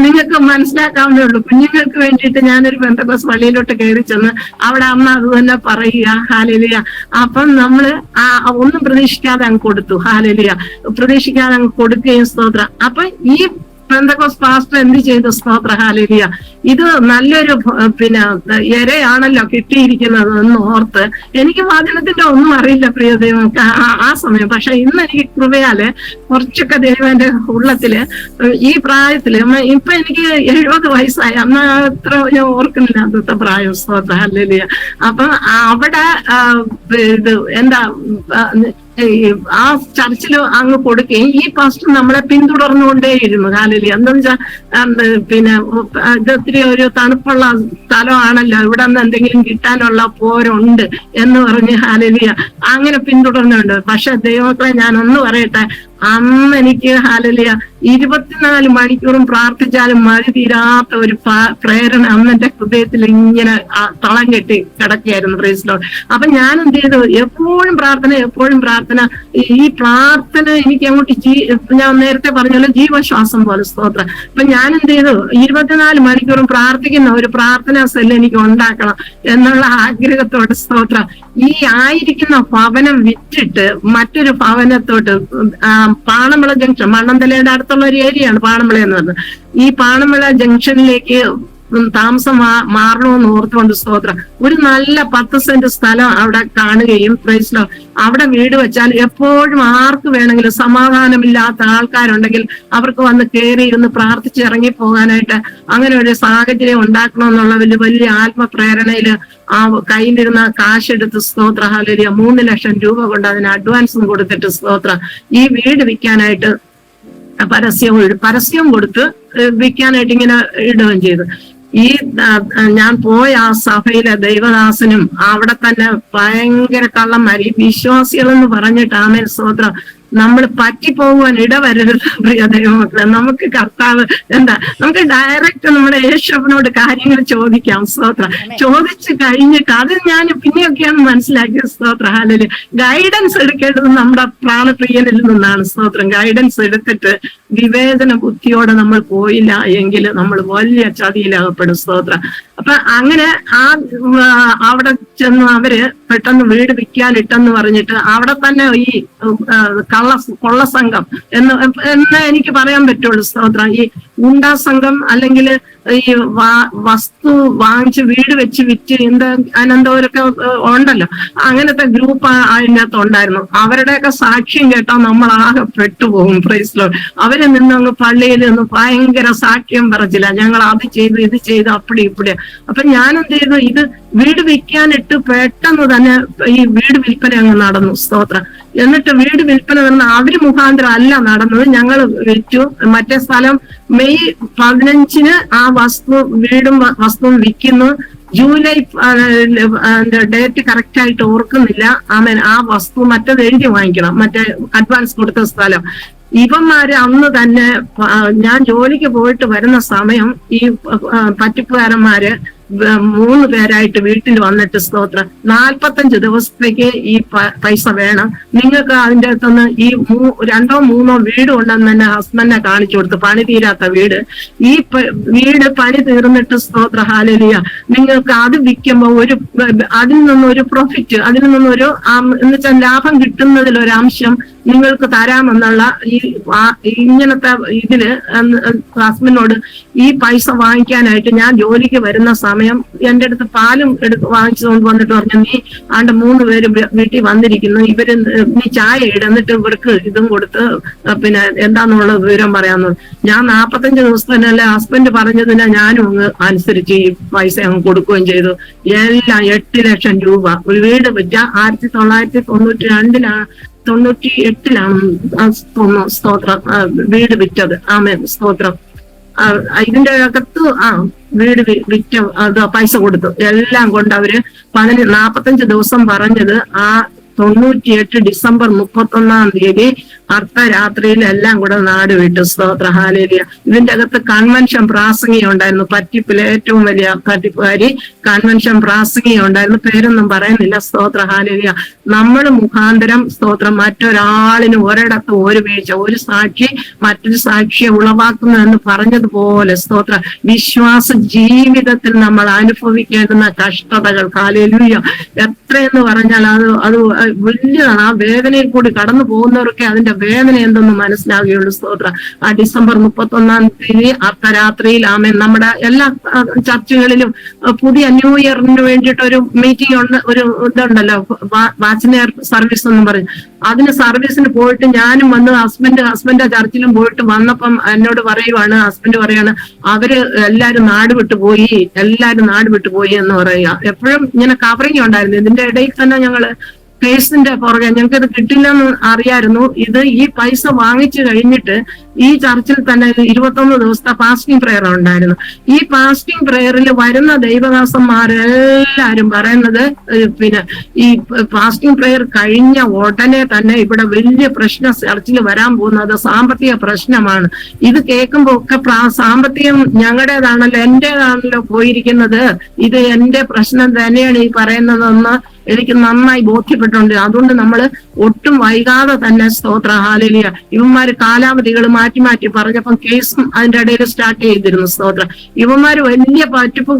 നിങ്ങൾക്ക് മനസ്സിലാക്കാവുന്നേ ഉള്ളൂ. കുഞ്ഞുങ്ങൾക്ക് വേണ്ടിയിട്ട് ഞാനൊരു പെന്തക്കോസ്ത് പള്ളിയിലോട്ട് കയറി ചെന്ന് അവിടെ അമ്മ അത് തന്നെ പറയുക. ഹല്ലേലൂയ. അപ്പം നമ്മള് ഒന്നും പ്രതീക്ഷിക്കാതെ അങ്ങ് കൊടുത്തു. ഹല്ലേലൂയ. പ്രതീക്ഷിക്കാതെ അങ്ങ് കൊടുക്കുകയും സ്തോത്ര. അപ്പൊ ഈ പെന്തക്കോസ്ത് പാസ്റ്റർ എന്ത് ചെയ്തു? സ്തോത്ര ഹല്ലേലൂയ. ഇത് നല്ലൊരു ഇരയാണല്ലോ കിട്ടിയിരിക്കുന്നത് എന്ന് ഓർത്ത്, എനിക്ക് വചനത്തിന്റെ ഒന്നും അറിയില്ല പ്രിയ ദൈവം ആ സമയം. പക്ഷെ ഇന്ന് എനിക്ക് കൃപയാല് കുറച്ചൊക്കെ ദൈവന്റെ ഉള്ളത്തില് ഈ പ്രായത്തില് ഇപ്പൊ എനിക്ക് 70 വയസ്സായി, അന്ന് അത്ര ഞാൻ ഓർക്കുന്നില്ല അന്നത്തെ പ്രായം. സ്തോത്ര ഹല്ലേലൂയ. അപ്പൊ അവിടെ ഇത് എന്താ ആ ചർച്ചിൽ അങ്ങ് കൊടുക്കുകയും ഈ പാസ്റ്റർ നമ്മളെ പിന്തുടർന്നുകൊണ്ടേയിരുന്നു. ഹല്ലേലൂയ. എന്താന്ന് വെച്ചാൽ ഇത് ഒത്തിരി ഒരു തണുപ്പുള്ള സ്ഥലമാണല്ലോ, ഇവിടെ നിന്ന് എന്തെങ്കിലും കിട്ടാനുള്ള പോരുണ്ട് എന്ന് പറഞ്ഞ് ഹല്ലേലൂയ അങ്ങനെ പിന്തുടർന്നുണ്ട്. പക്ഷെ ദൈവമക്കളെ ഞാൻ ഒന്ന് പറയട്ടെ, അന്ന് എനിക്ക് ഹല്ലേലൂയ 24 മണിക്കൂറും പ്രാർത്ഥിച്ചാലും മഴ തീരാത്ത ഒരു പ്രേരണ അന്ന് എന്റെ ഹൃദയത്തിൽ ഇങ്ങനെ തളം കെട്ടി കിടക്കുകയായിരുന്നു. Praise Lord. അപ്പൊ ഞാൻ എന്ത് ചെയ്തു? എപ്പോഴും പ്രാർത്ഥന. ഈ പ്രാർത്ഥന എനിക്ക് അങ്ങോട്ട് ഞാൻ നേരത്തെ പറഞ്ഞല്ലോ ജീവശ്വാസം പോലെ. സ്തോത്രം. അപ്പൊ ഞാൻ എന്ത് ചെയ്തു? 24 മണിക്കൂറും പ്രാർത്ഥിക്കുന്ന ഒരു പ്രാർത്ഥനാ സെല്ല് എനിക്ക് ഉണ്ടാക്കണം എന്നുള്ള ആഗ്രഹത്തോടെ. സ്തോത്രം. ഈ ആയിരിക്കുന്ന ഭവനം വിറ്റിട്ട് മറ്റൊരു ഭവനത്തോട്ട്, പാണമള ജംഗ്ഷൻ, മണ്ണന്തലയുടെ അടുത്തുള്ള ഒരു ഏരിയയാണ് പാണമള എന്ന് പറഞ്ഞത്. ഈ പാണമള ജംഗ്ഷനിലേക്ക് താമസം മാറണമെന്ന് ഓർത്തുകൊണ്ട് സ്തോത്രം ഒരു നല്ല 10 സെന്റ് സ്ഥലം അവിടെ കാണുകയും, പ്രൈസ് ലോർഡ്, അവിടെ വീട് വെച്ചാൽ എപ്പോഴും ആർക്ക് വേണമെങ്കിലും സമാധാനമില്ലാത്ത ആൾക്കാരുണ്ടെങ്കിൽ അവർക്ക് വന്ന് കയറി ഇരുന്ന് പ്രാർത്ഥിച്ച് ഇറങ്ങി പോകാനായിട്ട് അങ്ങനെ ഒരു സാഹചര്യം ഉണ്ടാക്കണമെന്നുള്ള വലിയ ആത്മപ്രേരണയില് കയ്യിലിരുന്ന കാശെടുത്ത് സ്തോത്ര ഹല്ലേലൂയ 3 ലക്ഷം രൂപ കൊണ്ട് അതിന് അഡ്വാൻസും കൊടുത്തിട്ട് സ്തോത്ര ഈ വീട് വിൽക്കാനായിട്ട് പരസ്യം കൊടുത്ത് വിൽക്കാനായിട്ട് ഇങ്ങനെ ഇടുകയും ചെയ്തു. ഈ ഞാൻ പോയ ആ സഭയിലെ ദൈവദാസനും അവിടെ തന്നെ ഭയങ്കര കള്ളന്മാര്, ഈ വിശ്വാസികളെന്ന് പറഞ്ഞിട്ട് ആമേൻ സ്തോത്രം നമ്മൾ പറ്റിപ്പോകുവാൻ ഇടവരരുത് പ്രിയ ദൈവമക്കളെ. നമുക്ക് കർത്താവ് നമുക്ക് ഡയറക്റ്റ് നമ്മുടെ യേശുവിനോട് കാര്യങ്ങൾ ചോദിക്കാം. സ്തോത്രം. ചോദിച്ചു കഴിഞ്ഞിട്ട് അത് ഞാൻ പിന്നെയൊക്കെയാണ് മനസ്സിലാക്കിയത്. സ്തോത്രം. ഹല്ലേലൂയ. ഗൈഡൻസ് എടുക്കേണ്ടത് നമ്മുടെ പ്രാണപ്രിയനിൽ നിന്നാണ്. സ്തോത്രം. ഗൈഡൻസ് എടുത്തിട്ട് വിവേചന ബുദ്ധിയോടെ നമ്മൾ പോയില്ല എങ്കിൽ നമ്മൾ വലിയ ചതിയിലാകപ്പെടും. സ്തോത്രം. അപ്പൊ അങ്ങനെ അവിടെ ചെന്ന് അവര് പെട്ടെന്ന് വീട് വിൽക്കാനിട്ടെന്ന് പറഞ്ഞിട്ട് അവിടെ തന്നെ ഈ കൊള്ള സംഘം എന്ന് എനിക്ക് പറയാൻ പറ്റുള്ളൂ. സ്തോത്രം. ഈ ഗുണ്ടാ സംഘം അല്ലെങ്കിൽ ഈ വസ്തു വാങ്ങിച്ച് വീട് വെച്ച് വിറ്റ് അനന്തവരൊക്കെ ഉണ്ടല്ലോ, അങ്ങനത്തെ ഗ്രൂപ്പ് അതിനകത്ത് ഉണ്ടായിരുന്നു. അവരുടെയൊക്കെ സാക്ഷ്യം കേട്ടാൽ നമ്മൾ ആകെ പെട്ടുപോകും. Price Lord. അവര് നിന്നങ്ങ് പള്ളിയിൽ നിന്ന് ഭയങ്കര സാക്ഷ്യം പറച്ചില്ല, ഞങ്ങൾ അത് ചെയ്തു ഇത് ചെയ്തു അപ്പടി ഇപ്പടി. അപ്പൊ ഞാൻ എന്ത് ചെയ്തു, ഇത് വീട് വിൽക്കാനിട്ട് പെട്ടെന്ന് തന്നെ ഈ വീട് വിൽപ്പന അങ്ങ് നടന്നു. സ്തോത്രം. എന്നിട്ട് വീട് വിൽപ്പന നടന്ന അവര് മുഖാന്തരം അല്ല നടന്നത്, ഞങ്ങൾ വിറ്റു. മറ്റേ സ്ഥലം മെയ് 15 ആ വീടും വസ്തുവും വിൽക്കുന്നു. ജൂലൈ ഡേറ്റ് കറക്റ്റ് ആയിട്ട് ഓർക്കുന്നില്ല. ആ വസ്തു മറ്റത് എഴുതി വാങ്ങിക്കണം, മറ്റേ അഡ്വാൻസ് കൊടുത്ത സ്ഥലം. ഇവന്മാര് അന്ന് തന്നെ ഞാൻ ജോലിക്ക് പോയിട്ട് വരുന്ന സമയം ഈ പറ്റിപ്പുകാരന്മാര് 3 പേരായിട്ട് വീട്ടിൽ വന്നിട്ട്, സ്തോത്രം, 45 ദിവസത്തേക്ക് ഈ പൈസ വേണം നിങ്ങൾക്ക്. അതിന്റെ അകത്തുനിന്ന് ഈ 2 or 3 വീട് ഉണ്ടെന്ന് തന്നെ ഹസ്ബൻഡിനെ കാണിച്ചു കൊടുത്തു. പണി തീരാത്ത വീട്. ഈ വീട് പണി തീർന്നിട്ട്, സ്തോത്ര ഹല്ലേലൂയ, നിങ്ങൾക്ക് അത് വിൽക്കുമ്പോൾ അതിൽ നിന്നൊരു പ്രോഫിറ്റ്, അതിൽ നിന്നൊരു എന്ന് വെച്ചാൽ ലാഭം കിട്ടുന്നതിൽ ഒരു അംശം നിങ്ങൾക്ക് തരാമെന്നുള്ള ഇങ്ങനത്തെ ഇതില് ഹസ്ബൻഡിനോട് ഈ പൈസ വാങ്ങിക്കാനായിട്ട് ഞാൻ ജോലിക്ക് വരുന്ന സമയം എന്റെ അടുത്ത് പാലും വാങ്ങിച്ചുകൊണ്ട് വന്നിട്ട് പറഞ്ഞു, നീ 3 പേര് വീട്ടിൽ വന്നിരിക്കുന്നു, നീ ചായ എന്നിട്ട് ഇവർക്ക് ഇതും കൊടുത്ത് പിന്നെ എന്താന്നുള്ള വിവരം പറയാന്ന്. ഞാൻ 45 ദിവസത്തിനല്ലേ ഹസ്ബൻഡ് പറഞ്ഞതിനെ ഞാനും അങ്ങ് അനുസരിച്ച് ഈ പൈസ അങ്ങ് കൊടുക്കുകയും ചെയ്തു. എല്ലാം 8 ലക്ഷം രൂപ. ഒരു വീട് വിറ്റ 1998 സ്തോത്രം സ്തോത്രം വീട് വിറ്റത്. ആമേൻ, സ്തോത്രം. ഇതിന്റെ അകത്ത് വീട് വിറ്റ പൈസ കൊടുത്തു. എല്ലാം കൊണ്ട് അവര് 45 ദിവസം പറഞ്ഞത് 98 ഡിസംബർ 31 അർദ്ധരാത്രിയിൽ എല്ലാം കൂടെ നാട് വിട്ടു. സ്തോത്ര ഹല്ലേലൂയ. ഇതിന്റെ അകത്ത് കൺവെൻഷൻ പ്രാസംഗികം ഉണ്ടായിരുന്നു. പറ്റിപ്പിലെ ഏറ്റവും വലിയ തട്ടിപ്പുകാരി കൺവെൻഷൻ പ്രാസംഗികം ഉണ്ടായിരുന്നു. പേരൊന്നും പറയുന്നില്ല. സ്തോത്ര ഹല്ലേലൂയ. നമ്മൾ മുഖാന്തരം, സ്തോത്രം, മറ്റൊരാളിന് ഒരിടത്ത് ഒരു വീഴ്ച, ഒരു സാക്ഷി മറ്റൊരു സാക്ഷിയെ ഉളവാക്കുന്നു എന്ന് പറഞ്ഞതുപോലെ, സ്തോത്ര, വിശ്വാസ ജീവിതത്തിൽ നമ്മൾ അനുഭവിക്കേണ്ടുന്ന കഷ്ടതകൾ, ഹല്ലേലൂയ, എത്രയെന്ന് പറഞ്ഞാൽ അത് വലിയതാണ്. ആ വേദനയിൽ കൂടി കടന്നു പോകുന്നവർക്ക് അതിന്റെ വേദന എന്തെന്ന് മനസ്സിലാവുകയുള്ളൂ. സ്തോത്രം. ഡിസംബർ 31 അർദ്ധരാത്രിയിൽ ആമേൻ നമ്മുടെ എല്ലാ ചർച്ചുകളിലും പുതിയ ന്യൂ ഇയറിന് വേണ്ടിയിട്ട് ഒരു മീറ്റിംഗ് ഒരു ഇതുണ്ടല്ലോ, വാച്ചിനെയർ സർവീസ് എന്നും പറഞ്ഞു. അതിന് സർവീസിന് പോയിട്ട് ഞാനും വന്ന് ഹസ്ബൻഡ് ചർച്ചിലും പോയിട്ട് വന്നപ്പം എന്നോട് പറയുവാണ്, ഹസ്ബൻഡ് പറയാണ്, അവര് എല്ലാരും നാട് വിട്ടുപോയി എന്ന് പറയുക. എപ്പോഴും ഇങ്ങനെ കവറിങ് ഉണ്ടായിരുന്നു. ഇതിന്റെ ഇടയിൽ തന്നെ ഞങ്ങള് കേസിന്റെ പുറകെ, ഞങ്ങൾക്ക് ഇത് കിട്ടില്ലെന്ന് അറിയായിരുന്നു. ഈ പൈസ വാങ്ങിച്ചു കഴിഞ്ഞിട്ട് ഈ ചർച്ചിൽ തന്നെ 21 ദിവസത്തെ ഫാസ്റ്റിംഗ് പ്രെയർ ഉണ്ടായിരുന്നു. ഈ ഫാസ്റ്റിംഗ് പ്രെയറിൽ വരുന്ന ദൈവദാസന്മാരെല്ലാരും പറയുന്നത്, പിന്നെ ഈ ഫാസ്റ്റിംഗ് പ്രെയർ കഴിഞ്ഞ ഉടനെ തന്നെ ഇവിടെ വലിയ പ്രശ്നം ചർച്ചിൽ വരാൻ പോകുന്നത് സാമ്പത്തിക പ്രശ്നമാണ്. ഇത് കേൾക്കുമ്പോ ഒക്കെ സാമ്പത്തികം ഞങ്ങളുടേതാണല്ലോ, എന്റേതാണല്ലോ പോയിരിക്കുന്നത്, ഇത് എന്റെ പ്രശ്നം തന്നെയാണ് ഈ പറയുന്നതെന്ന് എനിക്ക് നന്നായി ബോധ്യപ്പെട്ടുണ്ട്. അതുകൊണ്ട് നമ്മൾ ഒട്ടും വൈകാതെ തന്നെ, സ്തോത്ര ഹല്ലേലൂയ, ഇവന്മാര് കാലാവധികൾ മാറ്റി പറഞ്ഞപ്പം കേസും അതിന്റെ ഇടയിൽ സ്റ്റാർട്ട് ചെയ്തിരുന്നു. സ്തോത്ര. ഇവന്മാര് വലിയ പറ്റിപ്പ്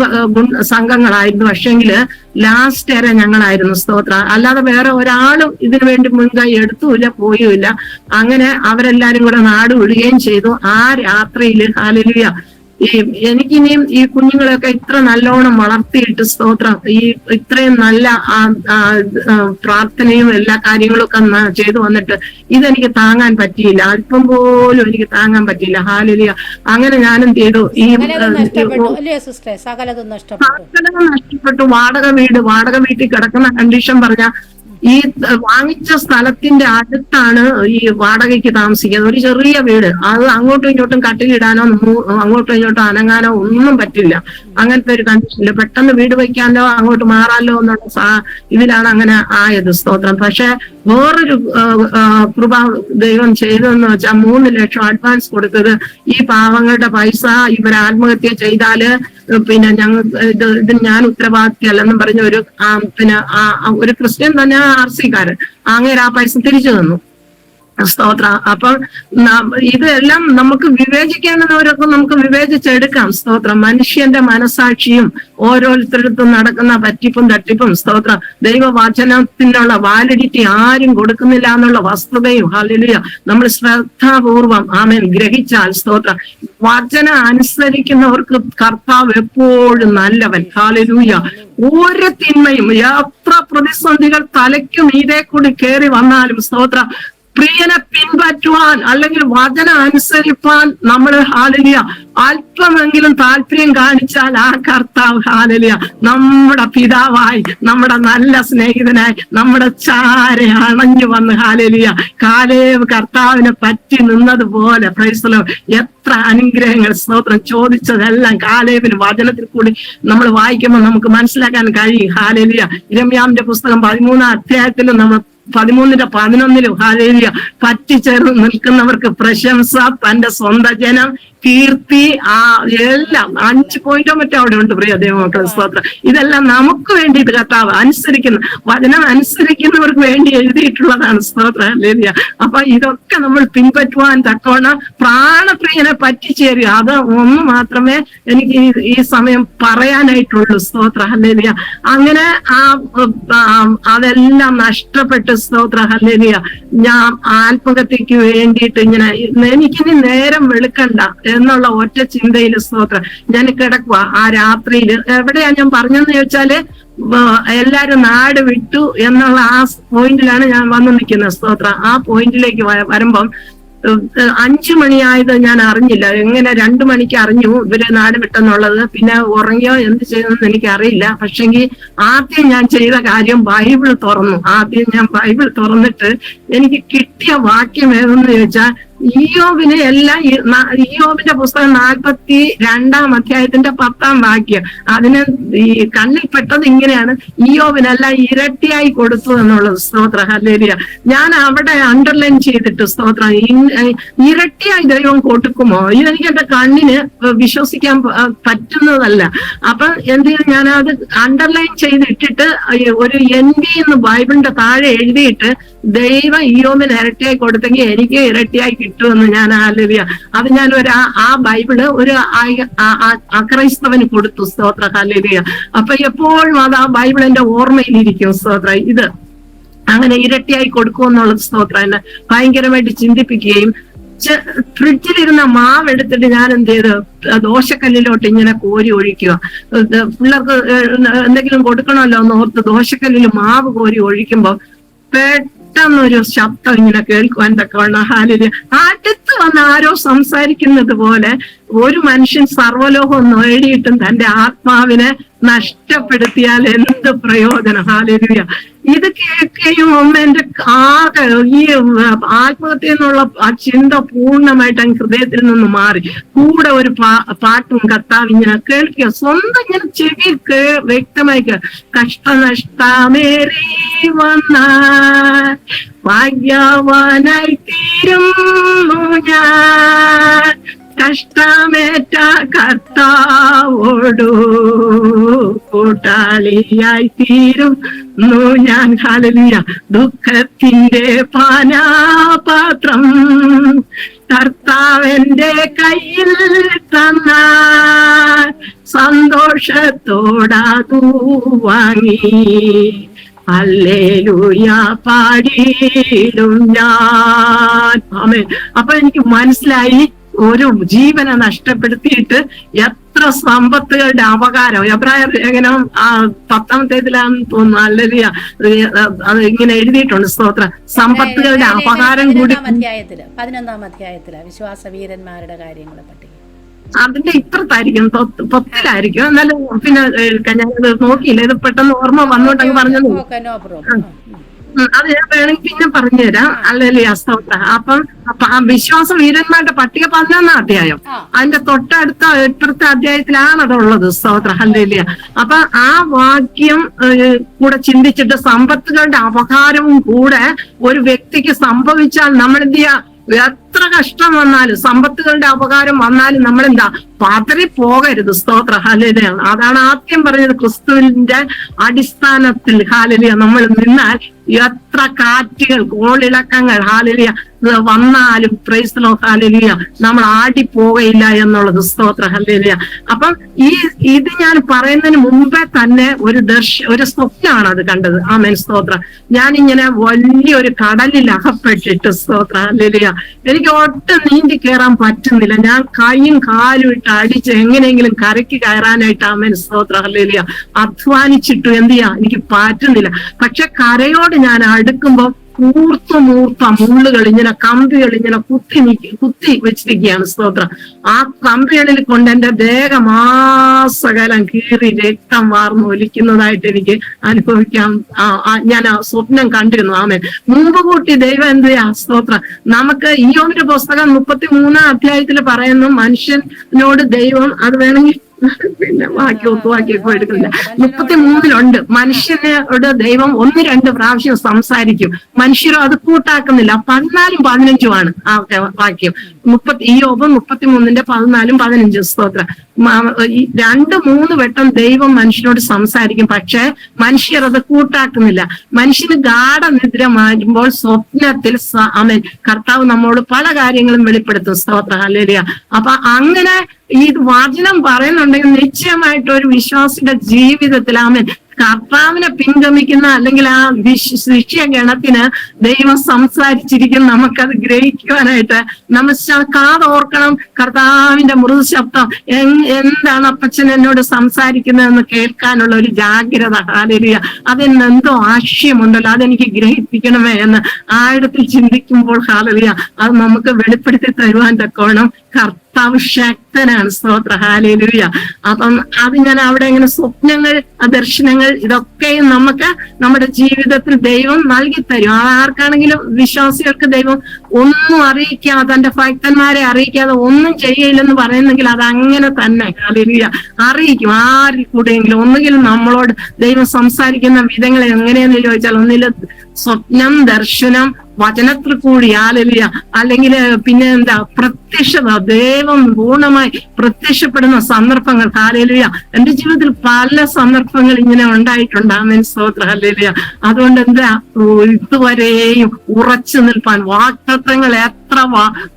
സംഘങ്ങളായിരുന്നു. പക്ഷെങ്കില് ലാസ്റ്റ് വരെ ഞങ്ങളായിരുന്നു. സ്തോത്ര. അല്ലാതെ വേറെ ഒരാളും ഇതിനു വേണ്ടി മുൻകൈ എടുത്തുമില്ല, പോയുമില്ല. അങ്ങനെ അവരെല്ലാരും കൂടെ നാട് വിടുകയും ചെയ്തു. ആ രാത്രിയിൽ, ഹല്ലേലൂയ, എനിക്കിനിയും ഈ കുഞ്ഞുങ്ങളെയൊക്കെ ഇത്ര നല്ലോണം വളർത്തിയിട്ട്, സ്തോത്രം, ഇത്രയും നല്ല പ്രാർത്ഥനയും എല്ലാ കാര്യങ്ങളും ഒക്കെ ചെയ്തു വന്നിട്ട് ഇതെനിക്ക് താങ്ങാൻ പറ്റിയില്ല. അല്പം പോലും എനിക്ക് താങ്ങാൻ പറ്റിയില്ല. ഹല്ലേലൂയ. അങ്ങനെ ഞാനും ചെയ്തു. സകലതും നഷ്ടപ്പെട്ടു. വാടക വീട്ടിൽ കിടക്കുന്ന കണ്ടീഷൻ പറഞ്ഞ ഈ വാങ്ങിച്ച സ്ഥലത്തിന്റെ അടുത്താണ് ഈ വാടകയ്ക്ക് താമസിക്കുന്നത്. ഒരു ചെറിയ വീട്. അത് അങ്ങോട്ടും ഇങ്ങോട്ടും കട്ടിലിടാനോ അങ്ങോട്ടും ഇങ്ങോട്ടും അനങ്ങാനോ ഒന്നും പറ്റില്ല. അങ്ങനത്തെ ഒരു കണ്ടീഷനില്ല. പെട്ടെന്ന് വീട് വയ്ക്കാനോ അങ്ങോട്ട് മാറാലോ എന്നുള്ള ഇതിലാണ് അങ്ങനെ ആയത്. സ്തോത്രം. പക്ഷെ വേറൊരു കൃപ ദൈവം ചെയ്തതെന്ന് വെച്ചാൽ 3 ലക്ഷം അഡ്വാൻസ് കൊടുത്തത് ഈ പാവങ്ങളുടെ പൈസ ഇവർ ആത്മഹത്യ ചെയ്താല് പിന്നെ ഇതിന് ഞാൻ ഉത്തരവാദിത്തല്ലെന്നും പറഞ്ഞ ഒരു ക്രിസ്ത്യൻ തന്നെ RC-കാരൻ അങ്ങനെ ആ പൈസ തിരിച്ചു തന്നു. സ്തോത്രം. അപ്പം ഇതെല്ലാം നമുക്ക് വിവേചിക്കേണ്ടുന്നവരൊക്കെ നമുക്ക് വിവേചിച്ചെടുക്കാം. സ്തോത്രം. മനുഷ്യന്റെ മനസാക്ഷിയും ഓരോരുത്തരടുത്തും നടക്കുന്ന പറ്റിപ്പും തട്ടിപ്പും സ്തോത്രം ദൈവവചനത്തിനുള്ള വാലിഡിറ്റി ആരും കൊടുക്കുന്നില്ല എന്നുള്ള വസ്തുതയും ഹല്ലേലൂയ നമ്മൾ ശ്രദ്ധാപൂർവം ആമേൻ ഗ്രഹിച്ചാൽ സ്തോത്രം വചനം അനുസരിക്കുന്നവർക്ക് കർത്താവ് എപ്പോഴും നല്ലവൻ. ഹല്ലേലൂയ. ഒരു തിന്മയും എത്ര പ്രതിസന്ധികൾ തലയ്ക്കും ഇതേ കൂടി കയറി വന്നാലും സ്തോത്രം പ്രിയനെ പിൻപറ്റുവാൻ അല്ലെങ്കിൽ വചനം അനുസരിപ്പാൻ നമ്മൾ ഹല്ലേലൂയ അല്പമെങ്കിലും താല്പര്യം കാണിച്ചാൽ ആ കർത്താവ് ഹല്ലേലൂയ നമ്മുടെ പിതാവായി നമ്മുടെ നല്ല സ്നേഹിതനായി നമ്മുടെ ചാരെ അണഞ്ഞു വന്ന് ഹല്ലേലൂയ കാലേബ് കർത്താവിനെ പറ്റി നിന്നതുപോലെ പ്രൈസ് ദി ലോർഡ് എത്ര അനുഗ്രഹങ്ങൾ സ്തോത്രം ചോദിച്ചതെല്ലാം കാലേബിന് വചനത്തിൽ കൂടി നമ്മൾ വായിക്കുമ്പോൾ നമുക്ക് മനസ്സിലാക്കാൻ കഴിയും. ഹല്ലേലൂയ. യിരെമ്യാവിന്റെ പുസ്തകം 13-ാം അധ്യായത്തിൽ നമ്മൾ 13-11 ഹല്ലേലൂയ പറ്റിച്ചേർന്ന് നിൽക്കുന്നവർക്ക് പ്രശംസ, തന്റെ സ്വന്തം ജനം, കീർത്തി, എല്ലാം 5 പോയിന്റോ മറ്റോ അവിടെ ഉണ്ട്. പ്രിയ ദൈവമക്കളെ സ്തോത്രം. ഇതെല്ലാം നമുക്ക് വേണ്ടിയിട്ട് കർത്താവ് അനുസരിക്കുന്ന വചനം അനുസരിക്കുന്നവർക്ക് വേണ്ടി എഴുതിയിട്ടുള്ളതാണ്. സ്തോത്രം. ഹല്ലേലൂയ. അപ്പൊ ഇതൊക്കെ നമ്മൾ പിൻപറ്റുവാൻ തക്കവണ്ണം പ്രാണപ്രിയനെ പറ്റിച്ചേരുക. അത് ഒന്ന് മാത്രമേ എനിക്ക് ഈ സമയം പറയാനായിട്ടുള്ളൂ. സ്തോത്രം. ഹല്ലേലൂയ. അങ്ങനെ അതെല്ലാം നഷ്ടപ്പെട്ട് സ്തോത്രം. ഹല്ലേലൂയ. ഞാൻ ആത്മഹത്യക്ക് വേണ്ടിയിട്ട് ഇങ്ങനെ എനിക്കിനി നേരം വെളുക്കണ്ട എന്നുള്ള ഒറ്റ ചിന്തയിൽ സ്തോത്രം ഞാൻ കിടക്കുക. ആ രാത്രിയിൽ എവിടെയാ ഞാൻ പറഞ്ഞെന്ന് ചോദിച്ചാല് എല്ലാരും നാട് വിട്ടു എന്നുള്ള ആ പോയിന്റിലാണ് ഞാൻ വന്നു നിൽക്കുന്നത്. സ്തോത്രം. ആ പോയിന്റിലേക്ക് വരുമ്പം 5 മണിയായത് ഞാൻ അറിഞ്ഞില്ല. എങ്ങനെ 2 മണിക്ക് അറിഞ്ഞു ഇവര് നാട് വിട്ടെന്നുള്ളത്. പിന്നെ ഉറങ്ങിയോ എന്ത് ചെയ്തെന്ന് എനിക്ക് അറിയില്ല. പക്ഷെങ്കിൽ ആദ്യം ഞാൻ ചെയ്ത കാര്യം ബൈബിൾ തുറന്നു. ആദ്യം ഞാൻ ബൈബിൾ തുറന്നിട്ട് എനിക്ക് കിട്ടിയ വാക്യം ഏതെന്ന് ചോദിച്ചാൽ ഇയ്യോബിനെ എല്ലാം ഇയ്യോബിന്റെ പുസ്തകം 42-ാം അധ്യായത്തിന്റെ 10-ാം വാക്യം. അതിന് ഈ കണ്ണിൽ പെട്ടത് ഇങ്ങനെയാണ്, ഇയ്യോബിനെല്ലാം ഇരട്ടിയായി കൊടുത്തു എന്നുള്ളത്. സ്തോത്രം. ഹല്ലേലൂയ. ഞാൻ അവിടെ അണ്ടർലൈൻ ചെയ്തിട്ട് സ്തോത്രം ഇരട്ടിയായി ദൈവം കൊടുക്കുമോ? ഇതെനിക്ക് എന്റെ കണ്ണിന് വിശ്വസിക്കാൻ പറ്റുന്നതല്ല. അപ്പൊ എന്ത് ചെയ്തു, ഞാൻ അത് അണ്ടർലൈൻ ചെയ്തിട്ടിട്ട് ഒരു NB എന്ന് ബൈബിളിന്റെ താഴെ എഴുതിയിട്ട് ദൈവം ഇയ്യോബിന് ഇരട്ടിയായി കൊടുത്തെങ്കിൽ എനിക്ക് ഇരട്ടിയായി കിട്ടുമെന്ന് ഞാൻ ഹല്ലേലൂയ. അത് ഞാൻ ആ ബൈബിള് ഒരു അക്രൈസ്തവന് കൊടുത്തു. സ്തോത്രം. ഹല്ലേലൂയ. അപ്പൊ എപ്പോഴും അത് ആ ബൈബിൾ എന്റെ ഓർമ്മയിലിരിക്കും. സ്തോത്രം. ഇത് അങ്ങനെ ഇരട്ടിയായി കൊടുക്കുമെന്നുള്ളത് സ്തോത്രം എന്നെ ഭയങ്കരമായിട്ട് ചിന്തിപ്പിക്കുകയും ഫ്രിഡ്ജിലിരുന്ന മാവ് എടുത്തിട്ട് ഞാൻ എന്ത് ചെയ്ത് ദോശക്കല്ലിലോട്ട് ഇങ്ങനെ കോരി ഒഴിക്കുക. പിള്ളേർക്ക് എന്തെങ്കിലും കൊടുക്കണമല്ലോ എന്ന് ഓർത്ത് ദോശക്കല്ലിൽ മാവ് കോരി ഒഴിക്കുമ്പോ പെട്ടെന്നൊരു ശബ്ദം ഇങ്ങനെ കേൾക്കുവാൻ തക്കവണ്ണം ഹല്ലേലൂയ അടുത്ത് വന്ന് ആരോ സംസാരിക്കുന്നത് പോലെ ഒരു മനുഷ്യൻ സർവ്വലോകം നേടിയിട്ടും തന്റെ ആത്മാവിനെ നഷ്ടപ്പെടുത്തിയാൽ എന്ത് പ്രയോജനം? ഹല്ലേലൂയ. ഇത് കേൾക്കുകയും എന്റെ ആകെ ഈ ആത്മഹത്യ എന്നുള്ള ആ ചിന്ത പൂർണ്ണമായിട്ട് അങ്ങ് ഹൃദയത്തിൽ നിന്ന് മാറി. കൂടെ ഒരു പാട്ടും കർത്താവ് ഇങ്ങനെ കേൾക്കുക, സ്വന്തം ഇങ്ങനെ ചെവി വ്യക്തമായി കഷ്ടനഷ്ടമേറി വന്നാൽ ഭാഗ്യവാനായി തീരുന്നു ഞാൻ, കഷ്ടമേറ്റ കർത്താവോടു കൂട്ടാളിയായി തീരുന്നു ഞാൻ. ഹല്ലേലൂയ. ദുഃഖത്തിന്റെ പാനപാത്രം കർത്താവിന്റെ കയ്യിൽ തന്നാൽ സന്തോഷത്തോടതു വാങ്ങി ഹല്ലേലൂയ പാടിയിടും ഞാൻ. ആമേൻ. അപ്പൊ എനിക്ക് മനസ്സിലായി ഒരു ജീവനെ നഷ്ടപ്പെടുത്തിയിട്ട് എത്ര സമ്പത്തുകളുടെ അപകാരം. എബ്രായർ ലേഖനം 10-ാമത്തേതിലാന്ന് തോന്നുന്നു. ഹല്ലേലൂയ. അത് ഇങ്ങനെ എഴുതിയിട്ടുണ്ട്. സ്തോത്രം. സമ്പത്തുകളുടെ അപകാരം കൂടി 11-ാം അധ്യായത്തില് വിശ്വാസ വീരന്മാരുടെ കാര്യങ്ങളെ പറ്റി അതിന്റെ ഇപ്പുറത്തായിരിക്കും, 10-ലായിരിക്കും. എന്നാലും പിന്നെ ഞാനത് നോക്കിയില്ല, ഇത് പെട്ടെന്ന് ഓർമ്മ വന്നോട്ടങ്ങ് പറഞ്ഞത്. അത് ഞാൻ വേണമെങ്കിൽ പിന്നെ പറഞ്ഞുതരാം. ഹല്ലേലൂയ. സ്തോത്രം. അപ്പം വിശ്വാസ വീരന്മാരുടെ പട്ടിക 11-ാം അധ്യായം അതിന്റെ തൊട്ടടുത്ത ഇപ്പുറത്തെ അധ്യായത്തിലാണ് അതുള്ളത്. സ്തോത്രം. ഹല്ലേലൂയ. അപ്പൊ ആ വാക്യം കൂടെ ചിന്തിച്ചിട്ട് സമ്പത്തുകളുടെ അപകാരവും കൂടെ ഒരു വ്യക്തിക്ക് സംഭവിച്ചാൽ നമ്മൾ എന്ത് ചെയ്യാ? എത്ര കഷ്ടം വന്നാലും സമ്പത്തുകളുടെ അപകാരം വന്നാലും നമ്മളെന്താ പതറിപ്പോകരുത്. സ്തോത്രം. ഹല്ലേലൂയ. അതാണ് ആദ്യം പറഞ്ഞത്. ക്രിസ്തുവിന്റെ അടിസ്ഥാനത്തിൽ ഹല്ലേലൂയ നമ്മൾ നിന്നാൽ എത്ര കാറ്റുകൾ, കോളിളക്കങ്ങൾ, ഹല്ലേലൂയ വന്നാലും പ്രൈസ് ദി ലോർഡ് ഹല്ലേലൂയ നമ്മൾ ആടിപ്പോകയില്ല എന്നുള്ളത്. സ്തോത്ര ഹല്ലേലൂയ. അപ്പം ഇത് ഞാൻ പറയുന്നതിന് മുമ്പേ തന്നെ ഒരു സ്വപ്നമാണ് അത് കണ്ടത്. ആമേൻ സ്തോത്രം. ഞാനിങ്ങനെ വലിയൊരു കടലിൽ അകപ്പെട്ടിട്ട് സ്തോത്ര ഹല്ലേലൂയ എനിക്ക് ഒട്ടും നീന്തി കയറാൻ പറ്റുന്നില്ല. ഞാൻ കൈയും കാലും ഇട്ട് അടിച്ച് എങ്ങനെയെങ്കിലും കരയ്ക്ക് കയറാനായിട്ട് ആമേൻ സ്തോത്ര ഹല്ലേലൂയ അധ്വാനിച്ചിട്ടു എന്ത് ചെയ്യാ എനിക്ക് പറ്റുന്നില്ല. പക്ഷെ കരയോട് ഞാൻ അടുക്കുമ്പോ മൂർത്ത മുള്ളുകൾ ഇങ്ങനെ കമ്പികൾ ഇങ്ങനെ കുത്തി വെച്ചിരിക്കുകയാണ്. സ്തോത്രം. ആ കമ്പികളിൽ കൊണ്ട് എന്റെ ദേഹമാസകലം കീറി രക്തം വാർന്ന് ഒലിക്കുന്നതായിട്ട് എനിക്ക് അനുഭവിക്കാം. ഞാൻ ആ സ്വപ്നം കണ്ടിരുന്നു. ആമേൻ. മുമ്പ് കൂട്ടി ദൈവം എന്ത് ചെയ്യാ? സ്തോത്രം. നമുക്ക് ഇയ്യോബിന്റെ പുസ്തകം 33 അധ്യായത്തിൽ പറയുന്നു മനുഷ്യനോട് ദൈവം അത് വേണമെങ്കിൽ പിന്നെ വാക്യമൊക്കെ എടുക്കുന്നില്ല. 33 മനുഷ്യനോട് ദൈവം 1-2 പ്രാവശ്യം സംസാരിക്കും. മനുഷ്യരോ അത് കൂട്ടാക്കുന്നില്ല. 14-15 ആ വാക്യം. ഇയ്യോബ് 33 14-15. സ്തോത്രം. 2-3 വട്ടം ദൈവം മനുഷ്യനോട് സംസാരിക്കും. പക്ഷെ മനുഷ്യർ അത് കൂട്ടാക്കുന്നില്ല. മനുഷ്യന് ഗാഢനിദ്ര മാറ്റുമ്പോൾ സ്വപ്നത്തിൽ ആമേൻ കർത്താവ് നമ്മോട് പല കാര്യങ്ങളും വെളിപ്പെടുത്തും. സ്തോത്ര ഹല്ലേലൂയ. അപ്പൊ അങ്ങനെ ഈ വചനം പറയുന്നുണ്ടെങ്കിൽ നിശ്ചയമായിട്ട് ഒരു വിശ്വാസിയുടെ ജീവിതത്തിൽ ആമേൻ കർത്താവിനെ പിൻഗമിക്കുന്ന അല്ലെങ്കിൽ ആ ശിഷ്യഗണത്തിന് ദൈവം സംസാരിച്ചിരിക്കും. നമുക്കത് ഗ്രഹിക്കുവാനായിട്ട് നമ്മൾ കാതോർക്കണം. കർത്താവിന്റെ മൃദു ശബ്ദം എന്താണ് അപ്പച്ചൻ എന്നോട് സംസാരിക്കുന്നതെന്ന് കേൾക്കാനുള്ള ഒരു ജാഗ്രത. ഹല്ലേലൂയ. അതിന് എന്തോ ആശയമുണ്ടല്ലോ, അതെനിക്ക് ഗ്രഹിപ്പിക്കണമേ എന്ന് ആഴത്തിൽ ചിന്തിക്കുമ്പോൾ ഹല്ലേലൂയ അത് നമുക്ക് വെളിപ്പെടുത്തി തരുവാൻ തക്കോണം കർത്താവ് ശക്തനാണ്. സ്തോത്ര ഹല്ലേലൂയ. അപ്പം അത് ഞാൻ അവിടെ ഇങ്ങനെ സ്വപ്നങ്ങൾ ദർശനങ്ങൾ ഇതൊക്കെയും നമുക്ക് നമ്മുടെ ജീവിതത്തിൽ ദൈവം നൽകി തരും. ആർക്കാണെങ്കിലും വിശ്വാസികൾക്ക് ദൈവം ഒന്നും അറിയിക്കാതെ തന്റെ ഭക്തന്മാരെ അറിയിക്കാതെ ഒന്നും ചെയ്യില്ലെന്ന് പറയുന്നെങ്കിൽ അത് അങ്ങനെ തന്നെ. ഹല്ലേലൂയ. അറിയിക്കും. ആരിൽ കൂടെയെങ്കിലും ഒന്നുകിൽ നമ്മളോട് ദൈവം സംസാരിക്കുന്ന വിധങ്ങൾ എങ്ങനെയെന്ന് ചോദിച്ചാൽ ഒന്നില് സ്വപ്നം, ദർശനം, വചനത്തിൽ കൂടി ഹല്ലേലൂയ അല്ലെങ്കിൽ പിന്നെ എന്താ പ്രത്യക്ഷത, ദൈവം പൂർണ്ണമായി പ്രത്യക്ഷപ്പെടുന്ന സന്ദർഭങ്ങൾ. ഹല്ലേലൂയ. എന്റെ ജീവിതത്തിൽ പല സന്ദർഭങ്ങൾ ഇങ്ങനെ ഉണ്ടായിട്ടുണ്ട്. ആമേൻ സ്തോത്ര ഹല്ലേലൂയ. അതുകൊണ്ട് എന്താ ഇതുവരെയും ഉറച്ചു നിൽപ്പാൻ വാഗ്ദത്തങ്ങൾ എത്ര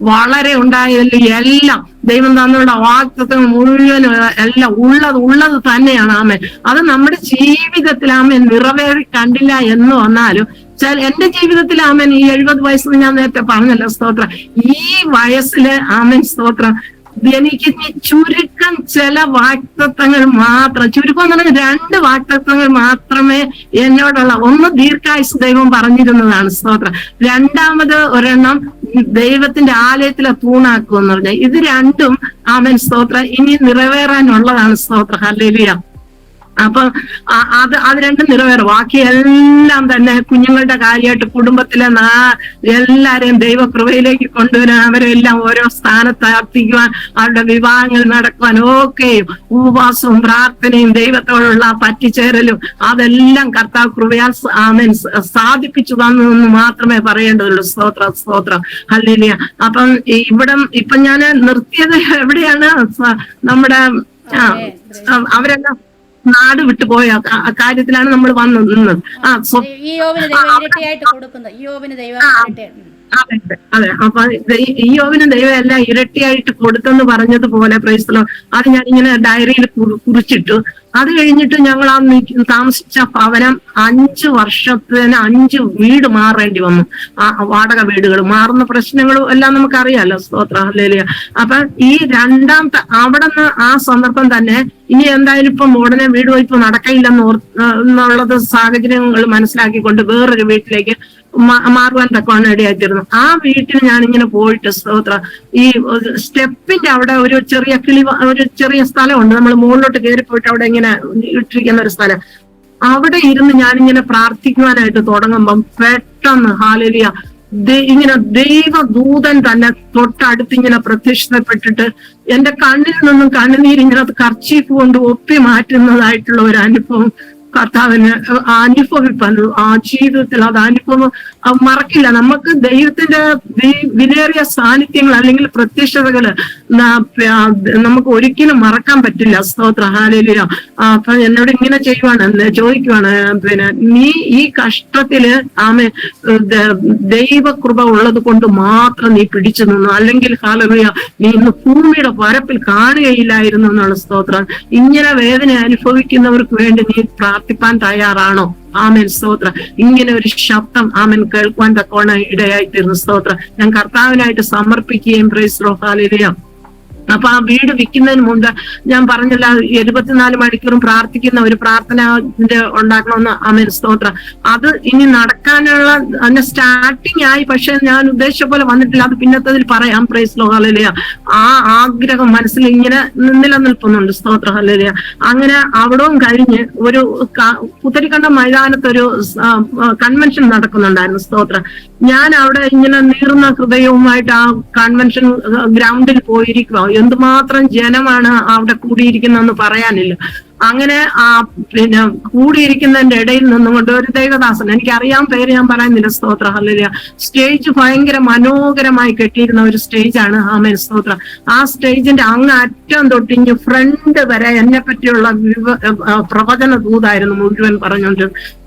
വളരെ ഉണ്ടായല്ലോ എല്ലാം ദൈവം തന്നുള്ള വാഗ്ദത്തങ്ങൾ മുഴുവനും എല്ലാം ഉള്ളത് തന്നെയാണ്. ആമേൻ. അത് നമ്മുടെ ജീവിതത്തിൽ ആമേൻ നിറവേറി കണ്ടില്ല എന്ന് വന്നാലും എന്റെ ജീവിതത്തിൽ ആമേൻ ഈ 70 വയസ്സിൽ ഞാൻ നേരത്തെ പറഞ്ഞല്ലോ സ്തോത്രം. ഈ വയസ്സില് ആമേൻ സ്തോത്രം എനിക്ക് ചുരുക്കം ചില വാക്തത്വങ്ങൾ മാത്രം, ചുരുക്കം എന്ന് പറഞ്ഞാൽ 2 വാക്തത്വങ്ങൾ മാത്രമേ എന്നോടുള്ള. ഒന്ന് ദീർഘായുസ് ദൈവം പറഞ്ഞിരുന്നതാണ് സ്തോത്രം. രണ്ടാമത് ഒരെണ്ണം ദൈവത്തിന്റെ ആലയത്തിലെ തൂണാക്കും എന്ന് പറഞ്ഞാൽ. ഇത് രണ്ടും ആമേൻ സ്തോത്രം ഇനി നിറവേറാനുള്ളതാണ്. സ്തോത്രം ഹല്ലേലൂയ. അപ്പൊ അത് രണ്ടും നിറവേറും. ബാക്കി എല്ലാം തന്നെ കുഞ്ഞുങ്ങളുടെ കാര്യമായിട്ട് കുടുംബത്തിലെ എല്ലാരെയും ദൈവകൃപയിലേക്ക് കൊണ്ടുവരാൻ, അവരെല്ലാം ഓരോ സ്ഥാനത്താർപ്പിക്കുവാൻ, അവരുടെ വിവാഹങ്ങൾ നടക്കുവാൻ ഒക്കെയും ഉപവാസവും പ്രാർത്ഥനയും ദൈവത്തോടുള്ള പറ്റിച്ചേരലും അതെല്ലാം കർത്താവ് കൃപയാൽ ആമേൻ സാധിപ്പിച്ചു തന്നു മാത്രമേ പറയേണ്ടതുള്ളൂ. സ്തോത്രം ഹല്ലേലൂയ. അപ്പം ഇപ്പൊ ഞാൻ നിർത്തിയത് എവിടെയാണ്? നമ്മുടെ അവരെല്ലാം നാട് വിട്ടുപോയ കാര്യത്തിലാണ് നമ്മൾ വന്നു നിന്നത്. അതെ. അപ്പൊ ഇയ്യോബിന് ദൈവം എല്ലാം ഇരട്ടിയായിട്ട് കൊടുത്തെന്ന് പറഞ്ഞതുപോലെ പ്രൈസ്തലോ അത് ഞാനിങ്ങനെ ഡയറിയിൽ കുറിച്ചിട്ടു. അത് കഴിഞ്ഞിട്ട് ഞങ്ങൾ ആ താമസിച്ച ഭവനം 5 വർഷത്തിന് 5 വീട് മാറേണ്ടി വന്നു. വാടക വീടുകൾ മാറുന്ന പ്രശ്നങ്ങളും എല്ലാം നമുക്കറിയാലോ. സ്തോത്ര ഹല്ലേലൂയ. അപ്പൊ ഈ രണ്ടാമത്തെ അവിടെ നിന്ന് ആ സന്ദർഭം തന്നെ ഇനി എന്തായാലും ഇപ്പം ഉടനെ വീട് വയ്പ് നടക്കയില്ലെന്നുള്ളത് സാഹചര്യങ്ങൾ മനസ്സിലാക്കിക്കൊണ്ട് വേറൊരു വീട്ടിലേക്ക് മാറുവാൻ തക്കവണ്ണം ഇടയായിത്തീർന്നു. ആ വീട്ടിൽ ഞാനിങ്ങനെ പോയിട്ട് സ്തോത്ര ഈ സ്റ്റെപ്പിന്റെ അവിടെ ഒരു ചെറിയ സ്ഥലമുണ്ട്. നമ്മൾ മുകളിലോട്ട് കയറി പോയിട്ട് അവിടെ ഇങ്ങനെ ഇട്ടിരിക്കുന്ന ഒരു സ്ഥലം. അവിടെ ഇരുന്ന് ഞാനിങ്ങനെ പ്രാർത്ഥിക്കുവാനായിട്ട് തുടങ്ങുമ്പം പെട്ടെന്ന് ഹല്ലേലൂയ ഇങ്ങനെ ദൈവദൂതൻ തന്നെ തൊട്ടടുത്ത് ഇങ്ങനെ പ്രത്യക്ഷപ്പെട്ടിട്ട് എന്റെ കണ്ണിൽ നിന്നും കണ്ണുനീരിങ്ങനെ കർച്ചീഫ് കൊണ്ട് ഒപ്പി മാറ്റുന്നതായിട്ടുള്ള ഒരു അനുഭവം കർത്താവിന് അനുഭവിപ്പാൻ ആ ജീവിതത്തിൽ അത് അനുഭവം മറക്കില്ല. നമുക്ക് ദൈവത്തിന്റെ വിലയേറിയ സാന്നിധ്യങ്ങൾ അല്ലെങ്കിൽ പ്രത്യക്ഷതകള് നമുക്ക് ഒരിക്കലും മറക്കാൻ പറ്റില്ല. സ്തോത്ര, ഹല്ലേലൂയ. അപ്പൊ എന്നോട് ഇങ്ങനെ ചെയ്യുവാണ്, ചോദിക്കുവാണ്, പിന്നെ നീ ഈ കഷ്ടത്തില് ദൈവകൃപ ഉള്ളത് കൊണ്ട് മാത്രം നീ പിടിച്ചു നിന്നു, അല്ലെങ്കിൽ ഹല്ലേലൂയ നീ ഇന്ന് ഭൂമിയുടെ പരപ്പിൽ കാണുകയില്ലായിരുന്നു എന്നുള്ള സ്തോത്രം. ഇങ്ങനെ വേദന അനുഭവിക്കുന്നവർക്ക് വേണ്ടി നീ പ്രാർത്ഥിപ്പാൻ തയ്യാറാണോ? ആമേൻ, സ്തോത്ര. ഇങ്ങനെ ഒരു ശബ്ദം ആമേൻ കേൾക്കുവാൻ തക്കോണം ഇടയായിത്തീർന്നു. സ്തോത്ര. ഞാൻ കർത്താവിനായിട്ട് സമർപ്പിക്കുകയും പ്രൈസ് ദി ലോർഡ്, ഹല്ലേലൂയ. അപ്പൊ ആ വീട് വിൽക്കുന്നതിന് മുമ്പ് ഞാൻ പറഞ്ഞില്ല, 24 മണിക്കൂറും പ്രാർത്ഥിക്കുന്ന ഒരു പ്രാർത്ഥന ഉണ്ടാക്കണമെന്ന്. ആമേൻ, സ്തോത്രം. അത് ഇനി നടക്കാനുള്ള അതിന്റെ സ്റ്റാർട്ടിങ് ആയി, പക്ഷെ ഞാൻ ഉദ്ദേശിച്ച പോലെ വന്നിട്ടില്ല. അത് പിന്നത്തതിൽ പറയാം. Price the lord, hallelujah. ആ ആഗ്രഹം മനസ്സിൽ ഇങ്ങനെ നിലനിൽക്കുന്നുണ്ട്. സ്തോത്രം, ഹല്ലേലൂയ. അങ്ങനെ അവിടവും കഴിഞ്ഞ് ഒരു പുത്തരിക്കണ്ട മൈതാനത്ത് ഒരു കൺവെൻഷൻ നടക്കുന്നുണ്ടായിരുന്നു. സ്തോത്രം. ഞാൻ അവിടെ ഇങ്ങനെ നീർന്ന ഹൃദയവുമായിട്ട് ആ കൺവെൻഷൻ ഗ്രൗണ്ടിൽ പോയിരിക്കുക. എന്തുമാത്രം ജനമാണ് അവിടെ കൂടിയിരിക്കുന്നതെന്ന് പറയാനില്ല. അങ്ങനെ പിന്നെ കൂടിയിരിക്കുന്നതിന്റെ ഇടയിൽ നിന്നുകൊണ്ട് ഒരു ദൈവദാസൻ, എനിക്കറിയാൻ പേര് ഞാൻ പറയുന്നില്ല. സ്തോത്ര, ഹല്ലേലൂയ. സ്റ്റേജ് ഭയങ്കര മനോഹരമായി കെട്ടിയിരുന്ന ഒരു സ്റ്റേജാണ്. ആമേൻ, സ്തോത്ര. ആ സ്റ്റേജിന്റെ അങ്ങ് അറ്റം തൊട്ടിഞ്ഞ് ഫ്രണ്ട് വരെ എന്നെ പറ്റിയുള്ള പ്രവചന ദൂതായിരുന്നു മുഴുവൻ പറഞ്ഞുകൊണ്ട്.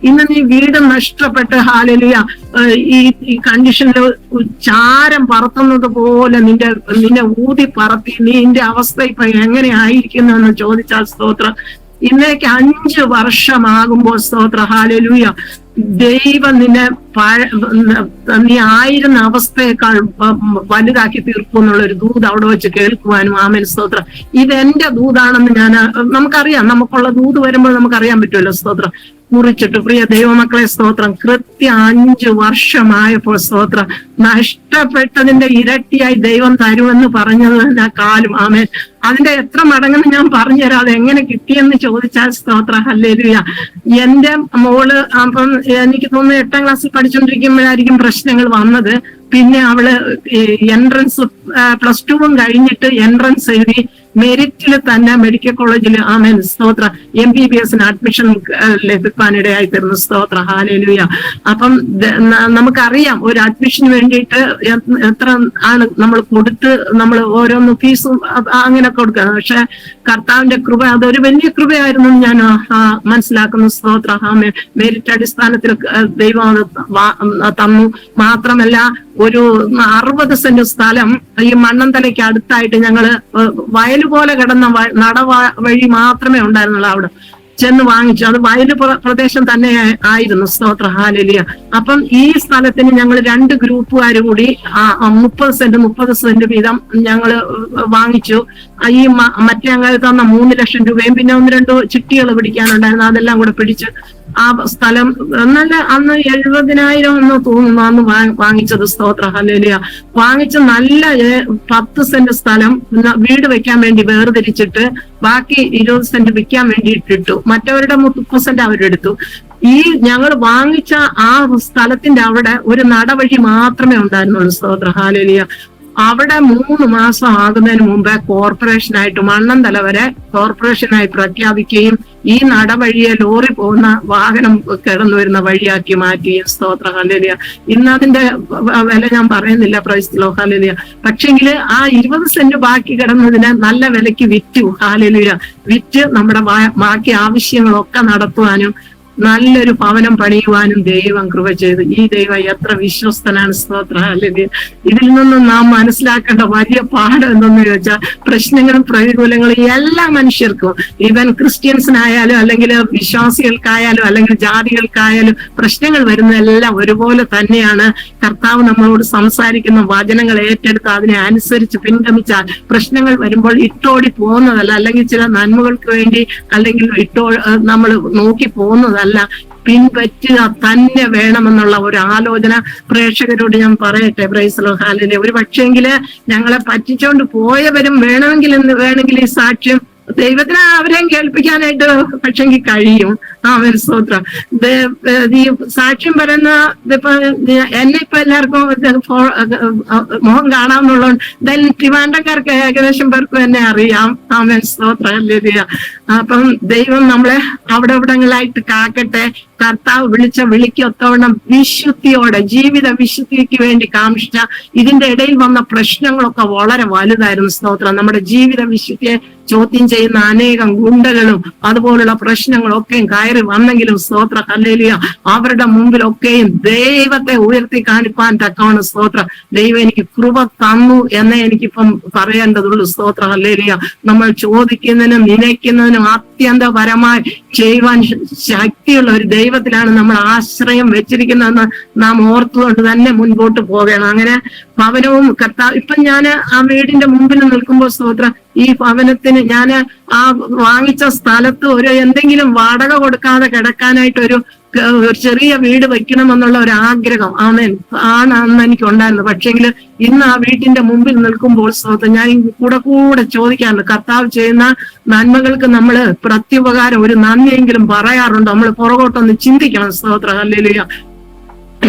ഇന്ന് നീ വീട് നഷ്ടപ്പെട്ട് ഹല്ലേലൂയ ഈ കണ്ടീഷനിൽ ചാരം പറത്തുന്നത് പോലെ നിന്നെ ഊതി പറത്തി നിന്റെ അവസ്ഥ ഇപ്പൊ എങ്ങനെ ആയിരിക്കുന്നു എന്ന് ചോദിച്ചാൽ, സ്തോത്ര, ഇന്നേക്ക് 5 വർഷമാകുമ്പോൾ, സ്തോത്ര, ഹല്ലേലൂയ, ദൈവം നിന്നെ നീ ആയിരുന്ന അവസ്ഥയേക്കാൾ വലുതാക്കി തീർക്കും എന്നുള്ള ഒരു ദൂത് അവിടെ വെച്ച് കേൾക്കുവാനും. ആമേൻ, സ്തോത്രം. ഇതെന്റെ ദൂതാണെന്ന് നമുക്കറിയാം. നമുക്കുള്ള ദൂത് വരുമ്പോൾ നമുക്കറിയാൻ പറ്റുമല്ലോ. സ്തോത്രം. കുറിച്ചിട്ട് പ്രിയ ദൈവമക്കളെ, സ്തോത്രം, കൃത്യം 5 വർഷമായപ്പോൾ, സ്തോത്രം, നഷ്ടപ്പെട്ടതിന്റെ ഇരട്ടിയായി ദൈവം തരുമെന്ന് പറഞ്ഞത് തന്നെ കാലം. ആമേൻ. അതിന്റെ എത്ര മടങ്ങെന്ന് ഞാൻ പറഞ്ഞുതരാം. അത് എങ്ങനെ കിട്ടിയെന്ന് ചോദിച്ചാൽ, സ്തോത്ര, ഹല്ലേലൂയ, എന്റെ മോള് അപ്പം എനിക്ക് തോന്നുന്നു 8ാം ക്ലാസ്സിൽ പഠിച്ചുകൊണ്ടിരിക്കുമ്പോഴായിരിക്കും പ്രശ്നങ്ങൾ വന്നത്. പിന്നെ അവള് എൻട്രൻസ് +2 കഴിഞ്ഞിട്ട് എൻട്രൻസ് എഴുതി മെറിറ്റിൽ തന്നെ മെഡിക്കൽ കോളേജിൽ, ആമേൻ, സ്തോത്ര, MBBS അഡ്മിഷൻ ലഭിക്കാനിടയായി തീർന്നു. സ്തോത്ര, ഹല്ലേലൂയ. അപ്പം നമുക്കറിയാം ഒരു അഡ്മിഷന് വേണ്ടിയിട്ട് എത്ര ആണ് നമ്മൾ കൊടുത്ത് നമ്മൾ ഓരോന്ന് ഫീസും അങ്ങനെ കൊടുക്കുക. പക്ഷെ കർത്താവിന്റെ കൃപ അതൊരു വലിയ കൃപയായിരുന്നു ഞാൻ മനസ്സിലാക്കുന്നു. സ്തോത്ര, ആമേൻ. മെറിറ്റ് അടിസ്ഥാനത്തിൽ ദൈവം തന്നു. മാത്രമല്ല ഒരു 60 സെന്റ് സ്ഥലം ഈ മണ്ണന്തലയ്ക്ക് അടുത്തായിട്ട് ഞങ്ങള് വയലുപോലെ കിടന്ന നടവഴി മാത്രമേ ഉണ്ടായിരുന്നുള്ളൂ. അവിടെ ചെന്ന് വാങ്ങിച്ചു. അത് വയല് പ്രദേശം തന്നെ ആയിരുന്നു. സ്തോത്ര, ഹല്ലേലൂയ. അപ്പം ഈ സ്ഥലത്തിന് ഞങ്ങൾ 2 ഗ്രൂപ്പുകാർ കൂടി 30 സെന്റ് വീതം ഞങ്ങള് വാങ്ങിച്ചു. ഈ മറ്റേ ഞങ്ങൾ തന്ന 3 ലക്ഷം രൂപയും പിന്നെ 1-2 ചിട്ടികൾ പിടിക്കാനുണ്ടായിരുന്നു. അതെല്ലാം കൂടെ പിടിച്ച് ആ സ്ഥലം നല്ല അന്ന് 70,000 എന്ന് തോന്നുന്നു അന്ന് വാങ്ങിച്ചത്. സ്തോത്ര, ഹല്ലേലൂയ. വാങ്ങിച്ച് നല്ല 10 സെന്റ് സ്ഥലം വീട് വെക്കാൻ വേണ്ടി വേർതിരിച്ചിട്ട് ബാക്കി 20 സെന്റ് വിൽക്കാൻ വേണ്ടി ഇട്ടിട്ടു. മറ്റവരുടെ 30 സെന്റ് അവരെടുത്തു. ഈ ഞങ്ങൾ വാങ്ങിച്ച ആ സ്ഥലത്തിന്റെ അവിടെ ഒരു നടവഴി മാത്രമേ ഉണ്ടായിരുന്നുള്ളൂ. സ്തോത്ര, ഹല്ലേലൂയ. അവിടെ 3 മാസം ആകുന്നതിന് മുമ്പേ കോർപ്പറേഷനായിട്ട് മണ്ണന്തല വരെ കോർപ്പറേഷനായി പ്രഖ്യാപിക്കുകയും ഈ നടവഴിയെ ലോറി പോകുന്ന വാഹനം കിടന്നു വരുന്ന വഴിയാക്കി മാറ്റുകയും. സ്തോത്ര, ഹല്ലേലൂയ. ഇന്ന് അതിന്റെ വില ഞാൻ പറയുന്നില്ല. Price the lord, hallelujah. പക്ഷെങ്കിൽ ആ 20 സെന്റ് ബാക്കി കിടന്നതിന് നല്ല വിലയ്ക്ക് വിറ്റു. ഹല്ലേലൂയ. വിറ്റ് നമ്മുടെ ബാക്കി ആവശ്യങ്ങളൊക്കെ നടത്തുവാനും നല്ലൊരു ഭവനം പണിയുവാനും ദൈവം കൃപ ചെയ്തു. ഈ ദൈവം എത്ര വിശ്വസ്തനാണ്. സ്തോത്ര, ഹല്ലേലൂയ. ഇതിൽ നിന്നും നാം മനസ്സിലാക്കേണ്ട വലിയ പാഠം എന്തെന്ന് ചോദിച്ചാൽ, പ്രശ്നങ്ങളും പ്രതികൂലങ്ങളും എല്ലാ മനുഷ്യർക്കും, ഈവൻ ക്രിസ്ത്യൻസിനായാലും അല്ലെങ്കിൽ വിശ്വാസികൾക്കായാലും അല്ലെങ്കിൽ ജാതികൾക്കായാലും പ്രശ്നങ്ങൾ വരുന്നതെല്ലാം ഒരുപോലെ തന്നെയാണ്. കർത്താവ് നമ്മളോട് സംസാരിക്കുന്ന വചനങ്ങൾ ഏറ്റെടുത്ത് അതിനെ അനുസരിച്ച് പിൻഗമിച്ചാൽ പ്രശ്നങ്ങൾ വരുമ്പോൾ ഇട്ടോടി പോകുന്നതല്ല, അല്ലെങ്കിൽ ചില നന്മകൾക്ക് വേണ്ടി അല്ലെങ്കിൽ നമ്മൾ നോക്കി പോകുന്നതല്ല, പിൻപറ്റുക തന്നെ വേണമെന്നുള്ള ഒരു ആലോചന പ്രേക്ഷകരോട് ഞാൻ പറയട്ടെ. Price the lord, hallelujah. ഒരു പക്ഷേങ്കില് ഞങ്ങളെ പറ്റിച്ചോണ്ട് പോയവരും വേണമെങ്കിൽ ഈ സാക്ഷ്യം ദൈവത്തിന് അവരെയും കേൾപ്പിക്കാനായിട്ട് പക്ഷെങ്കിൽ കഴിയും. ആമേൻ, സ്തോത്രം. ഈ സാക്ഷ്യം പറയുന്ന ഇതിപ്പോ എന്നെ ഇപ്പൊ എല്ലാവർക്കും മുഖം കാണാമെന്നുള്ളതുകൊണ്ട് എന്തായാലും ട്രിവാൻഡ്രക്കാർക്ക് ഏകദേശം പേർക്കും എന്നെ അറിയാം. ആമേൻ, സ്തോത്രം, ഹല്ലേലൂയ. അപ്പം ദൈവം നമ്മളെ അവിടെ ഇവിടങ്ങളായിട്ട് കാക്കട്ടെ. കർത്താവ് വിളിച്ച വിളിക്കൊത്തവണ്ണം വിശുദ്ധിയോടെ ജീവിത വിശുദ്ധിക്ക് വേണ്ടി കാംക്ഷിച്ച ഇതിന്റെ ഇടയിൽ വന്ന പ്രശ്നങ്ങളൊക്കെ വളരെ വലുതായിരുന്നു. സ്തോത്രം. നമ്മുടെ ജീവിത വിശുദ്ധിയെ ചോദ്യം ചെയ്യുന്ന അനേകം ഗുണ്ടകളും അതുപോലുള്ള പ്രശ്നങ്ങളൊക്കെയും കയറി വന്നെങ്കിലും സ്തോത്ര ഹല്ലേലൂയ അവരുടെ മുമ്പിലൊക്കെയും ദൈവത്തെ ഉയർത്തി കാണിപ്പാൻ തക്കവണ്ണം സ്തോത്രം ദൈവം എനിക്ക് കൃപ തന്നു എന്നേ എനിക്കിപ്പം പറയേണ്ടതുള്ളൂ. സ്തോത്ര ഹല്ലേലൂയ. നമ്മൾ ചോദിക്കുന്നതിനും നനയ്ക്കുന്നതിനും അത്യന്തപരമായി ചെയ്യുവാൻ ശക്തിയുള്ള ഒരു ദൈവത്തിലാണ് നമ്മൾ ആശ്രയം വെച്ചിരിക്കുന്നതെന്ന് നാം ഓർത്തുകൊണ്ട് തന്നെ മുൻപോട്ട് പോകണം. അങ്ങനെ ഭവനവും കർത്താവ് ഇപ്പൊ ഞാൻ ആ വീടിന്റെ മുമ്പിൽ നിൽക്കുമ്പോൾ സ്തോത്രം ഈ ഭവനത്തിന് ഞാൻ ആ വാങ്ങിച്ച സ്ഥലത്ത് ഒരു എന്തെങ്കിലും വാടക കൊടുക്കാതെ കിടക്കാനായിട്ട് ഒരു ചെറിയ വീട് വെക്കണമെന്നുള്ള ഒരു ആഗ്രഹം ആണ് അന്ന് എനിക്ക് ഉണ്ടായിരുന്നത്. പക്ഷെങ്കിൽ ഇന്ന് ആ വീട്ടിന്റെ മുമ്പിൽ നിൽക്കുമ്പോൾ സ്തോത്രം ഞാൻ കൂടെ ചോദിക്കാറുണ്ട്, കർത്താവ് ചെയ്യുന്ന നന്മകൾക്ക് നമ്മൾ പ്രത്യുപകാരം ഒരു നന്ദിയെങ്കിലും പറയാറുണ്ട്. നമ്മൾ പുറകോട്ടൊന്ന് ചിന്തിക്കണം. സ്തോത്രം ഹല്ലേലൂയ.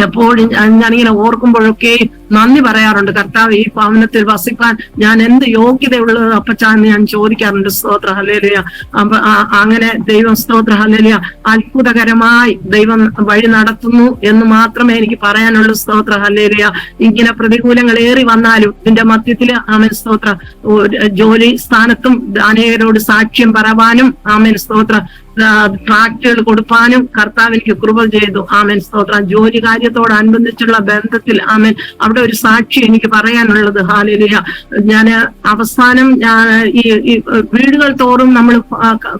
എപ്പോഴും ഞാനിങ്ങനെ ഓർക്കുമ്പോഴൊക്കെ നന്ദി പറയാറുണ്ട്. കർത്താവ് ഈ ഭവനത്തിൽ വസിക്കാൻ ഞാൻ എന്ത് യോഗ്യതയുള്ളത് അപ്പച്ചാന്ന് ഞാൻ ചോദിക്കാറുണ്ട്. സ്തോത്ര ഹല്ലേലൂയ. അപ്പൊ അങ്ങനെ ദൈവം സ്തോത്ര ഹല്ലേലൂയ അത്ഭുതകരമായി ദൈവം വഴി നടത്തുന്നു എന്ന് മാത്രമേ എനിക്ക് പറയാനുള്ളൂ. സ്തോത്ര ഹല്ലേലൂയ. ഇങ്ങനെ പ്രതികൂലങ്ങൾ ഏറി വന്നാലും ഇതിന്റെ മധ്യത്തില് ആമേൻ സ്തോത്ര ജോലി സ്ഥാനത്തും അനേകരോട് സാക്ഷ്യം പറവാനും ആമേൻ സ്തോത്ര ട്രാക്റ്റുകൾ കൊടുക്കാനും കർത്താവ് എനിക്ക് കൃപ ചെയ്തു. ആമേൻ സ്തോത്രം. ജോലി കാര്യത്തോടനുബന്ധിച്ചുള്ള ബന്ധത്തിൽ ആമേൻ അവിടെ ഒരു സാക്ഷി എനിക്ക് പറയാനുള്ളത്. ഹല്ലേലൂയ. ഞാൻ അവസാനം ഈ വീടുകൾ തോറും നമ്മൾ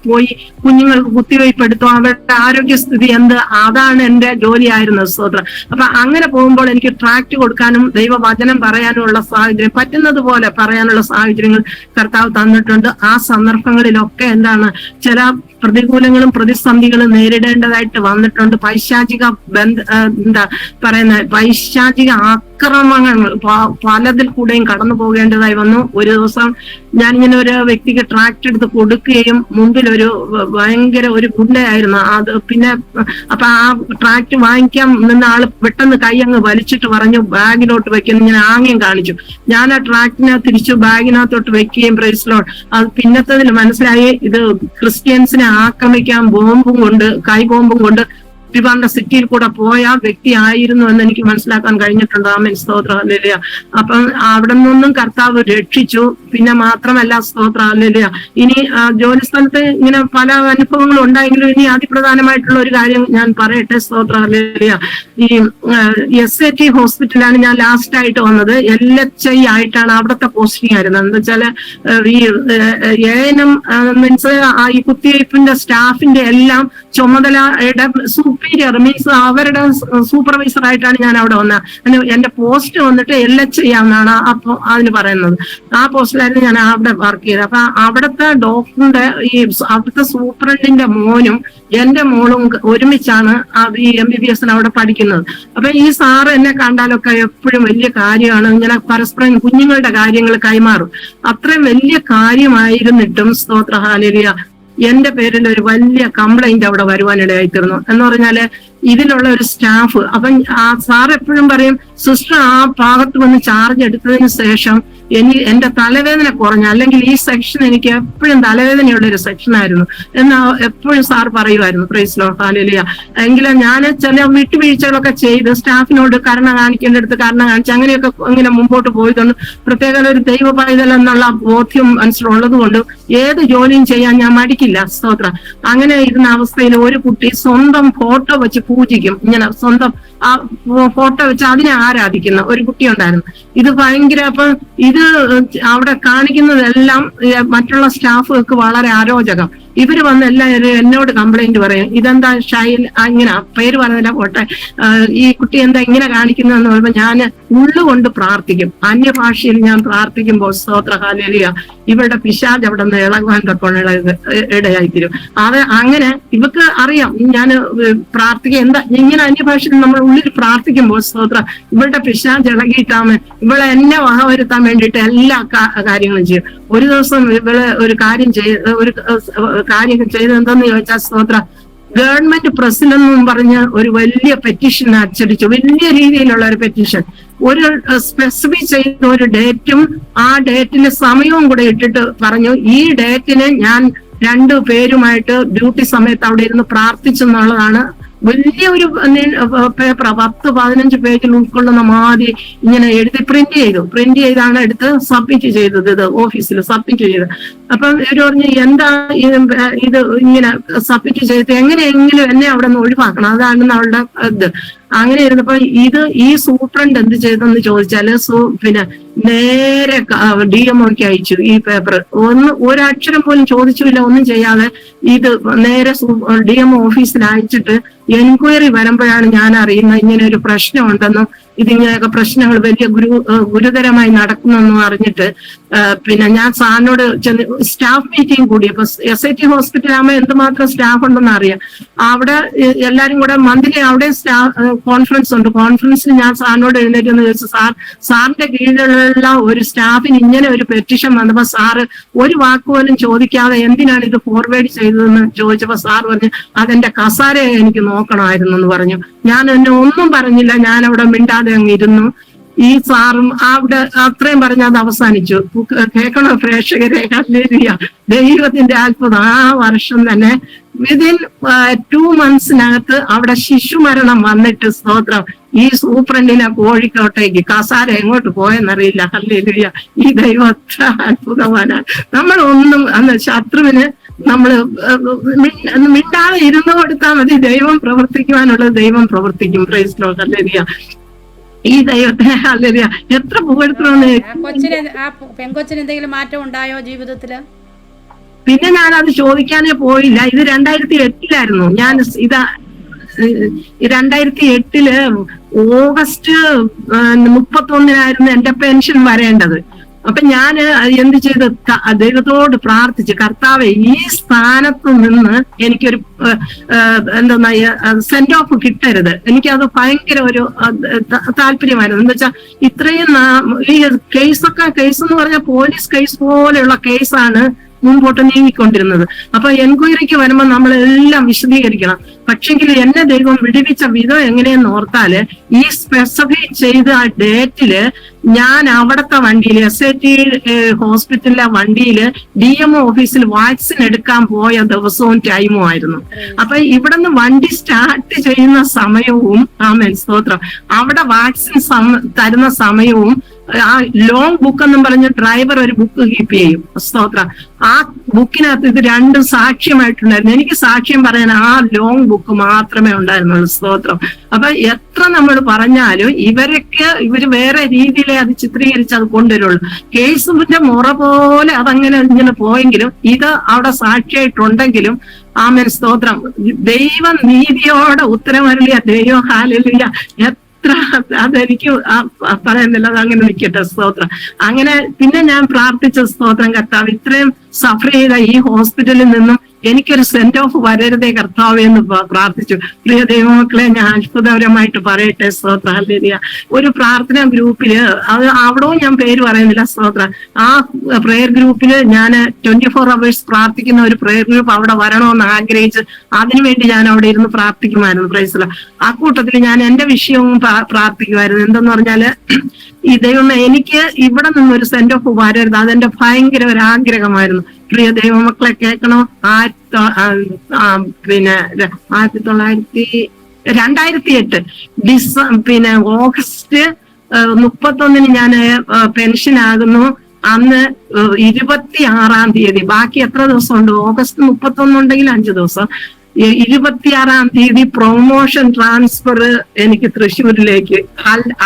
പോയി കുഞ്ഞുങ്ങൾക്ക് കുത്തിവയ്പ് എടുത്തു അവരുടെ ആരോഗ്യസ്ഥിതി എന്ത് അതാണ് എന്റെ ജോലിയായിരുന്നത്. സ്തോത്രം. അപ്പൊ അങ്ങനെ പോകുമ്പോൾ എനിക്ക് ട്രാക്ട് കൊടുക്കാനും ദൈവവചനം പറയാനുമുള്ള സാഹചര്യം പറ്റുന്നത് പോലെ പറയാനുള്ള സാഹചര്യങ്ങൾ കർത്താവ് തന്നിട്ടുണ്ട്. ആ സന്ദർഭങ്ങളിലൊക്കെ എന്താണ് ചില പ്രതികൂലങ്ങളും പ്രതിസന്ധികളും നേരിടേണ്ടതായിട്ട് വന്നിട്ടുണ്ട്. പൈശാചിക പൈശാചിക ആക്രമണങ്ങൾ പലതിൽ കൂടെയും കടന്നു പോകേണ്ടതായി വന്നു. ഒരു ദിവസം ഞാനിങ്ങനെ ഒരു വ്യക്തിക്ക് ട്രാക്ട് എടുത്ത് കൊടുക്കുകയും മുമ്പിൽ ഒരു ഭയങ്കര ഒരു ഗുണ്ടയായിരുന്നു അത്. പിന്നെ അപ്പൊ ആ ട്രാക്ട് വാങ്ങിക്കാൻ നിന്ന ആള് പെട്ടെന്ന് കൈ അങ്ങ് വലിച്ചിട്ട് പറഞ്ഞു ബാഗിലോട്ട് വെക്കുന്നു. ഇങ്ങനെ ആംഗ്യം കാണിച്ചു. ഞാൻ ആ ട്രാക്ടിനെ തിരിച്ചു ബാഗിനകത്തോട്ട് വെക്കുകയും പ്രൈസ് ലോർഡ് അത് പിന്നത്തതിൽ മനസ്സിലായി ഇത് ക്രിസ്ത്യൻസിനെ ആക്രമിക്കാൻ ബോംബും കൊണ്ട് കൈ ബോംബും കൊണ്ട് തിരുവനന്തപുരം സിറ്റിയിൽ കൂടെ പോയ വ്യക്തി ആയിരുന്നു എന്ന് എനിക്ക് മനസ്സിലാക്കാൻ കഴിഞ്ഞിട്ടുണ്ട്. ആമേൻ സ്തോത്ര ഹല്ലേലൂയ. അപ്പം അവിടെ നിന്നും കർത്താവ് രക്ഷിച്ചു. പിന്നെ മാത്രമല്ല സ്തോത്ര ഹല്ലേലൂയ. ഇനി ജോലി സ്ഥലത്ത് ഇങ്ങനെ പല അനുഭവങ്ങളും ഉണ്ടായെങ്കിലും ഇനി അതിപ്രധാനമായിട്ടുള്ള ഒരു കാര്യം ഞാൻ പറയട്ടെ. സ്തോത്ര ഹല്ലേലൂയ. ഈ SAT ഹോസ്പിറ്റലാണ് ഞാൻ ലാസ്റ്റ് ആയിട്ട് വന്നത്. LHI ആയിട്ടാണ് അവിടുത്തെ പോസ്റ്റിംഗ് ആയിരുന്നത്. എന്താ വെച്ചാല് ഈ ANM മീൻസ് ഈ കുത്തിവയ്പ്പിന്റെ സ്റ്റാഫിന്റെ എല്ലാം ചുമതലയുടെ സുപ്പീരിയർ മീൻസ് അവരുടെ സൂപ്പർവൈസർ ആയിട്ടാണ് ഞാൻ അവിടെ വന്നത്. എന്റെ പോസ്റ്റ് വന്നിട്ട് LHI എന്നാണ് അപ്പൊ അതിന് പറയുന്നത്. ആ പോസ്റ്റിലായിരുന്നു ഞാൻ അവിടെ വർക്ക് ചെയ്തത്. അപ്പൊ അവിടുത്തെ ഡോക്ടറിന്റെ ഈ അവിടുത്തെ സൂപ്രണ്ടിന്റെ മോനും എന്റെ മോളും ഒരുമിച്ചാണ് ഈ MBBS അവിടെ പഠിക്കുന്നത്. അപ്പൊ ഈ സാറ് എന്നെ കണ്ടാലൊക്കെ എപ്പോഴും വലിയ കാര്യമാണ്, ഇങ്ങനെ പരസ്പരം കുഞ്ഞുങ്ങളുടെ കാര്യങ്ങൾ കൈമാറും. അത്രയും വലിയ കാര്യമായിരുന്നിട്ടും സ്തോത്ര ഹല്ലേലൂയ എന്റെ പേരിൽ ഒരു വലിയ കംപ്ലൈന്റ് അവിടെ വരുവാനിടയായിത്തീർന്നു. എന്ന് പറഞ്ഞാല് ഇതിലുള്ള ഒരു സ്റ്റാഫ് അപ്പം ആ സാർ എപ്പോഴും പറയും സിസ്റ്റർ ആ ഭാഗത്ത് വന്ന് ചാർജ് എടുത്തതിന് ശേഷം എന്റെ തലവേദന കുറഞ്ഞ അല്ലെങ്കിൽ ഈ സെക്ഷൻ എനിക്ക് എപ്പോഴും തലവേദനയുള്ള ഒരു സെക്ഷൻ ആയിരുന്നു എന്ന് എപ്പോഴും സാർ പറയുമായിരുന്നു. Praise Lord hallelujah. എങ്കിലും ഞാൻ ചില വിട്ടുവീഴ്ചകളൊക്കെ ചെയ്ത് സ്റ്റാഫിനോട് കരുണ കാണിക്കേണ്ടടുത്ത് കരുണ കാണിച്ച് അങ്ങനെയൊക്കെ ഇങ്ങനെ മുമ്പോട്ട് പോയതുകൊണ്ട് പ്രത്യേക ഒരു ദൈവ പൈതൽ എന്നുള്ള ബോധ്യം മനസ്സിലുള്ളത് കൊണ്ട് ഏത് ജോലിയും ചെയ്യാൻ ഞാൻ മടിക്കില്ല. സ്തോത്രം. അങ്ങനെ ഇരുന്ന അവസ്ഥയിൽ ഒരു കുട്ടി സ്വന്തം ഫോട്ടോ വെച്ച് പൂജിക്കും. ഇങ്ങനെ സ്വന്തം ആ ഫോട്ടോ വെച്ച് അതിനെ ആരാധിക്കുന്ന ഒരു കുട്ടി ഉണ്ടായിരുന്നു. ഇത് ഭയങ്കര അപ്പൊ ഇത് അവിടെ കാണിക്കുന്നതെല്ലാം മറ്റുള്ള സ്റ്റാഫുകൾക്ക് വളരെ അരോചകം. ഇവര് വന്ന് എല്ലാവരും എന്നോട് കംപ്ലൈന്റ് പറയും, ഇതെന്താ ഷൈൽ ഇങ്ങനെ പേര് പറഞ്ഞില്ല പോട്ടെ, ഈ കുട്ടി എന്താ ഇങ്ങനെ കാണിക്കുന്നതെന്ന് പറയുമ്പോൾ ഞാൻ ഉള്ളുകൊണ്ട് പ്രാർത്ഥിക്കും. അന്യഭാഷയിൽ ഞാൻ പ്രാർത്ഥിക്കുമ്പോൾ സ്തോത്ര ഹല്ലേലൂയ ഇവരുടെ പിശാച് അവിടെ നിന്ന് ഇളകുവാൻ തൊട്ടുള്ള ഇടയായിത്തീരും. അത് അങ്ങനെ ഇവക്ക് അറിയാം ഞാൻ പ്രാർത്ഥിക്കുക എന്താ ഇങ്ങനെ അന്യഭാഷയിൽ നമ്മൾ ഉള്ളിൽ പ്രാർത്ഥിക്കുമ്പോൾ സ്തോത്ര ഇവളുടെ പിശാച് ഇളകിയിട്ടാണ് ഇവളെ എന്നെ വകവരുത്താൻ വേണ്ടിയിട്ട് എല്ലാ കാര്യങ്ങളും ചെയ്യും. ഒരു ദിവസം ഇവള് ഒരു കാര്യം ചെയ്ത് എന്തെന്ന് ചോദിച്ചാൽ സ്തോത്ര ഗവൺമെന്റ് പ്രസിൽ എന്നും പറഞ്ഞ് ഒരു വലിയ പെറ്റീഷൻ അച്ചടിച്ചു. വലിയ രീതിയിലുള്ള ഒരു പെറ്റീഷൻ, ഒരു സ്പെസിഫൈ ചെയ്ത ഒരു ഡേറ്റും ആ ഡേറ്റിന് സമയവും കൂടെ ഇട്ടിട്ട് പറഞ്ഞു ഈ ഡേറ്റിന് ഞാൻ 2 പേരുമായിട്ട് ഡ്യൂട്ടി സമയത്ത് അവിടെ ഇരുന്ന് പ്രാർത്ഥിച്ചെന്നുള്ളതാണ് വലിയൊരു പേപ്പർ 10-15 പേജിൽ ഉൾക്കൊള്ളുന്ന മാതിരി ഇങ്ങനെ എഴുതി പ്രിന്റ് ചെയ്താണ് എടുത്ത് സബ്മിറ്റ് ചെയ്തത്. ഇത് ഓഫീസിൽ സബ്മിറ്റ് ചെയ്തത്. അപ്പം ഇവര് പറഞ്ഞു എന്താ ഇത് ഇങ്ങനെ സബ്മിറ്റ് ചെയ്ത് എങ്ങനെയെങ്കിലും എന്നെ അവിടെ നിന്ന് ഒഴിവാക്കണം, അതാണ് അവളുടെ ഇത്. അങ്ങനെ ഇരുന്നപ്പോ ഈ സൂപ്രണ്ട് എന്ത് ചെയ്തെന്ന് ചോദിച്ചാല് പിന്നെ നേരെ DMOക്ക് അയച്ചു ഈ പേപ്പർ. ഒരക്ഷരം പോലും ചോദിച്ചില്ല, ഒന്നും ചെയ്യാതെ ഇത് നേരെ DMO ഓഫീസിൽ അയച്ചിട്ട് എൻക്വയറി വരുമ്പോഴാണ് ഞാൻ അറിയുന്നത് ഇങ്ങനെ ഒരു പ്രശ്നമുണ്ടെന്നും ഇതിങ്ങനെയൊക്കെ പ്രശ്നങ്ങൾ വലിയ ഗുരുതരമായി നടക്കുന്നെന്നും അറിഞ്ഞിട്ട് പിന്നെ ഞാൻ സാറിനോട് സ്റ്റാഫ് മീറ്റിംഗ് കൂടി. ഇപ്പൊ SIT ഹോസ്പിറ്റൽ ആകുമ്പോൾ എന്തുമാത്രം സ്റ്റാഫ് ഉണ്ടെന്ന് അറിയാം. അവിടെ എല്ലാരും കൂടെ മന്ത്ലി അവിടെ കോൺഫറൻസ് ഉണ്ട്. കോൺഫറൻസിൽ ഞാൻ സാറിനോട് എഴുന്നേറ്റെന്ന് ചോദിച്ചു, സാറിന്റെ കീഴിലുള്ള ഒരു സ്റ്റാഫിന് ഇങ്ങനെ ഒരു പെറ്റീഷൻ വന്നപ്പോ സാറ് ഒരു വാക്കുപോലും ചോദിക്കാതെ എന്തിനാണ് ഇത് ഫോർവേഡ് ചെയ്തതെന്ന് ചോദിച്ചപ്പോ സാർ പറഞ്ഞു അതെന്റെ കസാരയെ എനിക്ക് നോക്കണമായിരുന്നു എന്ന് പറഞ്ഞു. ഞാൻ എന്നെ ഒന്നും പറഞ്ഞില്ല, ഞാൻ അവിടെ മിണ്ടാതെ അങ്ങ് ഇരുന്നു. ഈ സാറും അവിടെ അത്രയും പറഞ്ഞ് അത് അവസാനിച്ചു. കേൾക്കണോ പ്രേക്ഷകരെ? ഹല്ലേലൂയ, ദൈവത്തിന്റെ അത്ഭുതം. ആ വർഷം തന്നെ വിതിൻ 2 monthsനകത്ത് അവിടെ ശിശുമരണം വന്നിട്ട് സ്തോത്രം ഈ സൂപ്രണ്ടിനെ കോഴിക്കോട്ടേക്ക് കസാര എങ്ങോട്ട് പോയെന്നറിയില്ല. ഹല്ലേലൂയ, ഈ ദൈവം അത്ര അത്ഭുതവാനാണ്. നമ്മളൊന്നും ശത്രുവിന് നമ്മള് മിണ്ടാതെ ഇരുന്ന് കൊടുത്താൽ മതി, ദൈവം പ്രവർത്തിക്കുവാനുള്ളത് ദൈവം പ്രവർത്തിക്കും. Praise Lord, hallelujah. ഈ ദൈവത്തെ ഹല്ലേലൂയ എത്ര പുകഴ്ത്തണമെന്ന്. പെങ്കൊച്ചിന് എന്തെങ്കിലും മാറ്റം ഉണ്ടായോ ജീവിതത്തില്? പിന്നെ ഞാൻ അത് ചോദിക്കാനേ പോയില്ല. ഇത് 2008 ഞാൻ 2008 ഓഗസ്റ്റ് 31 എന്റെ പെൻഷൻ വരേണ്ടത്. അപ്പൊ ഞാൻ എന്ത് ചെയ്ത് ദൈവത്തോട് പ്രാർത്ഥിച്ചു, കർത്താവെ ഈ സ്ഥാനത്ത് നിന്ന് എനിക്കൊരു എന്താ സെന്റ് ഓഫ് കിട്ടരുത്. എനിക്കത് ഭയങ്കര ഒരു താല്പര്യമായിരുന്നു. എന്താ വെച്ചാൽ ഇത്രയും ഈ കേസ് എന്ന് പറഞ്ഞാൽ പോലീസ് കേസ് പോലെയുള്ള കേസാണ് മുമ്പോട്ട് നീങ്ങിക്കൊണ്ടിരുന്നത്. അപ്പൊ എൻക്വയറിക്ക് വരുമ്പോൾ നമ്മളെല്ലാം വിശദീകരിക്കണം. പക്ഷെങ്കിൽ എന്നെ ദൈവം വിടുവിച്ച വിധം എങ്ങനെയെന്ന് ഓർത്താല് ഈ സ്പെസിഫൈ ചെയ്ത ആ ഡേറ്റില് ഞാൻ അവിടത്തെ വണ്ടിയിൽ SIT ഹോസ്പിറ്റലിലെ വണ്ടിയിൽ DMO ഓഫീസിൽ വാക്സിൻ എടുക്കാൻ പോയ ദിവസവും ടൈമും ആയിരുന്നു. അപ്പൊ ഇവിടുന്ന് വണ്ടി സ്റ്റാർട്ട് ചെയ്യുന്ന സമയവും ആമേൻ സ്തോത്രം, അവിടെ വാക്സിൻ തരുന്ന സമയവും ആ ലോങ് ബുക്ക് എന്നും പറഞ്ഞ് ഡ്രൈവർ ഒരു ബുക്ക് കീപ്പ് ചെയ്യും. സ്തോത്രം, ആ ബുക്കിനകത്ത് ഇത് രണ്ടും സാക്ഷ്യമായിട്ടുണ്ടായിരുന്നു. എനിക്ക് സാക്ഷ്യം പറയാൻ ആ ലോങ് ബുക്ക് മാത്രമേ ഉണ്ടായിരുന്നുള്ളൂ. സ്തോത്രം. അപ്പൊ എത്ര നമ്മൾ പറഞ്ഞാലും ഇവര് വേറെ രീതിയിലേ അത് ചിത്രീകരിച്ച് അത് കൊണ്ടുവരുള്ളൂ. കേസിന്റെ മുറ പോലെ അതങ്ങനെ ഇങ്ങനെ പോയെങ്കിലും ഇത് അവിടെ സാക്ഷിയായിട്ടുണ്ടെങ്കിലും ആമേൻ സ്തോത്രം, ദൈവം നീതിയോടെ ഉത്തരമരുളിയ ദൈവം ഹല്ലേലൂയ. അതെനിക്ക് പറയുന്നില്ല, അത് അങ്ങനെ നിൽക്കട്ടെ. സ്തോത്രം. അങ്ങനെ പിന്നെ ഞാൻ പ്രാർത്ഥിച്ച സ്തോത്രം, കർത്താവ് ഇത്രയും സഫർ ചെയ്ത ഈ ഹോസ്പിറ്റലിൽ നിന്നും എനിക്കൊരു സെന്റ് ഓഫ് വരരുതേ കർത്താവേ എന്ന് പ്രാർത്ഥിച്ചു. പ്രിയ ദൈവമക്കളെ, ഞാൻ അത്ഭുതപരമായിട്ട് പറയട്ടെ. സ്തോത്രം, ഹല്ലേലൂയ. ഒരു പ്രാർത്ഥനാ ഗ്രൂപ്പില് അവിടവും ഞാൻ പേര് പറയുന്നില്ല. സ്തോത്രം. ആ പ്രെയർ ഗ്രൂപ്പില് ഞാൻ 24 hours പ്രാർത്ഥിക്കുന്ന ഒരു പ്രെയർ ഗ്രൂപ്പ് അവിടെ വരണമെന്ന് ആഗ്രഹിച്ച് അതിനുവേണ്ടി ഞാൻ അവിടെ ഇരുന്ന് പ്രാർത്ഥിക്കുമായിരുന്നു. Praise Lord. ആ കൂട്ടത്തിൽ ഞാൻ എന്റെ വിഷയവും പ്രാർത്ഥിക്കുമായിരുന്നു. എന്തെന്ന് പറഞ്ഞാല് ഈ ദൈവം എനിക്ക് ഇവിടെ നിന്നൊരു സെന്റ് ഓഫ് വരരുത്, അതെന്റെ ഭയങ്കര ഒരു ആഗ്രഹമായിരുന്നു. പ്രിയ ദൈവമക്കളെ കേൾക്കണോ? 2008 ഓഗസ്റ്റ് 31 ഞാൻ പെൻഷൻ ആകുന്നു. അന്ന് 26-ാം തീയതി, ബാക്കി എത്ര ദിവസം ഉണ്ട്? ഓഗസ്റ്റ് 31 ഉണ്ടെങ്കിൽ 5 ദിവസം. 26-ാം തീയതി പ്രൊമോഷൻ ട്രാൻസ്ഫർ എനിക്ക് തൃശ്ശൂരിലേക്ക്.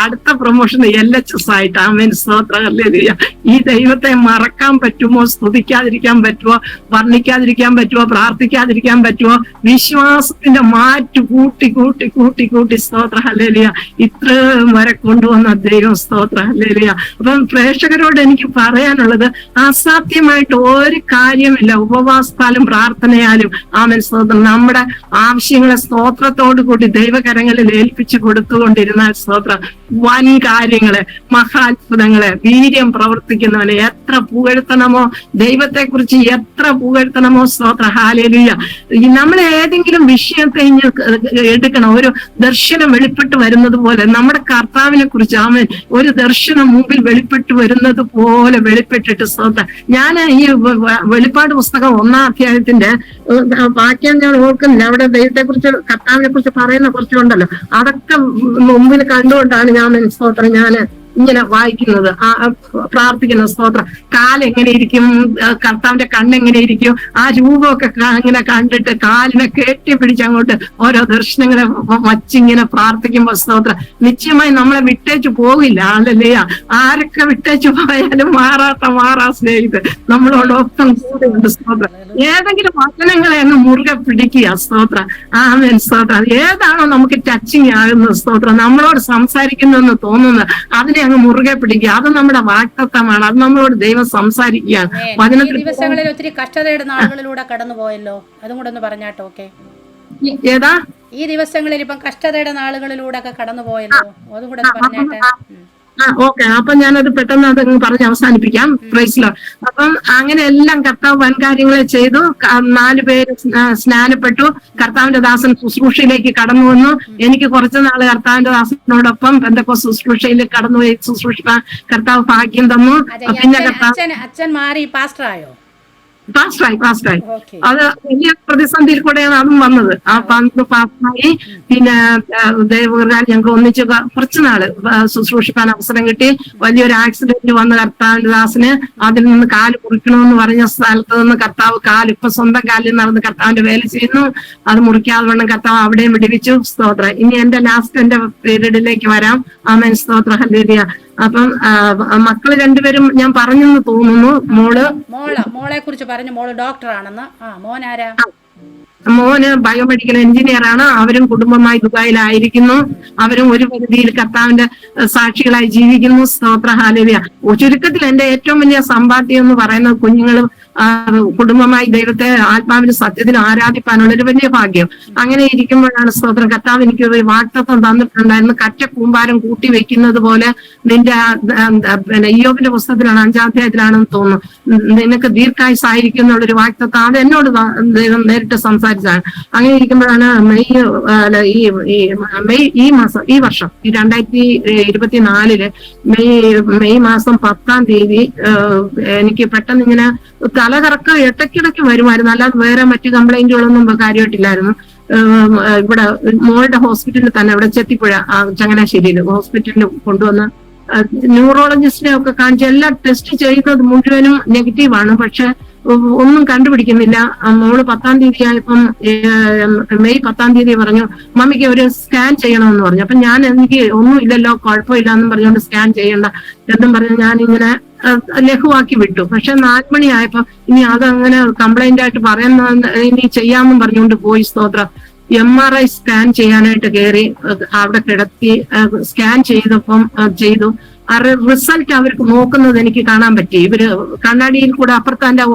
അടുത്ത പ്രൊമോഷൻ LHS ആയിട്ട്. ആമേൻ സ്തോത്രം, ഹല്ലേലൂയ. ഈ ദൈവത്തെ മറക്കാൻ പറ്റുമോ? സ്തുതിക്കാതിരിക്കാൻ പറ്റുമോ? വർണ്ണിക്കാതിരിക്കാൻ പറ്റുമോ? പ്രാർത്ഥിക്കാതിരിക്കാൻ പറ്റുമോ? വിശ്വാസത്തിന്റെ മാറ്റ് കൂട്ടി കൂട്ടി കൂട്ടി കൂട്ടി സ്തോത്രം, ഹല്ലേലൂയ. ഇത്രയും വരെ കൊണ്ടുവന്ന ദൈവം, സ്തോത്രം, ഹല്ലേലൂയ. അപ്പം പ്രേക്ഷകരോട് എനിക്ക് പറയാനുള്ളത്, അസാധ്യമായിട്ട് ഒരു കാര്യമില്ല. ഉപവാസത്താലും പ്രാർത്ഥനയാലും ആമേൻ സ്തോത്രം നമ്മുടെ ആവശ്യങ്ങളെ സ്തോത്രത്തോടു കൂടി ദൈവകരങ്ങളിൽ ഏൽപ്പിച്ചു കൊടുത്തുകൊണ്ടിരുന്നാൽ സ്തോത്രം വൻ കാര്യങ്ങളെ, മഹാത്ഭുതങ്ങളെ, വീര്യം പ്രവർത്തിക്കുന്നവനെ എത്ര പുകഴ്ത്തണമോ, ദൈവത്തെ കുറിച്ച് എത്ര പുകഴ്ത്തണമോ. സ്തോത്രം, ഹല്ലേലൂയ. നമ്മൾ ഏതെങ്കിലും വിഷയത്തെ എടുക്കണം. ഒരു ദർശനം വെളിപ്പെട്ട് വരുന്നത് പോലെ നമ്മുടെ കർത്താവിനെ കുറിച്ച് ആമേൻ ഒരു ദർശനം മുമ്പിൽ വെളിപ്പെട്ട് വരുന്നത് പോലെ വെളിപ്പെട്ടിട്ട് സ്തോത്രം. ഞാൻ ഈ വെളിപ്പാട് പുസ്തകം 1-ാം അധ്യായത്തിന്റെ വാക്യം ഞാൻ ഓർക്കുന്നില്ല, അവിടെ ദൈവത്തെ കുറിച്ച് കർത്താവിനെ കുറിച്ച് പറയുന്ന കുറച്ചുണ്ടല്ലോ, അതൊക്കെ മുമ്പിൽ കണ്ടുകൊണ്ടാണ് ഞാൻ സ്തോത്രം ഞാൻ ഇങ്ങനെ വായിക്കുന്നത്, പ്രാർത്ഥിക്കുന്നത്. സ്തോത്രം. കാലെങ്ങനെ ഇരിക്കും, കർത്താവിന്റെ കണ്ണെങ്ങനെ ഇരിക്കും, ആ രൂപമൊക്കെ ഇങ്ങനെ കണ്ടിട്ട് കാലിനെ കെട്ടിപ്പിടിച്ച് അങ്ങോട്ട് ഓരോ ദർശനങ്ങളെ വച്ചിങ്ങനെ പ്രാർത്ഥിക്കുമ്പോ സ്തോത്രം നിശ്ചയമായി നമ്മളെ വിട്ടേച്ചു പോകില്ല. അല്ലല്ലേ, ആരൊക്കെ വിട്ടേച്ചു പോയാലും മാറാ സ്നേഹിത് നമ്മളോടൊപ്പം കൂടെയുണ്ട്. സ്തോത്രം. ഏതെങ്കിലും വചനങ്ങളെ അങ്ങ് മുറുകെ പിടിക്കുക. സ്തോത്രം. ആമേൻ. സ്തോത്രം. ഏതാണോ നമുക്ക് ടച്ചിങ് ആകുന്നത്, സ്തോത്രം, നമ്മളോട് സംസാരിക്കുന്നതെന്ന് തോന്നുന്നത്, അതിനെ അങ്ങ് മുറുകെ പിടിക്കുക. അത് നമ്മുടെ വാക്തത്വമാണ്. അത് നമ്മളോട് ദൈവം സംസാരിക്കുകയാണ്. ഈ ദിവസങ്ങളിൽ ഒത്തിരി കഷ്ടതയുടെ നാളുകളിലൂടെ കടന്നു പോയല്ലോ, അതും കൂടെ ഒന്ന് പറഞ്ഞാട്ടോ. ഓക്കെ, ഏതാ ഈ ദിവസങ്ങളിൽ ഇപ്പം കഷ്ടതയുടെ നാളുകളിലൂടെ ഒക്കെ കടന്നു പോയല്ലോ, അതും കൂടെ ഒന്ന് പറഞ്ഞാട്ടെ. ഓക്കെ, അപ്പൊ ഞാനത് പെട്ടെന്ന് അതങ്ങ് പറഞ്ഞ് അവസാനിപ്പിക്കാം. പ്രൈസിലോ. അപ്പം അങ്ങനെ എല്ലാം കർത്താവ് വൻ കാര്യങ്ങളെ ചെയ്തു. 4 പേര് സ്നാനപ്പെട്ടു. കർത്താവിന്റെ ദാസൻ ശുശ്രൂഷയിലേക്ക് കടന്നു വന്നു. എനിക്ക് കുറച്ചു നാള് കർത്താവിന്റെ ദാസനോടൊപ്പം പെന്തക്കോസ്ത് ശുശ്രൂഷയിൽ കടന്നുപോയി ശുശ്രൂഷിക്കാൻ കർത്താവ് ഭാഗ്യം തന്നു. പിന്നെ അച്ഛൻ മാറി പാസ്റ്ററായോ? പാസ്റ്റായി. അത് വലിയ പ്രതിസന്ധിയിൽ കൂടെയാണ് അതും വന്നത്. ആ പാസ്റ്റായി. പിന്നെ ദൈവകൃപയാൽ ഞങ്ങൾക്ക് ഒന്നിച്ച് കുറച്ചുനാള് ശുശ്രൂഷിക്കാൻ അവസരം കിട്ടി. വലിയൊരു ആക്സിഡന്റ് വന്ന കർത്താവിന്റെ ദാസിന് അതിൽ നിന്ന് കാല് മുറിക്കണമെന്ന് പറഞ്ഞ സ്ഥലത്ത് നിന്ന് കർത്താവ് ഇപ്പൊ സ്വന്തം കാലിൽ നടന്ന് കർത്താവിന്റെ വേല ചെയ്യുന്നു. അത് മുറിക്കാതെ വേണം കർത്താവ് അവിടെയും വിടിവിച്ചു. സ്തോത്രം. ഇനി എന്റെ പീരീഡിലേക്ക് വരാം. ആമേൻ. സ്തോത്ര. ഹല്ലേലൂയ. അപ്പം മക്കള് 2 പേരും ഞാൻ പറഞ്ഞെന്ന് തോന്നുന്നു. മോളെ കുറിച്ച് പറഞ്ഞു. മോള് ഡോക്ടറാണെന്ന്. മോനാരാ? മോന് ബയോമെഡിക്കൽ എഞ്ചിനീയർ ആണ്. അവരും കുടുംബമായി ദുബായിലായിരിക്കുന്നു. അവരും ഒരു പരിധിയിൽ കർത്താവിന്റെ സാക്ഷികളായി ജീവിക്കുന്നു. സ്തോത്ര. ഹല്ലേലൂയ. ചുരുക്കത്തിൽ എന്റെ ഏറ്റവും വലിയ സമ്പാദ്യം എന്ന് പറയുന്നത് കുഞ്ഞുങ്ങളും കുടുംബമായി ദൈവത്തെ ആത്മാവിനും സത്യത്തിലും ആരാധിക്കാനുള്ള ഒരു വലിയ ഭാഗ്യം. അങ്ങനെ ഇരിക്കുമ്പോഴാണ് സ്തോത്രം കർത്താവ് എനിക്ക് ഒരു വാഗ്ദത്തം തന്നിട്ടുണ്ടായിരുന്നു. കറ്റ കൂമ്പാരം കൂട്ടി വെക്കുന്നത് പോലെ നിന്റെ ഇയ്യോബിന്റെ പുസ്തകത്തിലാണ് 5-ാം അധ്യായത്തിലാണെന്ന് തോന്നുന്നു, നിനക്ക് ദീർഘായുസ്സായിരിക്കും എന്നുള്ളൊരു വാഗ്ദത്തം. അത് എന്നോട് ദൈവം നേരിട്ട് സംസാരിച്ചതാണ്. അങ്ങനെ ഇരിക്കുമ്പോഴാണ് ഈ വർഷം 2024 മെയ് മാസം 10-ാം തീയതി എനിക്ക് പെട്ടെന്ന് ഇങ്ങനെ തലകറക്കം ഇടയ്ക്കിടയ്ക്ക് വരുമായിരുന്നു. അല്ലാതെ വേറെ മറ്റു കംപ്ലൈന്റുകളൊന്നും കാര്യമായിട്ടില്ലായിരുന്നു. ഇവിടെ മോളുടെ ഹോസ്പിറ്റലിൽ തന്നെ, ഇവിടെ ചെത്തിപ്പുഴ ചങ്ങനാശ്ശേരിയിൽ ഹോസ്പിറ്റലിൽ കൊണ്ടുവന്ന് ന്യൂറോളജിസ്റ്റിനെ ഒക്കെ കാണിച്ച് എല്ലാം ടെസ്റ്റ് ചെയ്യുന്നത് മുഴുവനും നെഗറ്റീവാണ്. പക്ഷെ ഒന്നും കണ്ടുപിടിക്കുന്നില്ല. മോള് 10-ാം തീയതി ആയപ്പം മെയ് 10-ാം തീയതി പറഞ്ഞു മമ്മിക്ക് ഒരു സ്കാൻ ചെയ്യണമെന്ന് പറഞ്ഞു. അപ്പൊ എനിക്ക് ഒന്നും ഇല്ലല്ലോ, കുഴപ്പമില്ല എന്നും പറഞ്ഞുകൊണ്ട് സ്കാൻ ചെയ്യണ്ട എന്നും പറഞ്ഞു ഞാനിങ്ങനെ ലഘുവാക്കി വിട്ടു. പക്ഷെ 4 മണിയായപ്പോ ഇനി അതങ്ങനെ കംപ്ലൈന്റ് ആയിട്ട് ഇനി ചെയ്യാമെന്നും പറഞ്ഞുകൊണ്ട് പോയി. സ്തോത്രം. MRI സ്കാൻ ചെയ്യാനായിട്ട് കയറി അവിടെ കിടത്തി സ്കാൻ ചെയ്തു. ആ റിസൾട്ട് അവർക്ക് നോക്കുന്നത് എനിക്ക് കാണാൻ പറ്റി. ഇവര് കണ്ണാടിയിൽ കൂടെ അപ്പുറത്തെ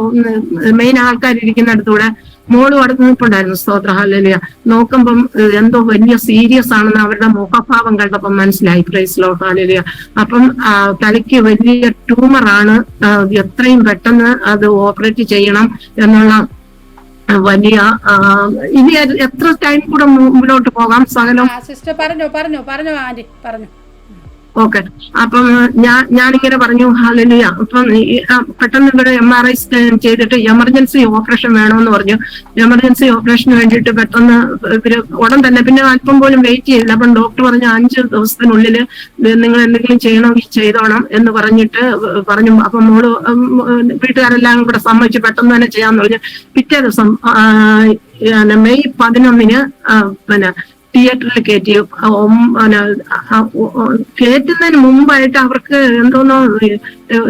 മെയിൻ ആൾക്കാരിയ്ക്കുന്നിടത്തൂടെ മോളും അടുത്ത് നിൽപ്പുണ്ടായിരുന്നു. സ്തോത്ര. ഹല്ലേലൂയ. നോക്കുമ്പം എന്തോ വലിയ സീരിയസ് ആണെന്ന് അവരുടെ മുഖഭാവം കണ്ടപ്പം മനസ്സിലായി. Praise Lord. ഹല്ലേലൂയ. അപ്പം തലയ്ക്ക് വലിയ ട്യൂമറാണ്, എത്രയും പെട്ടെന്ന് അത് ഓപ്പറേറ്റ് ചെയ്യണം എന്നുള്ള വലിയ ഇനി എത്ര ടൈം കൂടെ മുമ്പിലോട്ട് പോകാം സകലം. സിസ്റ്റർ പറഞ്ഞു ആന്റി പറഞ്ഞു. ഓക്കെ. അപ്പം ഞാനിങ്ങനെ പറഞ്ഞു. ഹല്ലേലൂയ. അപ്പം പെട്ടെന്ന് ഇവിടെ MRI സ്കാൻ ചെയ്തിട്ട് എമർജൻസി ഓപ്പറേഷൻ വേണമെന്ന് പറഞ്ഞു. എമർജൻസി ഓപ്പറേഷന് വേണ്ടിയിട്ട് പെട്ടെന്ന് ഇവര് ഉടൻ തന്നെ, പിന്നെ അല്പം പോലും വെയിറ്റ് ചെയ്തില്ല. അപ്പം ഡോക്ടർ പറഞ്ഞു 5 ദിവസത്തിനുള്ളിൽ നിങ്ങൾ എന്തെങ്കിലും ചെയ്യണമെങ്കിൽ ചെയ്തോണം എന്ന് പറഞ്ഞു. അപ്പം മോള് വീട്ടുകാരെല്ലാം കൂടെ സമ്മതിച്ച് പെട്ടെന്ന് തന്നെ ചെയ്യാന്ന് പറഞ്ഞു. പിറ്റേ ദിവസം മെയ് 11-ന് പിന്നെ തിയേറ്ററിൽ കയറ്റുന്നതിന് മുമ്പായിട്ട് അവർക്ക് എന്തോന്നോ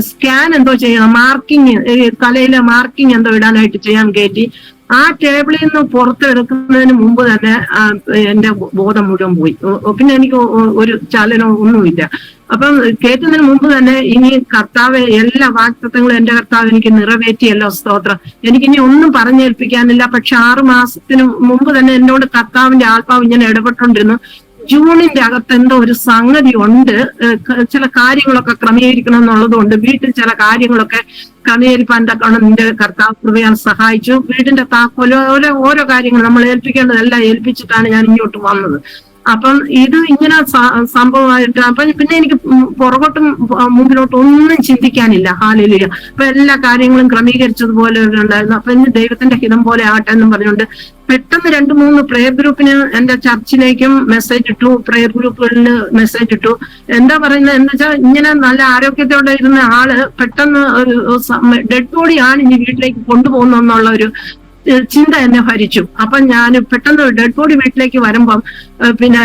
സ്കാൻ എന്തോ ചെയ്യണം, മാർക്കിങ്, തലയിലെ മാർക്കിങ് എന്തോ ഇടാനായിട്ട് ചെയ്യാൻ കയറ്റി. ആ ടേബിളിൽ നിന്ന് പുറത്തെടുക്കുന്നതിന് മുമ്പ് തന്നെ എന്റെ ബോധം മുഴുവൻ പോയി. പിന്നെ എനിക്ക് ഒരു ചലനോ ഒന്നുമില്ല. അപ്പം കേട്ടുന്നതിന് മുമ്പ് തന്നെ ഇനി കർത്താവ് എല്ലാ വാഗ്ദത്തങ്ങളും എന്റെ കർത്താവ് എനിക്ക് നിറവേറ്റിയല്ലോ. സ്തോത്രം. എനിക്കിനി ഒന്നും പറഞ്ഞേൽപ്പിക്കാനില്ല. പക്ഷെ 6 മാസത്തിന് മുമ്പ് തന്നെ എന്നോട് കർത്താവിന്റെ ആത്മാവ് ഇങ്ങനെ ഇടപെട്ടുകൊണ്ടിരുന്നു. ജൂണിന്റെ അകത്ത് എന്തോ ഒരു സംഗതി ഉണ്ട്, ചില കാര്യങ്ങളൊക്കെ ക്രമീകരിക്കണം എന്നുള്ളതുകൊണ്ട് വീട്ടിൽ ചില കാര്യങ്ങളൊക്കെ ക്രമീകരിപ്പാൻ തക്കണം നിന്റെ കർത്താവ് കൃപയാൽ സഹായിച്ചു. വീടിന്റെ താക്കോല് ഓരോ കാര്യങ്ങൾ നമ്മൾ ഏൽപ്പിക്കേണ്ടതെല്ലാം ഏൽപ്പിച്ചിട്ടാണ് ഞാൻ ഇങ്ങോട്ട് വന്നത്. അപ്പം ഇത് ഇങ്ങനെ സംഭവമായിട്ട് അപ്പം പിന്നെ എനിക്ക് പുറകോട്ടും മുമ്പിലോട്ടും ഒന്നും ചിന്തിക്കാനില്ല. ഹാലേലൂയ. അപ്പൊ എല്ലാ കാര്യങ്ങളും ക്രമീകരിച്ചതുപോലെ ഉണ്ടായിരുന്നു. അപ്പൊ ഇനി ദൈവത്തിന്റെ ഹിതം പോലെ ആട്ടെ എന്നും പറഞ്ഞുകൊണ്ട് പെട്ടെന്ന് 2-3 പ്രെയർ ഗ്രൂപ്പിന് എന്റെ ചർച്ചിലേക്കും മെസ്സേജ് ഇട്ടു, പ്രെയർ ഗ്രൂപ്പുകളിൽ മെസ്സേജ് ഇട്ടു. എന്താ പറയുന്നത് എന്ന് വെച്ചാൽ ഇങ്ങനെ നല്ല ആരോഗ്യത്തോടെ ഇരുന്ന ആള് പെട്ടെന്ന് ഒരു ഡെഡ് ബോഡിയാണ് ഇനി വീട്ടിലേക്ക് കൊണ്ടുപോകുന്നു എന്നുള്ള ഒരു ചിന്ത എന്നെ ഭരിച്ചു. അപ്പൊ ഞാൻ പെട്ടെന്ന് ഡെഡ് ബോഡി വീട്ടിലേക്ക് വരുമ്പം പിന്നെ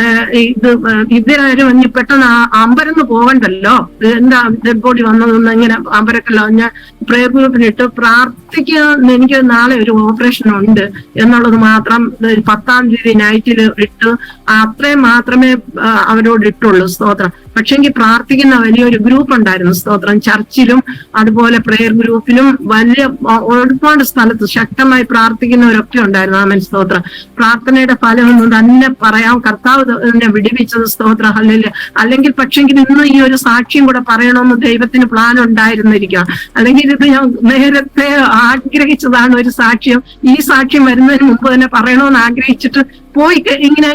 ഇതിനാരും ഇനി പെട്ടെന്ന് അമ്പരന്ന് പോകണ്ടല്ലോ, എന്താ ഡെഡ് ബോഡി വന്നതെന്ന് ഇങ്ങനെ അമ്പരക്കല്ലോ. ഞാൻ പ്രെയർ ഗ്രൂപ്പിനിട്ട് പ്രാർത്ഥിക്കുന്ന, എനിക്ക് നാളെ ഒരു ഓപ്പറേഷൻ ഉണ്ട് എന്നുള്ളത് മാത്രം 10-ാം തീയതി നൈറ്റിൽ ഇട്ട് അത്രയും മാത്രമേ അവരോട് ഇട്ടുള്ളൂ. സ്തോത്രം. പക്ഷെങ്കിൽ പ്രാർത്ഥിക്കുന്ന വലിയൊരു ഗ്രൂപ്പ് ഉണ്ടായിരുന്നു. സ്തോത്രം. ചർച്ചിലും അതുപോലെ പ്രെയർ ഗ്രൂപ്പിലും വലിയ ഒരുപാട് സ്ഥലത്ത് ശക്തമായി പ്രാർത്ഥിക്കുന്നവരൊക്കെ ഉണ്ടായിരുന്നു. ആമേൻ. സ്തോത്രം. പ്രാർത്ഥനയുടെ ഫലമൊന്നും തന്നെ പറയാം. കർത്താവ് എന്നെ വിടിവിച്ചത്. സ്തോത്ര. ഹല്ലേലൂയ. അല്ലെങ്കിൽ പക്ഷെങ്കിൽ ഇന്ന് ഈ ഒരു സാക്ഷ്യം കൂടെ പറയണമെന്ന് ദൈവത്തിന് പ്ലാൻ ഉണ്ടായിരുന്നിരിക്കാം. അല്ലെങ്കിൽ ഇത് ഞാൻ നേരത്തെ ആഗ്രഹിച്ചതാണ് ഒരു സാക്ഷ്യം. ഈ സാക്ഷ്യം വരുന്നതിന് മുമ്പ് തന്നെ പറയണമെന്ന് ആഗ്രഹിച്ചിട്ട് പോയി ഇങ്ങനെ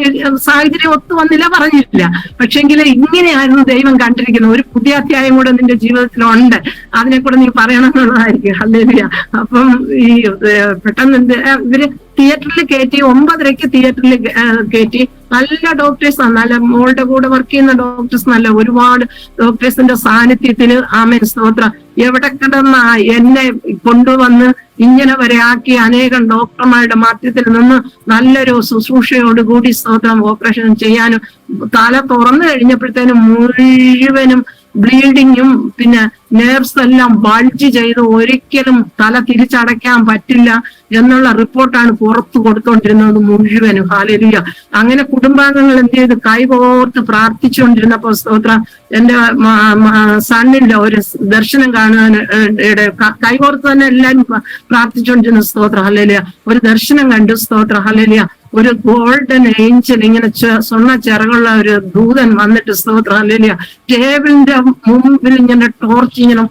സാഹചര്യം ഒത്തു വന്നില്ല, പറഞ്ഞിട്ടില്ല. പക്ഷെങ്കിൽ ഇങ്ങനെയായിരുന്നു ദൈവം കണ്ടിരിക്കുന്നത്. ഒരു പുതിയ അധ്യായം കൂടെ നിന്റെ ജീവിതത്തിലുണ്ട്, അതിനെ കൂടെ നീ പറയണം എന്നുള്ളതായിരിക്കും. ഹല്ലേലൂയ. അപ്പം ഈ പെട്ടെന്ന് ഇവര് തിയേറ്ററിൽ കയറ്റി, 9:30 തിയേറ്ററിൽ കയറ്റി. നല്ല ഡോക്ടേഴ്സാണ്, നല്ല മോളുടെ കൂടെ വർക്ക് ചെയ്യുന്ന ഡോക്ടേഴ്സ്, നല്ല ഒരുപാട് ഡോക്ടേഴ്സിന്റെ സാന്നിധ്യത്തില്. ആമേൻ. സ്തോത്രം. എവിടെ കിടന്ന എന്നെ കൊണ്ടുവന്ന് ഇങ്ങനെ വരെ ആക്കി അനേകം ഡോക്ടർമാരുടെ മധ്യത്തിൽ നിന്ന് നല്ലൊരു ശുശ്രൂഷയോടുകൂടി സ്തോത്രം ഓപ്പറേഷൻ ചെയ്യാനും തല തുറന്നു കഴിഞ്ഞപ്പോഴത്തേനും മുഴുവനും ബ്ലീഡിങ്ങും പിന്നെ നേർവ്സ് എല്ലാം ബൾജ് ചെയ്ത് ഒരിക്കലും തല തിരിച്ചടയ്ക്കാൻ പറ്റില്ല എന്നുള്ള റിപ്പോർട്ടാണ് പുറത്തു കൊടുത്തോണ്ടിരുന്നത് മുഴുവനും. ഹാലേലൂയ. അങ്ങനെ കുടുംബാംഗങ്ങൾ എന്ത് ചെയ്ത് കൈകോർത്ത് പ്രാർത്ഥിച്ചുകൊണ്ടിരുന്നപ്പോൾ സ്തോത്രം എന്റെ സണ്ണിന്റെ ഒരു ദർശനം കാണാൻ കൈകോർത്ത് തന്നെ എല്ലാരും പ്രാർത്ഥിച്ചുകൊണ്ടിരുന്ന. സ്തോത്രം. ഹല്ലേലൂയ. ഒരു ദർശനം കണ്ടു. സ്തോത്രം. ഹല്ലേലൂയ. ഒരു ഗോൾഡൻ ഏഞ്ചൽ ഇങ്ങനെ സ്വർണ്ണ ചിറകുള്ള ഒരു ദൂതൻ വന്നിട്ട്. സ്തോത്രം. ഹല്ലേലൂയ. ടേബിളിന്റെ മുമ്പിൽ ഇങ്ങനെ ടോർച്ച് ഇങ്ങനെ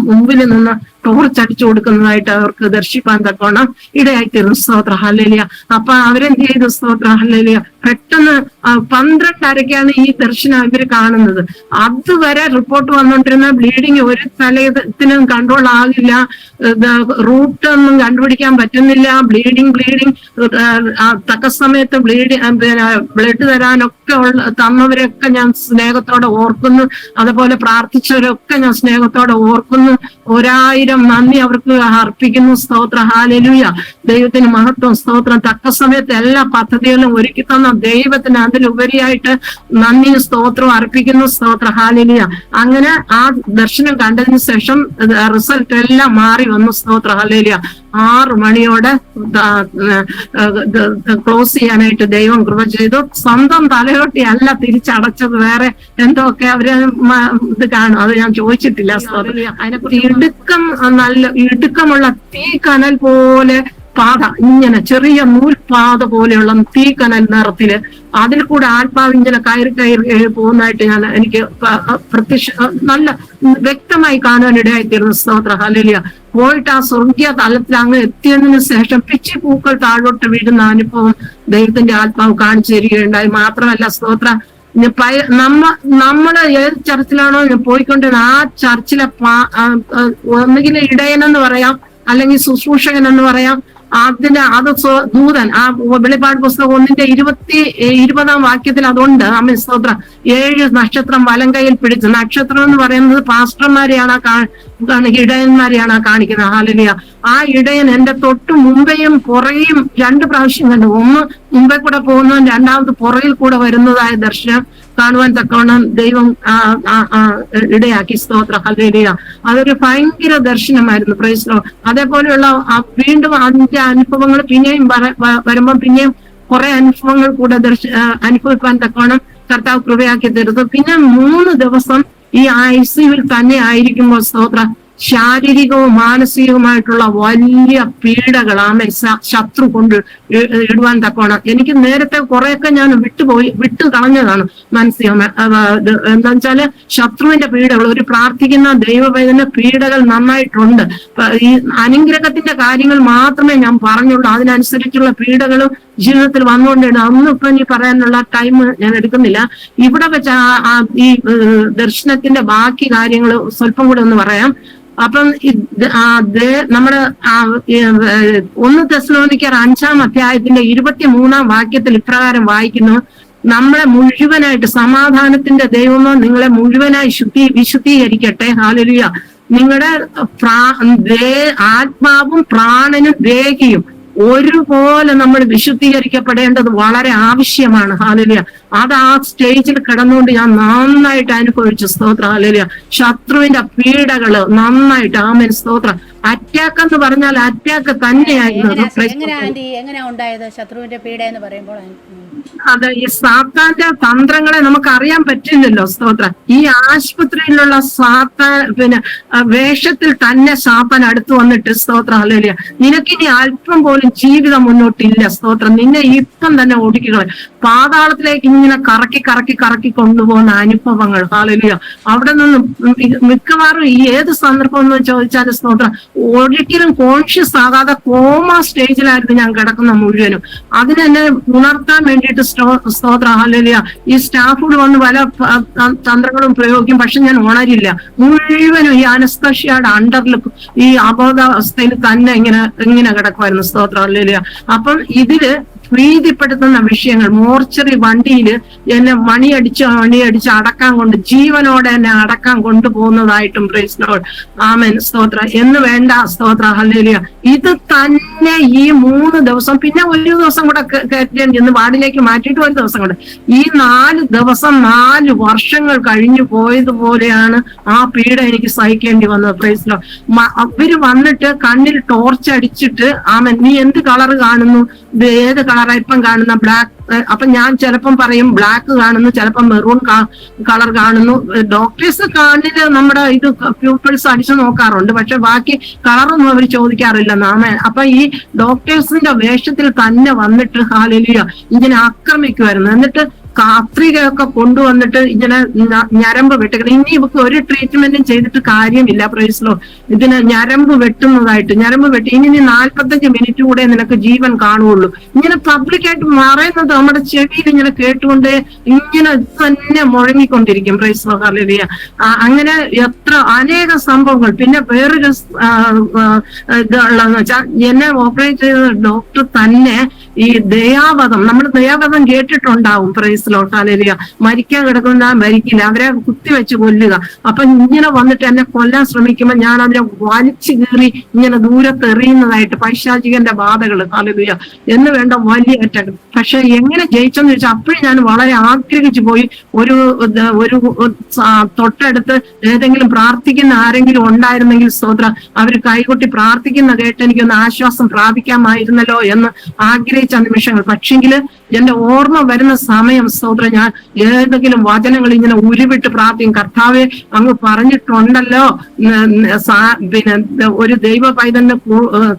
മുമ്പിൽ നിന്ന് ടോർച്ച് അടിച്ചു കൊടുക്കുന്നതായിട്ട് അവർക്ക് ദർശിക്കാൻ തക്കോണം ഇടയായിത്തീർന്നു. സ്തോത്രം. ഹല്ലേലൂയ. അപ്പൊ അവരെന്ത് ചെയ്തു? സ്തോത്രം. ഹല്ലേലൂയ. പെട്ടെന്ന് 12:30 ഈ ദർശനം ഇവര് കാണുന്നത്. അതുവരെ റിപ്പോർട്ട് വന്നുകൊണ്ടിരുന്ന ബ്ലീഡിങ് ഒരു തലത്തിനും കൺട്രോൾ ആകില്ല, റൂട്ട് ഒന്നും കണ്ടുപിടിക്കാൻ പറ്റുന്നില്ല, ബ്ലീഡിങ് തക്ക സമയത്ത് ബ്ലഡ് തരാനൊക്കെ തന്നവരൊക്കെ ഞാൻ സ്നേഹത്തോടെ ഓർക്കുന്നു. അതുപോലെ പ്രാർത്ഥിച്ചവരൊക്കെ ഞാൻ സ്നേഹത്തോടെ ഓർക്കുന്നു. 1000 നന്ദി അവർക്ക് അർപ്പിക്കുന്നു. സ്തോത്ര. ഹാലേലൂയ. ദൈവത്തിന് മഹത്വം. സ്തോത്രം. തക്ക സമയത്ത് എല്ലാ പദ്ധതികളും ഒരുക്കി തന്ന ദൈവത്തിന് അതിലുപരിയായിട്ട് നന്ദിയും സ്തോത്രവും അർപ്പിക്കുന്നു. സ്തോത്ര. ഹാലേലൂയ. അങ്ങനെ ആ ദർശനം കണ്ടതിന് ശേഷം റിസൾട്ട് എല്ലാം മാറി വന്നു. സ്തോത്ര. ഹാലേലൂയ. 6 മണിയോടെ ക്ലോസ് ചെയ്യാനായിട്ട് ദൈവം കൃപ ചെയ്തു. സ്വന്തം തലയോട്ടി അല്ല തിരിച്ചടച്ചത്, വേറെ എന്തൊക്കെ അവര് ഇത് കാണും, അത് ഞാൻ ചോദിച്ചിട്ടില്ല. അതിനെക്കുറിച്ച് നല്ല ഇടുക്കമുള്ള തീ കനൽ പോലെ പാത, ഇങ്ങനെ ചെറിയ നൂൽപാത പോലെയുള്ള തീക്കനൽ നിറത്തില് അതിൽ കൂടെ ആത്മാവ് ഇങ്ങനെ കയറി പോകുന്നതായിട്ട് എനിക്ക് നല്ല വ്യക്തമായി കാണാനിടയായിത്തീർന്നു. സ്തോത്ര. ഹല്ലേലൂയ. പോയിട്ട് ആ സ്വർഗീയ തലത്തിൽ അങ്ങ് എത്തിയതിനു ശേഷം പിച്ചി പൂക്കൾ താഴോട്ട് വീഴുന്ന അനുഭവം ദൈവത്തിന്റെ ആത്മാവ് കാണിച്ചു തരികയുണ്ടായി. മാത്രമല്ല സ്തോത്ര, നമ്മള് ഏത് ചർച്ചിലാണോ പോയിക്കൊണ്ടിരുന്നത് ആ ചർച്ചിലെ ഒന്നുകിൽ ഇടയനെന്ന് പറയാം, അല്ലെങ്കിൽ ശുശ്രൂഷകൻ എന്ന് പറയാം. അത് ദൂതൻ. ആ വെളിപ്പാട് പുസ്തകം 1:20 വാക്യത്തിൽ അതുണ്ട്. ആമേൻ. സ്തോത്ര. 7 നക്ഷത്രം വലം കയ്യിൽ പിടിച്ച്, നക്ഷത്രം എന്ന് പറയുന്നത് പാസ്റ്റർമാരെയാണ്, ഇടയന്മാരെയാണ് കാണിക്കുന്നത്. ഹല്ലേലൂയ. ആ ഇടയൻ എന്റെ തൊട്ട് മുമ്പേയും പുറകെയും 2 പ്രാവശ്യം കണ്ടു. ഒന്ന് മുമ്പേ കൂടെ പോകുന്നതും രണ്ടാമത് പുറകിൽ കൂടെ വരുന്നതായ ദർശനം കാണുവാൻ തക്കവണ്ണം ദൈവം ഇടയാക്കി. സ്തോത്ര. ഹല്ലേലൂയ. അതൊരു ഭയങ്കര ദർശനമായിരുന്നു. Praise Lord. അതേപോലെയുള്ള വീണ്ടും അതിന്റെ അനുഭവങ്ങൾ പിന്നെയും വരുമ്പം പിന്നെയും കുറെ അനുഭവങ്ങൾ കൂടെ അനുഭവിക്കാൻ തക്കവണ്ണം കർത്താവ് കൃപയാക്കി തരുന്നു. പിന്നെ 3 ദിവസം ഈ ICUവിൽ തന്നെ ആയിരിക്കുമ്പോൾ സ്തോത്ര ശാരീരികവും മാനസികവുമായിട്ടുള്ള വലിയ പീഡകൾ ആമേൻ ശത്രു കൊണ്ട് ഇടുവാൻ തക്കോണം. എനിക്ക് നേരത്തെ കുറെയൊക്കെ ഞാൻ വിട്ടു കളഞ്ഞതാണ് മാനസികമായി. എന്താ വെച്ചാല് ശത്രുവിന്റെ പീഡകൾ, ഒരു പ്രാർത്ഥിക്കുന്ന ദൈവവേദന പീഡകൾ നന്നായിട്ടുണ്ട്. ഈ അനുഗ്രഹത്തിന്റെ കാര്യങ്ങൾ മാത്രമേ ഞാൻ പറഞ്ഞുള്ളൂ. അതിനനുസരിച്ചുള്ള പീഡകളും ജീവിതത്തിൽ വന്നുകൊണ്ടാണ്. അന്നും ഇപ്പൊ ഇനി പറയാനുള്ള ടൈം ഞാൻ എടുക്കുന്നില്ല. ഇവിടെ വെച്ച് ഈ ദർശനത്തിന്റെ ബാക്കി കാര്യങ്ങൾ സ്വല്പം കൂടെ ഒന്ന് പറയാം. അപ്പം നമ്മുടെ 1 തെസ്സലോനിക്കർ 5-ാം അധ്യായത്തിന്റെ 23-ാം വാക്യത്തിൽ ഇപ്രകാരം വായിക്കുന്നു: നമ്മളെ മുഴുവനായിട്ട്, സമാധാനത്തിന്റെ ദൈവമോ നിങ്ങളെ മുഴുവനായി വിശുദ്ധീകരിക്കട്ടെ. ഹല്ലേലൂയ. നിങ്ങളുടെ ആത്മാവും പ്രാണനും ദേഹിയും ഒരുപോലെ നമ്മൾ വിശുദ്ധീകരിക്കപ്പെടേണ്ടത് വളരെ ആവശ്യമാണ്. ഹല്ലേലൂയ. അത് ആ സ്റ്റേജിൽ കിടന്നുകൊണ്ട് ഞാൻ നന്നായിട്ട് അനുഭവിച്ചു. സ്തോത്രം. ഹല്ലേലൂയ. ശത്രുവിന്റെ പീഡകള് നന്നായിട്ട്. ആമേൻ. സ്തോത്രം. അറ്റാക്ക് എന്ന് പറഞ്ഞാൽ അറ്റാക്ക് തന്നെയായിരുന്നു. എങ്ങനെയാ ഉണ്ടായത് ശത്രുവിന്റെ പീഡ എന്ന് പറയുമ്പോൾ? അതെ, ഈ സാത്താന്റെ തന്ത്രങ്ങളെ നമുക്ക് അറിയാൻ പറ്റില്ലല്ലോ. സ്തോത്രം. ഈ ആശുപത്രിയിലുള്ള വേഷത്തിൽ തന്നെ സാത്താൻ അടുത്ത് വന്നിട്ട്, സ്തോത്രം, ഹല്ലേലൂയ, നിനക്കിനി അല്പം പോലും ജീവിതം മുന്നോട്ടില്ല. സ്തോത്രം. നിന്നെ ഇപ്പം തന്നെ ഓടിക്കുക, പാതാളത്തിലേക്ക് ഇങ്ങനെ കറക്കി കറക്കി കറക്കി കൊണ്ടുപോകുന്ന അനുഭവങ്ങൾ. ഹല്ലേലൂയ. അവിടെ നിന്ന് മിക്കവാറും ഈ ഏത് സന്ദർഭം എന്ന് ചോദിച്ചാൽ, സ്തോത്രം, ഒരിക്കലും കോൺഷ്യസ് ആകാതെ കോമ സ്റ്റേജിലായിരുന്നു ഞാൻ കിടക്കുന്ന മുഴുവനും. അതിനെന്നെ ഉണർത്താൻ വേണ്ടിയിട്ട് സ്തോത്രം, ഹല്ലേലൂയ, ഈ സ്റ്റാഫുകൾ വന്ന് പല തന്ത്രങ്ങളും പ്രയോഗിക്കും. പക്ഷെ ഞാൻ ഉണരില്ല. മുഴുവനും ഈ അനസ്തേഷ്യയുടെ അണ്ടറിൽ ഈ അബോധാവസ്ഥയിൽ തന്നെ ഇങ്ങനെ കിടക്കുമായിരുന്നു. സ്തോത്രം, ഹല്ലേലൂയ. അപ്പം ഇതില് പ്രീതിപ്പെടുത്തുന്ന വിഷയങ്ങൾ, മോർച്ചറി വണ്ടിയിൽ എന്നെ മണിയടിച്ച് അടക്കാൻ കൊണ്ട്, ജീവനോടെ എന്നെ അടക്കാൻ കൊണ്ടുപോകുന്നതായിട്ടും, പ്രൈസ് ലോർഡ്, ആമേൻ, സ്തോത്ര, എന്ന് വേണ്ട. സ്തോത്ര, ഹല്ലേലൂയ. ഇത് തന്നെ ഈ 3 ദിവസം, പിന്നെ ഒരു ദിവസം കൂടെ കയറ്റേണ്ടി ഒന്ന് വാർഡിലേക്ക് മാറ്റിയിട്ട് ഒരു ദിവസം കൂടെ, ഈ 4 ദിവസം 4 വർഷങ്ങൾ കഴിഞ്ഞു പോയതുപോലെയാണ് ആ പീഡ എനിക്ക് സഹിക്കേണ്ടി വന്നത്. Praise Lord. അവര് വന്നിട്ട് കണ്ണിൽ ടോർച്ച് അടിച്ചിട്ട്, ആമേൻ, നീ എന്ത് കളർ കാണുന്നു, ഏത് കളറാ ഇപ്പം കാണുന്ന, ബ്ലാക്ക്. അപ്പൊ ഞാൻ ചിലപ്പം പറയും ബ്ലാക്ക് കാണുന്നു, ചിലപ്പം മെറൂൺ കളർ കാണുന്നു. ഡോക്ടേഴ്സ് കണ്ണില് നമ്മുടെ ഇത് പ്യൂപ്പിൾസ് അടിച്ചു നോക്കാറുണ്ട്, പക്ഷെ ബാക്കി കളറൊന്നും അവർ ചോദിക്കാറില്ല. അപ്പൊ ഈ ഡോക്ടേഴ്സിന്റെ വേഷത്തിൽ തന്നെ വന്നിട്ട്, ഹല്ലേലൂയ, ഇങ്ങനെ ആക്രമിക്കുമായിരുന്നു. എന്നിട്ട് കത്രികയൊക്കെ കൊണ്ടുവന്നിട്ട് ഇങ്ങനെ ഞരമ്പ് വെട്ടുക. ഇനി ഇവക്ക് ഒരു ട്രീറ്റ്മെന്റും ചെയ്തിട്ട് കാര്യമില്ല. Praise Lord. ഇതിന് ഞരമ്പ് വെട്ടുന്നതായിട്ട്, ഞരമ്പ് വെട്ടി ഇനി 45 മിനിറ്റ് കൂടെ നിനക്ക് ജീവൻ കാണുള്ളൂ. ഇങ്ങനെ പബ്ലിക്കായിട്ട് പറയുന്നത് നമ്മുടെ ചെവിയിൽ ഇങ്ങനെ കേട്ടുകൊണ്ട് ഇങ്ങനെ തന്നെ മുഴങ്ങിക്കൊണ്ടിരിക്കും. Price Lord. ഹല്ലേലൂയ. അങ്ങനെ എത്ര അനേക സംഭവങ്ങൾ. പിന്നെ വേറൊരു ഇതുള്ളതെന്ന് വെച്ചാൽ, എന്നെ ഓപ്പറേറ്റ് ചെയ്ത ഡോക്ടർ തന്നെ ഈ ദയാവധം, നമ്മൾ ദയാവധം കേട്ടിട്ടുണ്ടാവും. Praise Lord. ഹല്ലേലൂയ. മരിക്കാൻ കിടക്കുന്ന മരിക്കില്ല, അവരെ കുത്തിവെച്ച് കൊല്ലുക. അപ്പൊ ഇങ്ങനെ വന്നിട്ട് എന്നെ കൊല്ലാൻ ശ്രമിക്കുമ്പോൾ ഞാൻ അതിനെ വലിച്ചു കീറി ഇങ്ങനെ ദൂരത്ത് എറിയുന്നതായിട്ട്, പൈശാചികന്റെ ബാധകൾ. ഹല്ലേലൂയ. എന്ന് വേണ്ട വലിയ അറ്റാക്ക്. പക്ഷെ എങ്ങനെ ജയിച്ചെന്ന് ചോദിച്ചാൽ, അപ്പോഴും ഞാൻ വളരെ ആഗ്രഹിച്ചു പോയി. ഒരു തൊട്ടടുത്ത് ഏതെങ്കിലും പ്രാർത്ഥിക്കുന്ന ആരെങ്കിലും ഉണ്ടായിരുന്നെങ്കിൽ, സ്തോത്രം, അവര് കൈകൊട്ടി പ്രാർത്ഥിക്കുന്ന കേട്ട് എനിക്കൊന്ന് ആശ്വാസം പ്രാപിക്കാമായിരുന്നല്ലോ എന്ന് ആഗ്രഹിച്ച നിമിഷങ്ങൾ. പക്ഷെങ്കില് എന്റെ ഓർമ്മ വരുന്ന സമയം, സ്തോത്രം, ഞാൻ ഏതെങ്കിലും വചനങ്ങൾ ഇങ്ങനെ ഉരുവിട്ട് പ്രാർത്ഥിക്കും. കർത്താവെ, അങ്ങ് പറഞ്ഞിട്ടുണ്ടല്ലോ, പിന്നെ ഒരു ദൈവ പൈതലിന്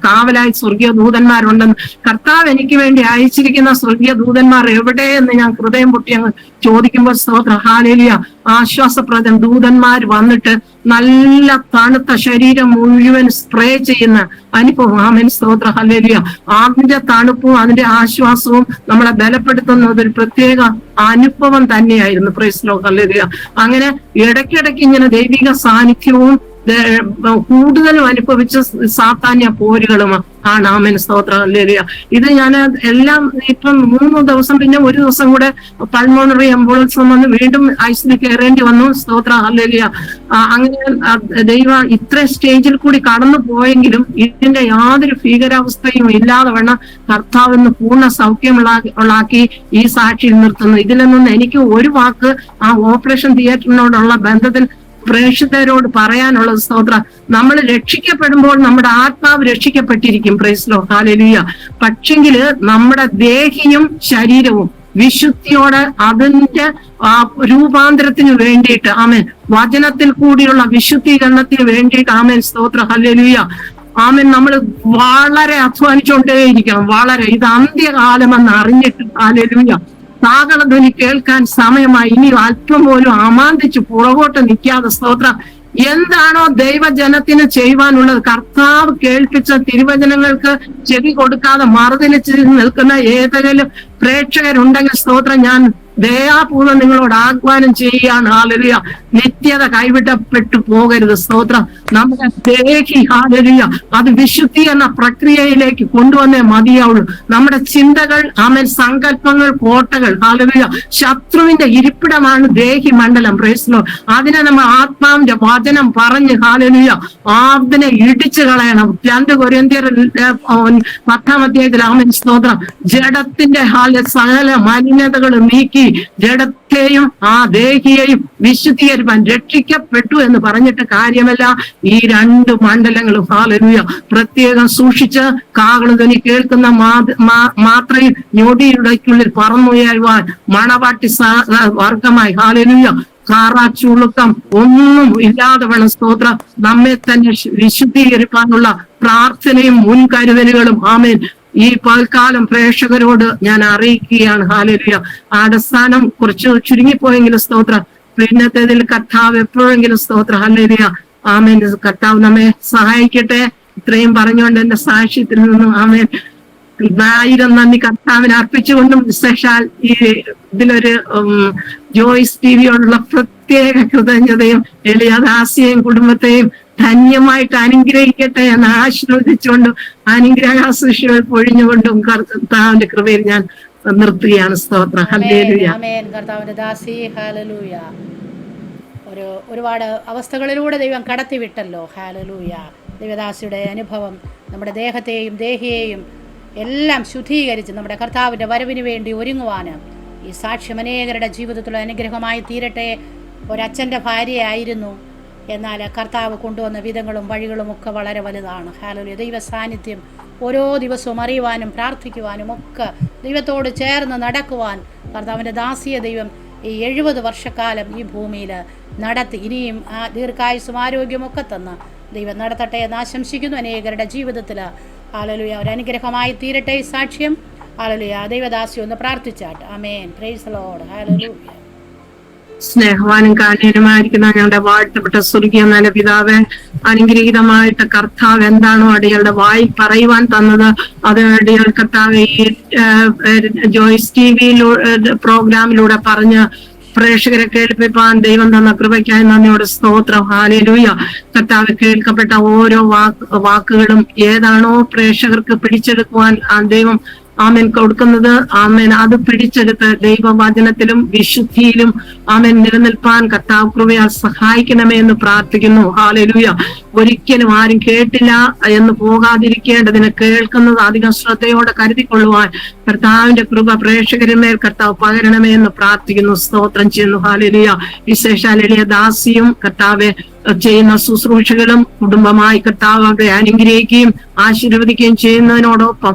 കാവലായി സ്വർഗീയ ദൂതന്മാരുണ്ടെന്ന്. കർത്താവ് എനിക്ക് വേണ്ടി അയച്ചിരിക്കുന്ന സ്വർഗീയ ദൂതന്മാർ എവിടെയെന്ന് ഞാൻ ഹൃദയം പൊട്ടി അങ്ങ് ചോദിക്കുമ്പോൾ, സ്തോത്രം, ഹല്ലേലൂയ, ആശ്വാസപ്രദം ദൂതന്മാർ വന്നിട്ട് നല്ല തണുത്ത ശരീരം മുഴുവൻ സ്പ്രേ ചെയ്യുന്ന അനുഭവം. ആമേൻ. സ്തോത്രം, ഹല്ലേലൂയ. അതിന്റെ തണുപ്പും അതിന്റെ ആശ്വാസവും നമ്മളെ ബലപ്പെടുത്തുന്ന ഒരു പ്രത്യേക അനുഭവം തന്നെയായിരുന്നു. Praise Lord. ഹല്ലേലൂയ. അങ്ങനെ ഇടയ്ക്കിടയ്ക്ക് ഇങ്ങനെ ദൈവിക സാന്നിധ്യവും കൂടുതലും അനുഭവിച്ച സാത്താന്യ പോരുകളും ആണ്. ആമേൻ. സ്തോത്രം, ഹല്ലേലൂയ. ഇത് ഞാൻ എല്ലാം ഇപ്പം 3 ദിവസം, പിന്നെ ഒരു ദിവസം കൂടെ പൾമോണറി എംബോളിസം വന്ന് വീണ്ടും ഐസിൽ കയറേണ്ടി വന്നു. സ്തോത്രം, ഹല്ലേലൂയ. അങ്ങനെ ദൈവ ഇത്ര സ്റ്റേജിൽ കൂടി കടന്നു പോയെങ്കിലും ഇതിന്റെ യാതൊരു ഭീകരാവസ്ഥയും ഇല്ലാതെ വേണം കർത്താവിന് പൂർണ്ണ സൗഖ്യമുള്ളാക്കി ഈ സാക്ഷിയിൽ നിർത്തുന്നു. ഇതിൽ നിന്ന് എനിക്ക് ഒരു വാക്ക് ആ ഓപ്പറേഷൻ തിയേറ്ററിനോടുള്ള ബന്ധത്തിൽ പ്രേക്ഷിതരോട് പറയാനുള്ളത്, സ്തോത്രം, നമ്മൾ രക്ഷിക്കപ്പെടുമ്പോൾ നമ്മുടെ ആത്മാവ് രക്ഷിക്കപ്പെട്ടിരിക്കും. Price Lord. ഹല്ലേലൂയ. പക്ഷെങ്കില് നമ്മുടെ ദേഹിയും ശരീരവും വിശുദ്ധിയോടെ അതിന്റെ രൂപാന്തരത്തിന് വേണ്ടിയിട്ട് ആമേൻ, വചനത്തിൽ കൂടിയുള്ള വിശുദ്ധീകരണത്തിന് വേണ്ടിയിട്ട് ആമേൻ സ്തോത്ര ഹല്ലേലൂയ. ആമേൻ, നമ്മൾ വളരെ അധ്വാനിച്ചുകൊണ്ടേയിരിക്കണം. വളരെ ഇത് അന്ത്യകാലമെന്ന് അറിഞ്ഞിട്ട് ഹല്ലേലൂയ താകളധ്വനി കേൾക്കാൻ സമയമായി. ഇനി അല്പം പോലും അമാന്തിച്ച് പുറകോട്ട് നിൽക്കാതെ സ്തോത്രം എന്താണോ ദൈവജനത്തിന് ചെയ്യുവാനുള്ളത്, കർത്താവ് കേൾപ്പിച്ച തിരുവചനങ്ങൾക്ക് ചെവി കൊടുക്കാതെ മറുതലിച്ച് നിൽക്കുന്ന ഏതെങ്കിലും പ്രേക്ഷകരുണ്ടെങ്കിൽ സ്തോത്രം ഞാൻ ദയാപൂർവ്വം നിങ്ങളോട് ആഹ്വാനം ചെയ്യുകയാണ്. ഹല്ലേലൂയ. നിത്യത കൈവിടപ്പെട്ടു പോകരുത്. സ്തോത്രം. നമ്മുടെ ദേഹി ഹല്ലേലൂയ അത് വിശുദ്ധീകരണ പ്രക്രിയയിലേക്ക് കൊണ്ടുവന്നേ മതിയാവുള്ളൂ. നമ്മുടെ ചിന്തകൾ ആമേൻ, സങ്കല്പങ്ങൾ, കോട്ടകൾ ഹല്ലേലൂയ ശത്രുവിന്റെ ഇരിപ്പിടമാണ് ദേഹി മണ്ഡലം. Praise Lord. അതിനെ നമ്മൾ ആത്മാവിന്റെ വചനം പറഞ്ഞ് ഹല്ലേലൂയ അതിനെ ഇടിച്ചു കളയണം. 2 കൊരിന്ത്യർ 10-ാം അധ്യായത്തിൽ ആമേൻ സ്തോത്രം ജഡത്തിന്റെ സകല മലിനതകൾ നീക്കി ജഡത്തെയും ആ ദേഹിയെയും വിശുദ്ധീകരിപ്പാൻ രക്ഷിക്കപ്പെട്ടു എന്ന് പറഞ്ഞിട്ട് കാര്യമല്ല. ഈ 2 മണ്ഡലങ്ങളും ഹല്ലേലൂയ പ്രത്യേകം സൂക്ഷിച്ച് കാഹളധ്വനി കേൾക്കുന്ന മാത്രയിൽ ഞൊടിയുടയ്ക്കുള്ളിൽ പറന്നുയരുവാൻ മണവാട്ടി വർഗമായി ഹല്ലേലൂയ കാറാച്ചുളുക്കം ഒന്നും ഇല്ലാതെ വേണം സ്തോത്രം നമ്മെ തന്നെ വിശുദ്ധീകരിക്കാനുള്ള പ്രാർത്ഥനയും മുൻകരുതലുകളും ആമേൻ ഈ പൽക്കാലം പ്രേക്ഷകരോട് ഞാൻ അറിയിക്കുകയാണ്. ഹല്ലേലൂയ. അടിസ്ഥാനം കുറച്ച് ചുരുങ്ങിപ്പോയെങ്കിലും സ്തോത്രം പിന്നത്തേതിൽ കർത്താവ് എപ്പോഴെങ്കിലും സ്തോത്രം ഹല്ലേലൂയ ആമേൻ കർത്താവ് നമ്മെ സഹായിക്കട്ടെ. ഇത്രയും പറഞ്ഞുകൊണ്ട് എന്റെ സാക്ഷ്യത്തിൽ നിന്നും ആമേൻ 1000 നന്ദി കർത്താവിനെ അർപ്പിച്ചുകൊണ്ടും വിശേഷാൽ ഈ ഇതിലൊരു ജോയ്സ് ടിവിയോടുള്ള പ്രത്യേക കൃതജ്ഞതയും എളിയദാസിയെയും കുടുംബത്തെയും ധന്യമായിട്ട് അനുഗ്രഹിക്കട്ടെ എന്ന് ആശീർവദിച്ചുകൊണ്ടും അനുഗ്രഹാശിഷകൾ പൊഴിഞ്ഞുകൊണ്ടും കർത്താവിന്റെ കൃപയിൽ ഞാൻ നിർത്തുകയാണ്. സ്തോത്രം. ഹല്ലേലൂയ. ആമേൻ. കർത്താവിന്റെ ദാസി ഹല്ലേലൂയ. ഒരുപാട് അവസ്ഥകളിലൂടെ ദൈവം കടത്തിവിട്ടല്ലോ. ഹല്ലേലൂയ. ദൈവദാസിയുടെ അനുഭവം നമ്മുടെ ദേഹത്തെയും ദേഹിയെയും എല്ലാം ശുദ്ധീകരിച്ച് നമ്മുടെ കർത്താവിന്റെ വരവിന് വേണ്ടി ഒരുങ്ങുവാനും ഈ സാക്ഷ്യം അനേകരുടെ ജീവിതത്തിലുള്ള അനുഗ്രഹമായി തീരട്ടെ. ഒരച്ഛൻ്റെ ഭാര്യയായിരുന്നു, എന്നാൽ കർത്താവ് കൊണ്ടുവന്ന വിധങ്ങളും വഴികളും ഒക്കെ വളരെ വലുതാണ്. ഹല്ലേലൂയ. ദൈവ സാന്നിധ്യം ഓരോ ദിവസവും അറിയുവാനും പ്രാർത്ഥിക്കുവാനും ഒക്കെ ദൈവത്തോട് ചേർന്ന് നടക്കുവാൻ കർത്താവിൻ്റെ ദാസിയ ദൈവം ഈ 70 വർഷക്കാലം ഈ ഭൂമിയിൽ നടത്തി. ഇനിയും ദീർഘായുസ്സും ആരോഗ്യമൊക്കെ തന്ന് ദൈവം നടത്തട്ടെ എന്ന് ആശംസിക്കുന്നു. അനേകരുടെ ജീവിതത്തിൽ ഹല്ലേലൂയ ഒരു അനുഗ്രഹമായി തീരട്ടെ ഈ സാക്ഷ്യം. ഹല്ലേലൂയ. ദൈവദാസി ഒന്ന് പ്രാർത്ഥിച്ചാട്ട്. ആമേൻ. Praise the lord. ഹല്ലേലൂയ. സ്നേഹവാനും കാരുണ്യനുമായിരിക്കുന്ന ഞങ്ങളുടെ വാഴ്ത്തപ്പെട്ട സ്വർഗീയ നല്ല പിതാവേ, അനുഗ്രഹീതമായിട്ട് കർത്താവ് എന്താണോ അടികളുടെ വായി പറയുവാൻ തന്നത് അത് അടികൾ കർത്താവ് ഈ ജോയ്സ് ടിവിയിലൂടെ പ്രോഗ്രാമിലൂടെ പറഞ്ഞ് പ്രേക്ഷകരെ കേൾപ്പിപ്പാൻ ദൈവം തന്ന കൃപയ്ക്കായി നന്ദിയോടെ സ്തോത്രം. ഹല്ലേലൂയ. കർത്താവ് കേൾക്കപ്പെട്ട ഓരോ വാക്കുകളും ഏതാണോ പ്രേക്ഷകർക്ക് പിടിച്ചെടുക്കുവാൻ ദൈവം ആമേൻ കൊടുക്കുന്നത് ആമേൻ അത് പിടിച്ചെടുത്ത് ദൈവവചനത്തിലും വിശുദ്ധിയിലും ആമേൻ നിലനിൽപ്പാൻ കർത്താവ് കൃപയാൽ സഹായിക്കണമേ എന്ന് പ്രാർത്ഥിക്കുന്നു. ഹല്ലേലൂയ. ഒരിക്കലും ആരും കേട്ടില്ല എന്ന് പോകാതിരിക്കേണ്ടതിന് കേൾക്കുന്നത് അധികം ശ്രദ്ധയോടെ കരുതിക്കൊള്ളുവാൻ കർത്താവിന്റെ കൃപ പ്രേക്ഷകരിന്മേൽ കർത്താവ് പകരണമേ എന്ന് പ്രാർത്ഥിക്കുന്നു. സ്തോത്രം ചെയ്യുന്നു. ഹല്ലേലൂയ. വിശേഷാൽ എളിയ ദാസിയും കർത്താവെ ചെയ്യുന്ന ശുശ്രൂഷകളും കുടുംബമായി കർത്താവ് അവരെ അനുഗ്രഹിക്കുകയും ആശീർവദിക്കുകയും ചെയ്യുന്നതിനോടൊപ്പം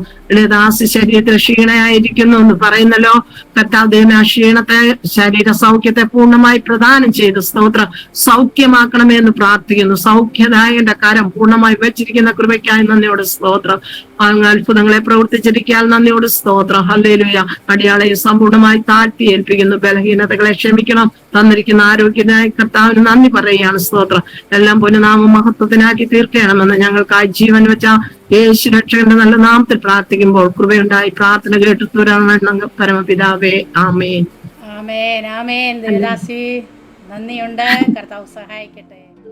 ദാസി ശരീരത്തിൽ ക്ഷീണയായിരിക്കുന്നു എന്ന് പറയുന്നല്ലോ. കർത്താവ് ദൈവം ആ ക്ഷീണത്തെ ശരീര സൗഖ്യത്തെ പൂർണ്ണമായി പ്രദാനം ചെയ്ത് സ്തോത്രം സൗഖ്യമാക്കണമേ എന്ന് പ്രാർത്ഥിക്കുന്നു. സൗഖ്യദായകന്റെ കരം പൂർണ്ണമായി വെച്ചിരിക്കുന്ന കൃപയ്ക്കായി നന്ദിയോട് സ്തോത്രം. അങ്ങ് അത്ഭുതങ്ങളെ പ്രവർത്തിച്ചിരിക്കാൻ നന്ദിയോട് സ്തോത്രം. ഹല്ലേലൂയ. അടിയാളെ സമ്പൂർണ്ണമായി താഴ്ത്തി ഏൽപ്പിക്കുന്നു. ബലഹീനതകളെ ക്ഷമിക്കണം. തന്നിരിക്കുന്ന ആരോഗ്യത്തിനായി കർത്താവിന് നന്ദി പറയുകയാണ്. സ്തോത്രം. എല്ലാം പൊന്നുനാമം മഹത്വത്തിനാക്കി തീർക്കണമെന്ന് ഞങ്ങൾക്കായി ജീവൻ വെച്ച യേശു രക്ഷകന്റെ നല്ല നാമത്തിൽ പ്രാർത്ഥിക്കുമ്പോൾ കൃപയുണ്ടായി പ്രാർത്ഥന കേട്ടു തൂരാൻ പരമപിതാവേ. ആമേൻ. ആമേൻ. ആമേൻ. ദേവദാസി നന്ദിയുണ്ട്. കർത്താവ് സഹായിക്കട്ടെ.